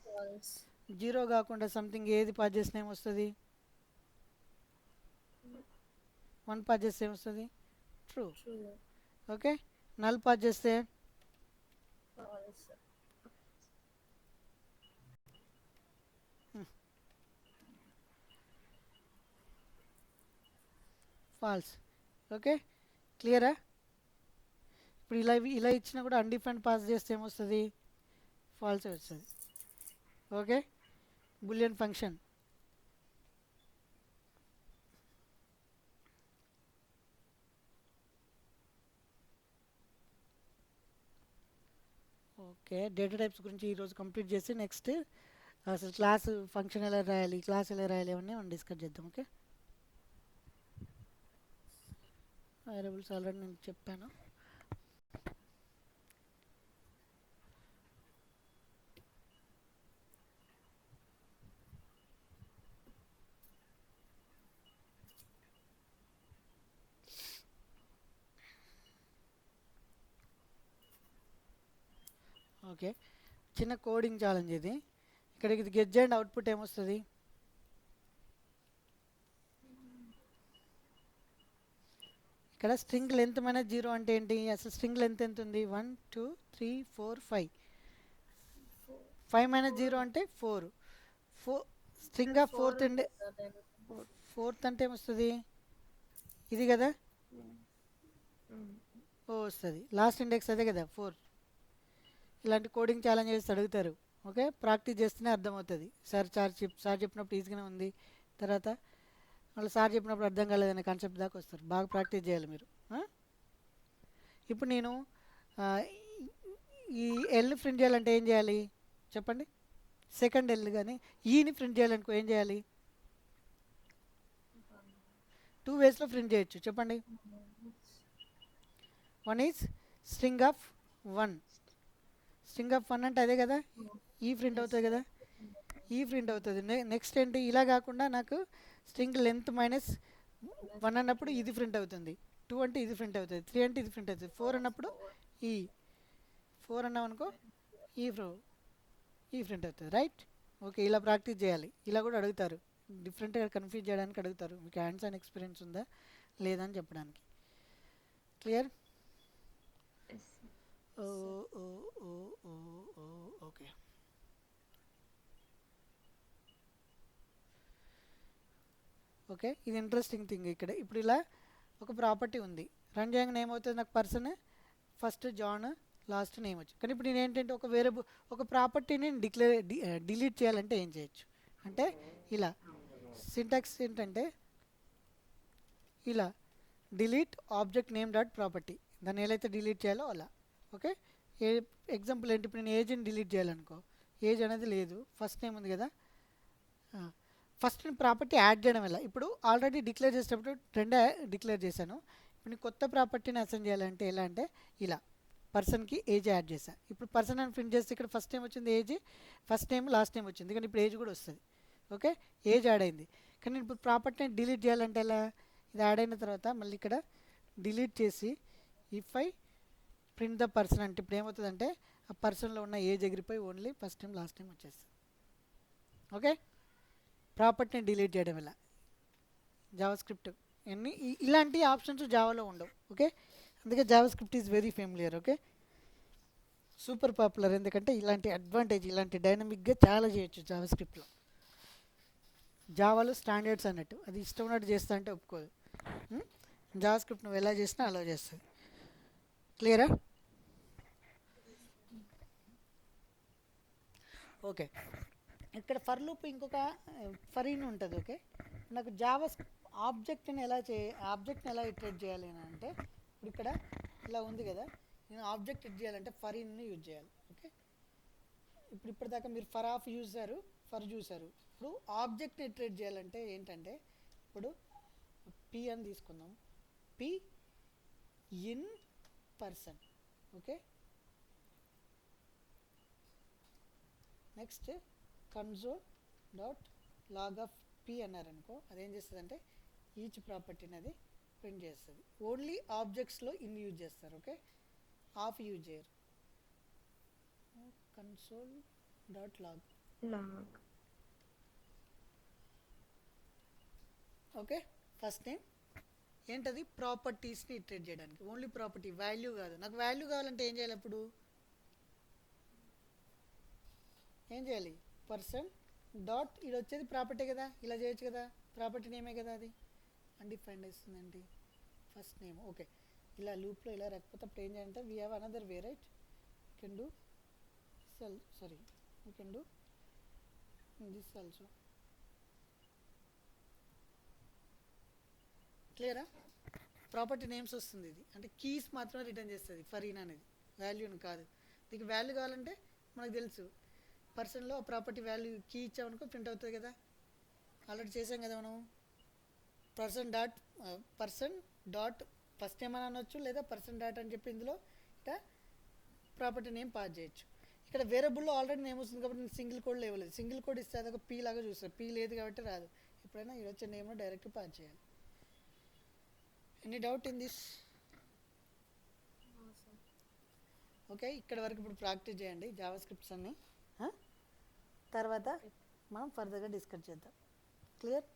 ఫాల్స్. జీరో కాకుండా సంథింగ్ ఏది పాస్ చేసినా ఏమొస్తుంది, వన్ పాస్ చేస్తే ఏమొస్తుంది, true. True. Okay, null pass చేస్తే ఫాల్స్. ఫాల్స్. ఓకే, క్లియరా. ఇప్పుడు ఇలా ఇచ్చినా కూడా అన్డిఫైన్డ్ పాస్ చేస్తే ఏమొస్తుంది, ఫాల్స్ వస్తుంది. Okay, boolean function. Okay, data types గురించి ఈరోజు కంప్లీట్ చేసి నెక్స్ట్ అసలు క్లాస్ ఫంక్షన్ ఎలా రాయాలి, క్లాస్ ఎలా రాయాలి అవన్నీ మనం డిస్కస్ చేద్దాం. ఓకే, వేరియబుల్స్ ఆల్రెడీ నేను చెప్పాను. ఓకే, చిన్న కోడింగ్ ఛాలెంజ్ ఇది. ఇక్కడ ఇది గెట్ చేయండి, అవుట్పుట్ ఏమొస్తుంది. ఇక్కడ స్ట్రింగ్ లెంత్ మైనస్ జీరో అంటే ఏంటి, అసలు స్ట్రింగ్ లెంత్ ఎంత ఉంది, 1 2 3 4 5. 5 మైనస్ జీరో అంటే 4. స్ట్రింగ్ ఆఫ్ ఫోర్త్ అండి, ఫోర్త్ అంటే ఏమొస్తుంది, ఇది కదా, ఓ వస్తుంది. లాస్ట్ ఇండెక్స్ అదే కదా 4. ఇలాంటి కోడింగ్ ఛాలెంజ్ చేసి అడుగుతారు. ఓకే, ప్రాక్టీస్ చేస్తేనే అర్థమవుతుంది. సార్ చెప్పినప్పుడు ఈజీగానే ఉంది, తర్వాత మళ్ళీ సార్ చెప్పినప్పుడు అర్థం కాలేదనే కాన్సెప్ట్ దాకా వస్తారు. బాగా ప్రాక్టీస్ చేయాలి మీరు. ఇప్పుడు నేను ఈ ఎల్ని ప్రింట్ చేయాలంటే ఏం చేయాలి చెప్పండి. సెకండ్ ఎల్ కానీ ఈని ప్రింట్ చేయాలనుకో ఏం చేయాలి, 2 వేస్లో ప్రింట్ చేయొచ్చు. చెప్పండి. One is string of 1. String of 1 అంటే అదే కదా, ఈ ప్రింట్ అవుతుంది కదా, ఈ ప్రింట్ అవుతుంది. నెక్స్ట్ ఏంటి, ఇలా కాకుండా నాకు స్ట్రింగ్ లెంత్ మైనస్ 1 అన్నప్పుడు ఇది ప్రింట్ అవుతుంది, 2 అంటే ఇది ప్రింట్ అవుతుంది, 3 అంటే ఇది ప్రింట్ అవుతుంది, 4 అన్నప్పుడు ఈ 4 అన్నాం అనుకో ఈ ప్రింట్ అవుతుంది. రైట్. ఓకే, ఇలా ప్రాక్టీస్ చేయాలి. ఇలా కూడా అడుగుతారు, డిఫరెంట్గా కన్ఫ్యూజ్ చేయడానికి అడుగుతారు. మీకు హ్యాండ్స్ ఆన్ ఎక్స్పీరియన్స్ ఉందా లేదా అని చెప్పడానికి. క్లియర్. ఓకే, ఓకే, ఇది ఇంట్రెస్టింగ్ థింగ్. ఇక్కడ ఇప్పుడు ఇలా ఒక ప్రాపర్టీ ఉంది, రన్ చేయగానే ఏమవుతుంది, నాకు person first John last name వచ్చు. కానీ ఇప్పుడు నేను ఏంటంటే ఒక వేరియబుల్ ఒక ప్రాపర్టీని డిలీట్ చేయాలంటే ఏం చేయొచ్చు అంటే ఇలా సింటాక్స్ ఏంటంటే ఇలా delete object name dot property, దాన్ని ఎలా అయితే డిలీట్ చేయాలో అలా. ఓకే, ఎగ్జాంపుల్ ఏంటి, ఇప్పుడు నేను ఏజ్ని డిలీట్ చేయాలనుకో, ఏజ్ అనేది లేదు, ఫస్ట్ నేమ్ ఉంది కదా, ఫస్ట్ నేను ప్రాపర్టీ యాడ్ చేయడం వల్ల ఇప్పుడు ఆల్రెడీ డిక్లేర్ చేసేటప్పుడు రెండే డిక్లేర్ చేశాను. ఇప్పుడు నేను కొత్త ప్రాపర్టీని అసైన్ చేయాలంటే ఎలా అంటే ఇలా పర్సన్కి ఏజ్ యాడ్ చేశాను. ఇప్పుడు పర్సన్ అని ప్రింట్ చేస్తే ఇక్కడ ఫస్ట్ నేమ్ వచ్చింది age, first name last name వచ్చింది, కానీ ఇప్పుడు ఏజ్ కూడా వస్తుంది. ఓకే, ఏజ్ యాడ్ అయింది. కానీ ఇప్పుడు ప్రాపర్టీని డిలీట్ చేయాలంటే ఎలా, ఇది యాడ్ అయిన తర్వాత మళ్ళీ ఇక్కడ డిలీట్ చేసి if I print the person అంటే ఇప్పుడు ఏమవుతుందంటే ఆ పర్సన్లో ఉన్న ఏజ్ ఎగిరిపోయి only first name last name వచ్చేస్తుంది. ఓకే, ప్రాపర్టీని డిలీట్ చేయడం వల్ల జావా స్క్రిప్ట్ ఇలాంటి ఆప్షన్స్ జావాలో ఉండవు. ఓకే, అందుకే JavaScript is very familiar. Okay, super popular, ఎందుకంటే ఇలాంటి అడ్వాంటేజ్ ఇలాంటి డైనమిక్గా చాలా చేయొచ్చు జావా స్క్రిప్ట్లో. జావాలో స్టాండర్డ్స్ అన్నట్టు, అది ఇష్టం ఉన్నట్టు చేస్తా అంటే ఒప్పుకోదు. జావా స్క్రిప్ట్ నువ్వు ఎలా చేసినా అలా చేస్తుంది. క్లియరా. ఓకే, ఇక్కడ ఫర్ లూప్ ఇంకొక ఫర్ ఇన్ ఉంటుంది. ఓకే, నాకు జావా ఆబ్జెక్ట్ని ఎలా ఇటరేట్ చేయాలి అని అంటే, ఇప్పుడు ఇక్కడ ఇలా ఉంది కదా, నేను ఆబ్జెక్ట్ ఇట్ చేయాలంటే ఫర్ ఇన్ని యూజ్ చేయాలి. ఓకే, ఇప్పటిదాకా మీరు ఫర్ ఆఫ్ చూసారు, ఫర్ చూసారు. ఇప్పుడు ఆబ్జెక్ట్ని ఇటరేట్ చేయాలంటే ఏంటంటే, ఇప్పుడు పి అని తీసుకుందాం, P in person. Okay, next console dot log of P అన్నారనుకో, అదేం చేస్తుందంటే ఈచ్ ప్రాపర్టీని అది ప్రింట్ చేస్తుంది. ఓన్లీ ఆబ్జెక్ట్స్లో ఇన్ యూజ్ చేస్తారు. ఓకే, ఆఫ్ యూజ్ చేయరు. Console dot log. Okay, first name ఏంటది, ప్రాపర్టీస్ని ఇటరేట్ చేయడానికి. ఓన్లీ ప్రాపర్టీ, వాల్యూ కాదు. నాకు వాల్యూ కావాలంటే ఏం చేయాలి, అప్పుడు ఏం చేయాలి, పర్సన్ డాట్, ఇది వచ్చేది ప్రాపర్టీ కదా, ఇలా చేయొచ్చు కదా, ప్రాపర్టీ నేమే కదా, అది అన్డిఫైన్డ్ ఇస్తుందండి ఫస్ట్ నేమ్. ఓకే, ఇలా లూప్లో ఇలా రాకపోతే అప్పుడు ఏం చేయాలంటే we have another way, right? You can do you can do this also. క్లియరా? ప్రాపర్టీ నేమ్స్ వస్తుంది, ఇది అంటే కీస్ మాత్రమే రిటర్న్ చేస్తుంది ఫర్ ఇన్ అనేది, వాల్యూని కాదు. దీనికి వాల్యూ కావాలంటే మనకు తెలుసు, పర్సన్లో ప్రాపర్టీ వాల్యూ కీ ఇచ్చామనుకో ప్రింట్ అవుతుంది కదా, ఆల్రెడీ చేసాం కదా మనం. పర్సన్ డాట్ ఫస్ట్ నేమ్ అని అనొచ్చు, లేదా పర్సన్ డాట్ అని చెప్పి ఇందులో ఇట్లా ప్రాపర్టీ నేమ్ పాస్ చేయొచ్చు. ఇక్కడ వేరియబుల్లో ఆల్రెడీ నేమ్ వస్తుంది కాబట్టి నేను సింగిల్ కోడ్ లేవలేదు. సింగిల్ కోడ్ ఇస్తే అదొక పీ లాగా చూస్తారు, పీ లేదు కాబట్టి రాదు. ఎప్పుడైనా ఇది వచ్చే నేమ్లో డైరెక్ట్ పాస్ చేయాలి. Any doubt in this? Okay, ఇక్కడ వరకు ఇప్పుడు ప్రాక్టీస్ చేయండి జావా స్క్రిప్ట్స్ అన్నీ, తర్వాత మనం ఫర్దర్గా డిస్కస్ చేద్దాం. క్లియర్?